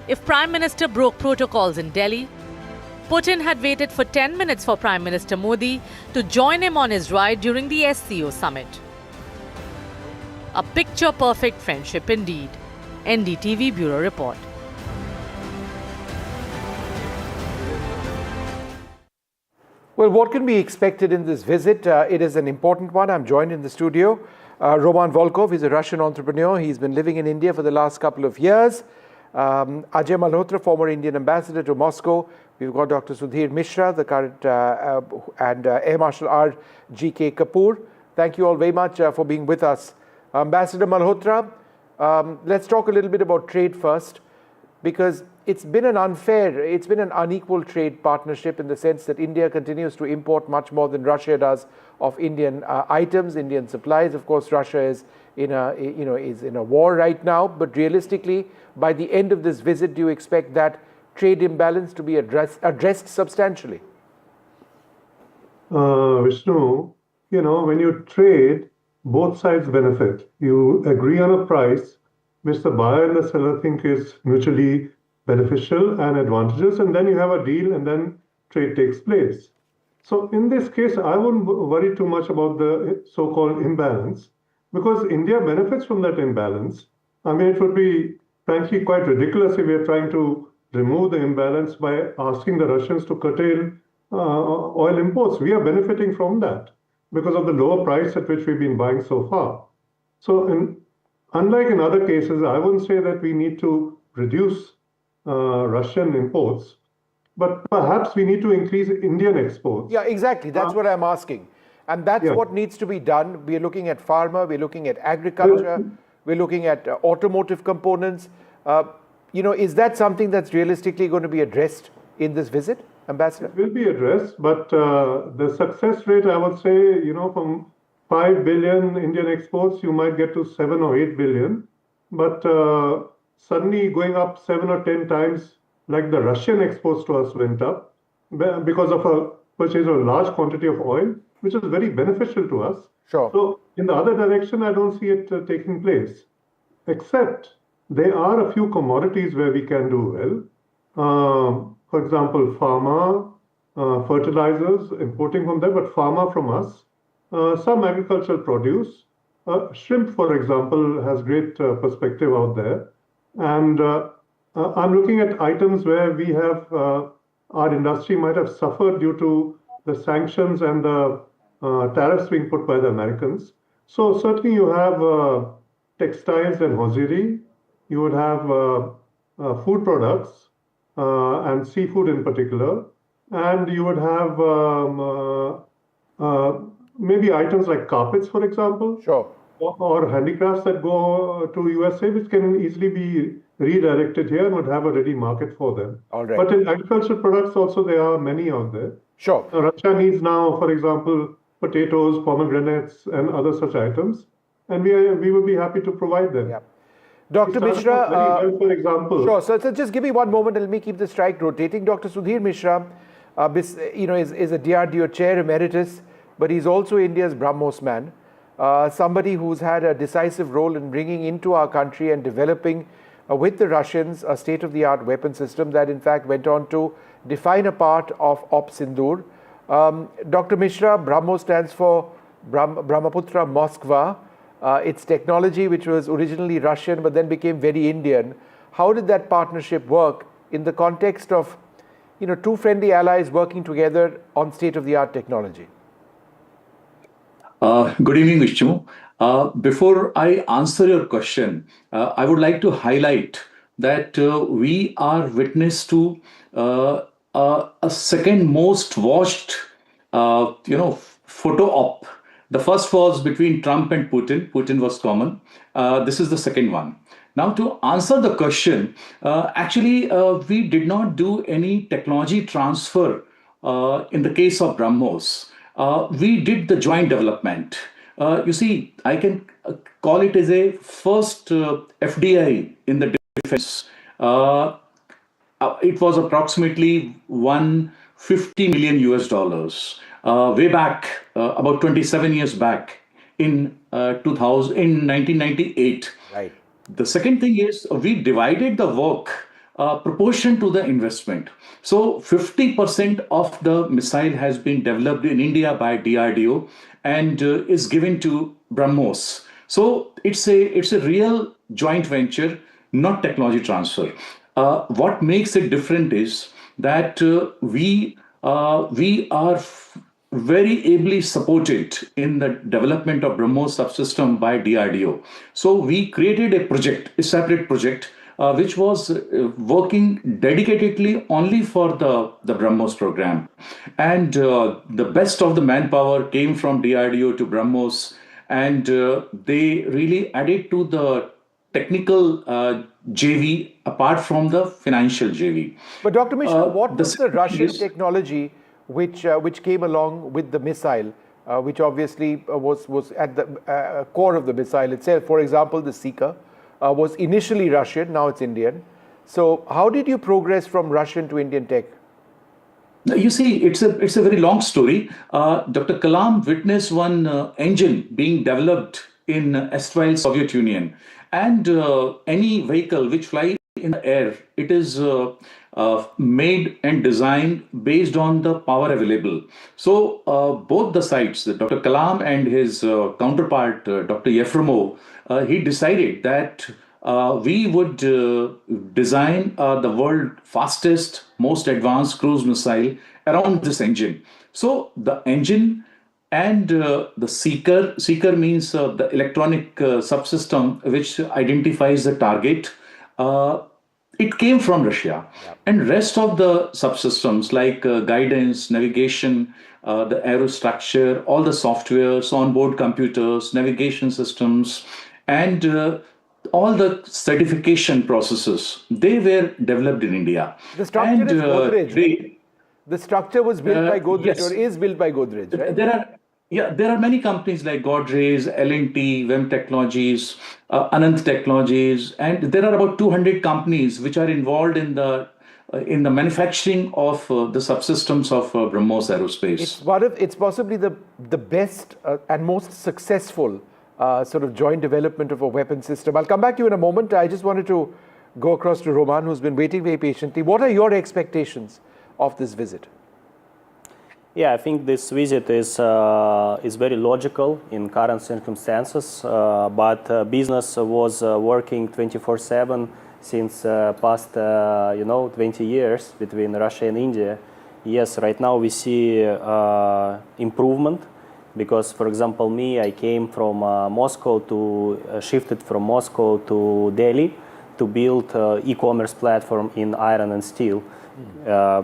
If Prime Minister broke protocols in Delhi, Putin had waited for 10 minutes for Prime Minister Modi to join him on his ride during the SCO summit. A picture-perfect friendship indeed. NDTV Bureau Report. Well, what can be expected in this visit? It is an important one. I'm joined in the studio. Roman Volkov is a Russian entrepreneur. He's been living in India for the last couple of years. Ajay Malhotra, former Indian ambassador to Moscow. We've got Dr. Sudhir Mishra, the current and Air Marshal R. G.K. Kapoor. Thank you all very much for being with us. Ambassador Malhotra, let's talk a little bit about trade first, because it's been an unequal trade partnership in the sense that India continues to import much more than Russia does of Indian items, Indian supplies. Of course, Russia is in a war right now, but realistically, by the end of this visit, do you expect that trade imbalance to be addressed substantially? Vishnu, when you trade, both sides benefit. You agree on a price which the buyer and the seller think is mutually beneficial and advantageous, and then you have a deal and then trade takes place. So in this case, I wouldn't worry too much about the so-called imbalance, because India benefits from that imbalance. I mean, it would be frankly quite ridiculous if we are trying to remove the imbalance by asking the Russians to curtail oil imports. We are benefiting from that because of the lower price at which we've been buying so far. So unlike in other cases, I wouldn't say that we need to reduce Russian imports, but perhaps we need to increase Indian exports. Yeah, exactly. That's what I'm asking. And that's what needs to be done. We're looking at pharma, we're looking at agriculture, we're looking at automotive components. Is that something that's realistically going to be addressed in this visit, Ambassador? It will be addressed, but the success rate, I would say, from 5 billion Indian exports, you might get to 7 or 8 billion. But suddenly going up 7 or 10 times, like the Russian exports to us went up because of a purchase of a large quantity of oil, which is very beneficial to us. Sure. So in the other direction, I don't see it taking place, except there are a few commodities where we can do well. For example, pharma, fertilizers, importing from there, but pharma from us, some agricultural produce. Shrimp, for example, has great perspective out there. And I'm looking at items where we have, our industry might have suffered due to the sanctions and the tariffs being put by the Americans. So certainly you have textiles and hosiery. You would have food products and seafood in particular. And you would have maybe items like carpets, for example. Sure. Or handicrafts that go to USA, which can easily be redirected here and would have a ready market for them. All right. But in agricultural products also, there are many out there. Sure. Russia needs now, for example, potatoes, pomegranates, and other such items. And we would be happy to provide them. Yeah. Dr. Mishra, for example. Sure. So just give me one moment and let me keep the strike rotating. Dr. Sudhir Mishra, is a DRDO chair emeritus, but he's also India's BrahMos man. Somebody who's had a decisive role in bringing into our country and developing with the Russians a state-of-the-art weapon system that in fact went on to define a part of Op Sindoor. Dr. Mishra, BrahMos stands for Brahmaputra Moskva. It's technology which was originally Russian but then became very Indian. How did that partnership work in the context of two friendly allies working together on state-of-the-art technology? Good evening, Vishnu. Before I answer your question, I would like to highlight that we are witness to a second most watched, photo op. The first was between Trump and Putin. Putin was common. This is the second one. Now, to answer the question, actually, we did not do any technology transfer in the case of BrahMos. We did the joint development. You see, I can call it as a first FDI in the defense. It was approximately $150 million way back, about 27 years back in 1998. Right. The second thing is we divided the work proportion to the investment. So 50% of the missile has been developed in India by DRDO and is given to BrahMos. So it's a real joint venture, not technology transfer. What makes it different is that we are very ably supported in the development of BrahMos subsystem by DRDO. So we created a project, a separate project, which was working dedicatedly only for the BrahMos program. And the best of the manpower came from DRDO to BrahMos, and they really added to the technical JV apart from the financial JV. But Dr. Mishra, what was the Russian technology which came along with the missile, which obviously was at the core of the missile itself? For example, the Seeker was initially Russian, now it's Indian. So how did you progress from Russian to Indian tech? You see, it's a very long story. Dr. Kalam witnessed one engine being developed in erstwhile Soviet Union, and any vehicle which flies in the air, it is made and designed based on the power available. So both the sides, Dr. Kalam and his counterpart, Dr. Yefremov, he decided that we would design the world's fastest, most advanced cruise missile around this engine. So the engine and the seeker means the electronic subsystem which identifies the target. It came from Russia. And rest of the subsystems like guidance, navigation, the aerostructure, all the softwares, onboard computers, navigation systems, and all the certification processes, they were developed in India. The structure is Godrej. The structure was built by Godrej, yes. or is built by Godrej, right? There are many companies like Godrej, L&T, WEM Technologies, Anant Technologies, and there are about 200 companies which are involved in the manufacturing of the subsystems of BrahMos Aerospace. It's possibly the best and most successful sort of joint development of a weapon system. I'll come back to you in a moment. I just wanted to go across to Roman, who's been waiting very patiently. What are your expectations of this visit? Yeah, I think this visit is very logical in current circumstances, but business was working 24/7 since past 20 years between Russia and India. Yes, right now we see improvement because, for example, I came from Moscow shifted from Moscow to Delhi to build e-commerce platform in iron and steel.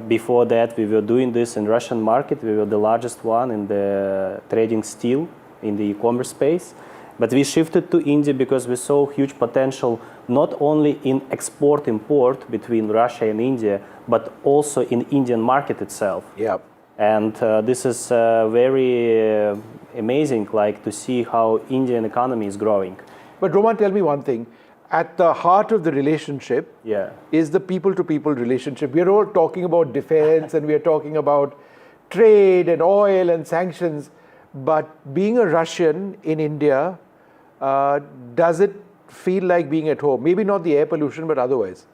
Before that, we were doing this in Russian market. We were the largest one in the trading steel in the e-commerce space. But we shifted to India because we saw huge potential not only in export-import between Russia and India, but also in Indian market itself. Yeah. And this is very amazing, like to see how Indian economy is growing. But Roman, tell me one thing. At the heart of the relationship is the people-to-people relationship. We are all talking about defense and we are talking about trade and oil and sanctions. But being a Russian in India, does it feel like being at home? Maybe not the air pollution, but otherwise.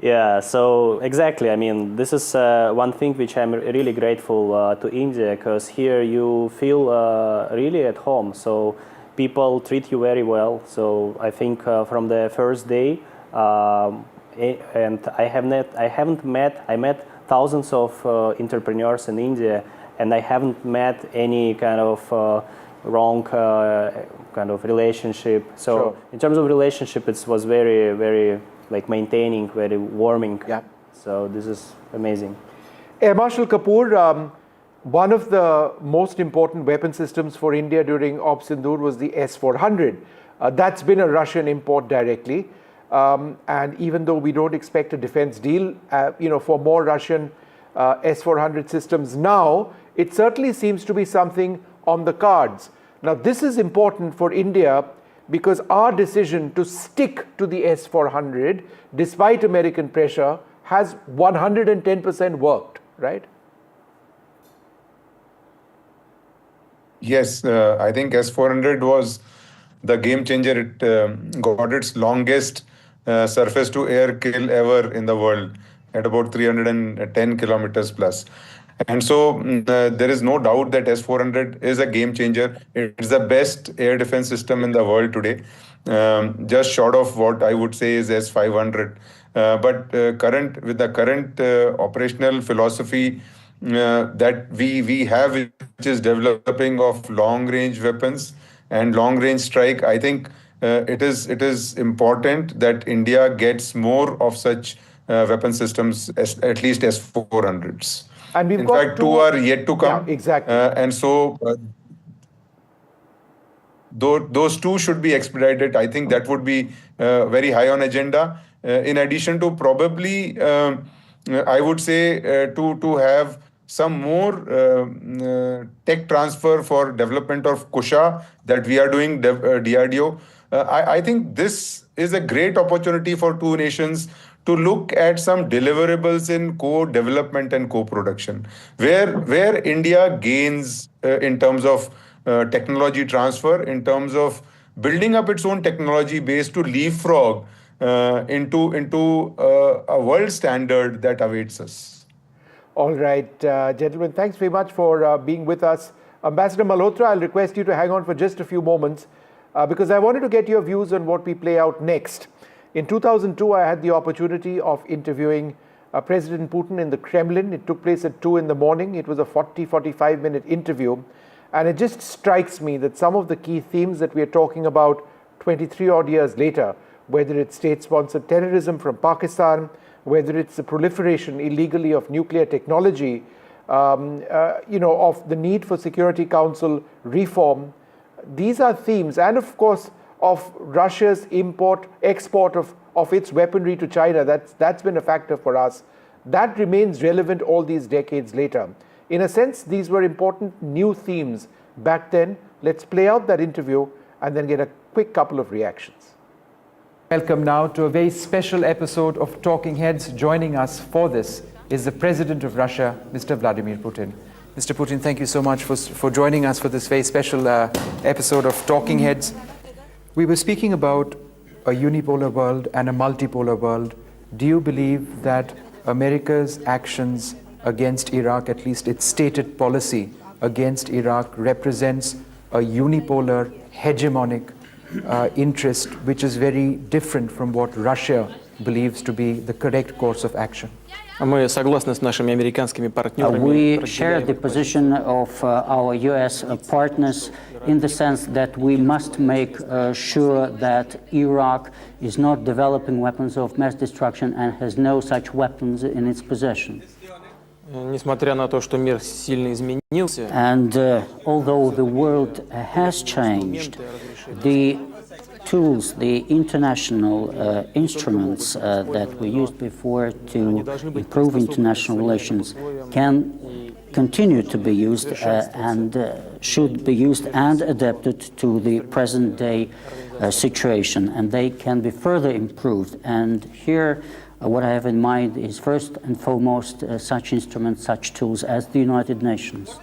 Yeah, so exactly. I mean, this is one thing which I'm really grateful to India, because here you feel really at home. So people treat you very well. So I think from the first day, and I met thousands of entrepreneurs in India, and I haven't met any kind of wrong kind of relationship. So in terms of relationship, it was very, very like maintaining, very warming. Yeah. So this is amazing. Air Marshal Kapoor, one of the most important weapon systems for India during Op Sindoor was the S-400. That's been a Russian import directly. And even though we don't expect a defense deal, for more Russian S-400 systems now, it certainly seems to be something on the cards. Now, this is important for India because our decision to stick to the S-400, despite American pressure, has 110% worked, right? Yes, I think S-400 was the game changer. It got its longest surface-to-air kill ever in the world, at about 310 kilometers plus. And so there is no doubt that S-400 is a game changer. It's the best air defense system in the world today, just short of what I would say is S-500. But with the current operational philosophy that we have, which is developing of long-range weapons and long-range strike, I think it is important that India gets more of such weapon systems, at least S-400s. And we've in got fact, two are yet to come. Yeah, exactly. And so those two should be expedited. I think that would be very high on agenda. In addition to probably, I would say, to have some more tech transfer for development of Kusha that we are doing, DRDO. I think this is a great opportunity for two nations to look at some deliverables in co-development and co-production, where India gains in terms of technology transfer, in terms of building up its own technology base to leapfrog into a world standard that awaits us. All right, gentlemen, thanks very much for being with us. Ambassador Malhotra, I'll request you to hang on for just a few moments because I wanted to get your views on what we play out next. In 2002, I had the opportunity of interviewing President Putin in the Kremlin. It took place at 2 in the morning. It was a 45-minute interview. And it just strikes me that some of the key themes that we are talking about 23 odd years later, whether it's state-sponsored terrorism from Pakistan, whether it's the proliferation illegally of nuclear technology, of the need for Security Council reform, these are themes. And of course, of Russia's export of its weaponry to China. That's been a factor for us. That remains relevant all these decades later. In a sense, these were important new themes back then. Let's play out that interview and then get a quick couple of reactions. Welcome now to a very special episode of Talking Heads. Joining us for this is the President of Russia, Mr. Vladimir Putin. Mr. Putin, thank you so much for joining us for this very special episode of Talking Heads. We were speaking about a unipolar world and a multipolar world. Do you believe that America's actions against Iraq, at least its stated policy against Iraq, represents a unipolar, hegemonic interest, which is very different from what Russia believes to be the correct course of action? Мы согласны с нашими американскими партнерами. We share the position of our U.S. partners in the sense that we must make sure that Iraq is not developing weapons of mass destruction and has no such weapons in its possession. Несмотря на то, что мир сильно изменился, and although the world has changed, the tools, the international instruments that we used before to improve international relations can continue to be used and should be used and adapted to the present-day situation, and they can be further improved. And here, what I have in mind is first and foremost such instruments, such tools as the United Nations.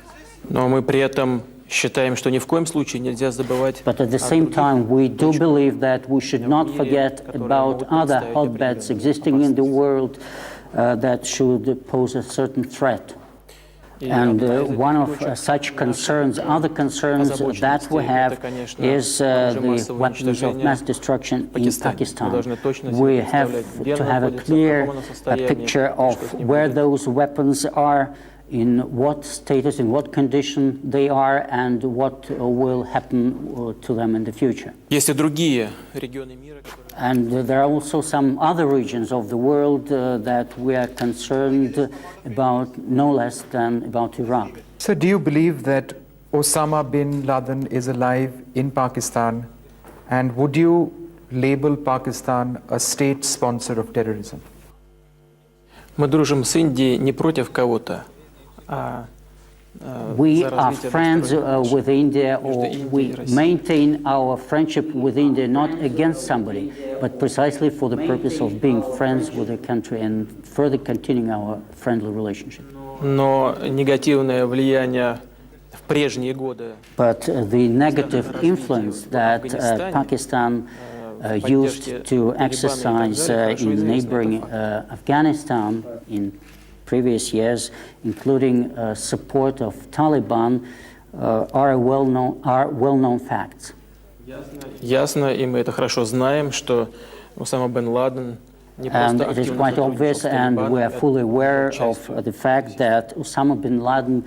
но мы при этом считаем, что ни в коем случае нельзя забывать. But at the same time, we do believe that we should not forget about other hotbeds existing in the world that should pose a certain threat. And one of such concerns, other concerns that we have is the weapons of mass destruction in Pakistan. We have to have a clear picture of where those weapons are, in what status, in what condition they are, and what will happen to them in the future. And there are also some other regions of the world that we are concerned about, no less than about Iraq. So do you believe that Osama bin Laden is alive in Pakistan? And would you label Pakistan a state sponsor of terrorism? Мы дружим с Индией не против кого-то. We are friends with India, or we maintain our friendship with India not against somebody, but precisely for the purpose of being friends with the country and further continuing our friendly relationship. Но негативное влияние в прежние годы. But the negative influence that Pakistan used to exercise in neighboring Afghanistan in previous years, including support of Taliban, are well-known facts. Ясно, и мы это хорошо знаем, что Усама бен Ладен не And просто it is активно quite сотрудничал obvious, с and we are Талибаном, fully aware это of the fact that Osama bin Laden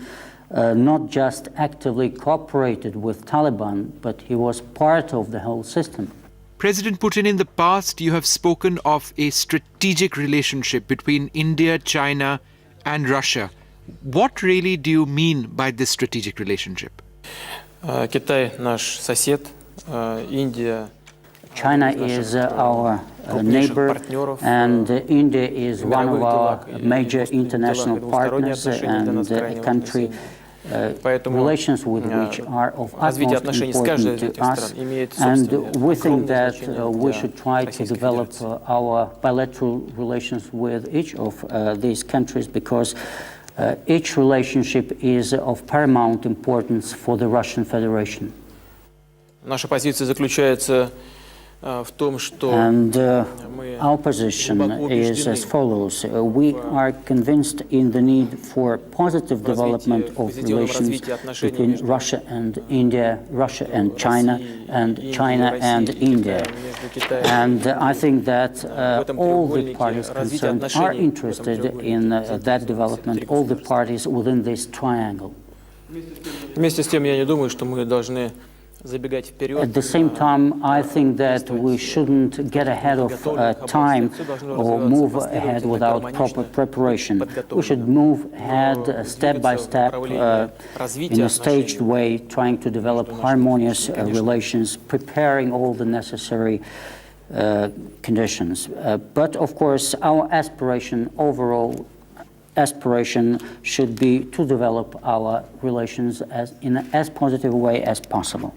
not just actively cooperated with Taliban, but he was part of the whole system. President Putin, in the past, you have spoken of a strategic relationship between India, China, and Russia. What really do you mean by this strategic relationship? Китай наш сосед, Индия. China is our neighbor, and India is one of our major international partners and a country relations with which are of utmost importance to us. And we think that we should try to develop our bilateral relations with each of these countries, because each relationship is of paramount importance for the Russian Federation. Наша позиция заключается в том, что And our position is as follows. We are convinced in the need for positive development of relations between Russia and India, Russia and China and India. And I think that all the parties concerned are interested in that development, all the parties within this triangle. Вместе с тем, я не думаю, что мы должны At the same time, I think that we shouldn't get ahead of time or move ahead without proper preparation. We should move ahead step by step in a staged way, trying to develop harmonious relations, preparing all the necessary conditions. But of course, our aspiration, overall aspiration, should be to develop our relations in as positive a way as possible.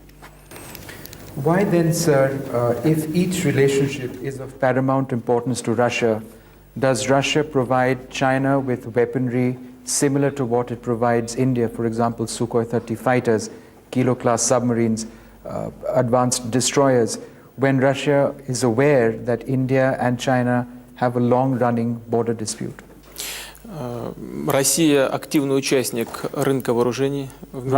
Why then, sir, if each relationship is of paramount importance to Russia, does Russia provide China with weaponry similar to what it provides India, for example, Sukhoi 30 fighters, Kilo-class submarines, advanced destroyers, when Russia is aware that India and China have a long-running border dispute? Россия активный участник рынка вооружений в мире.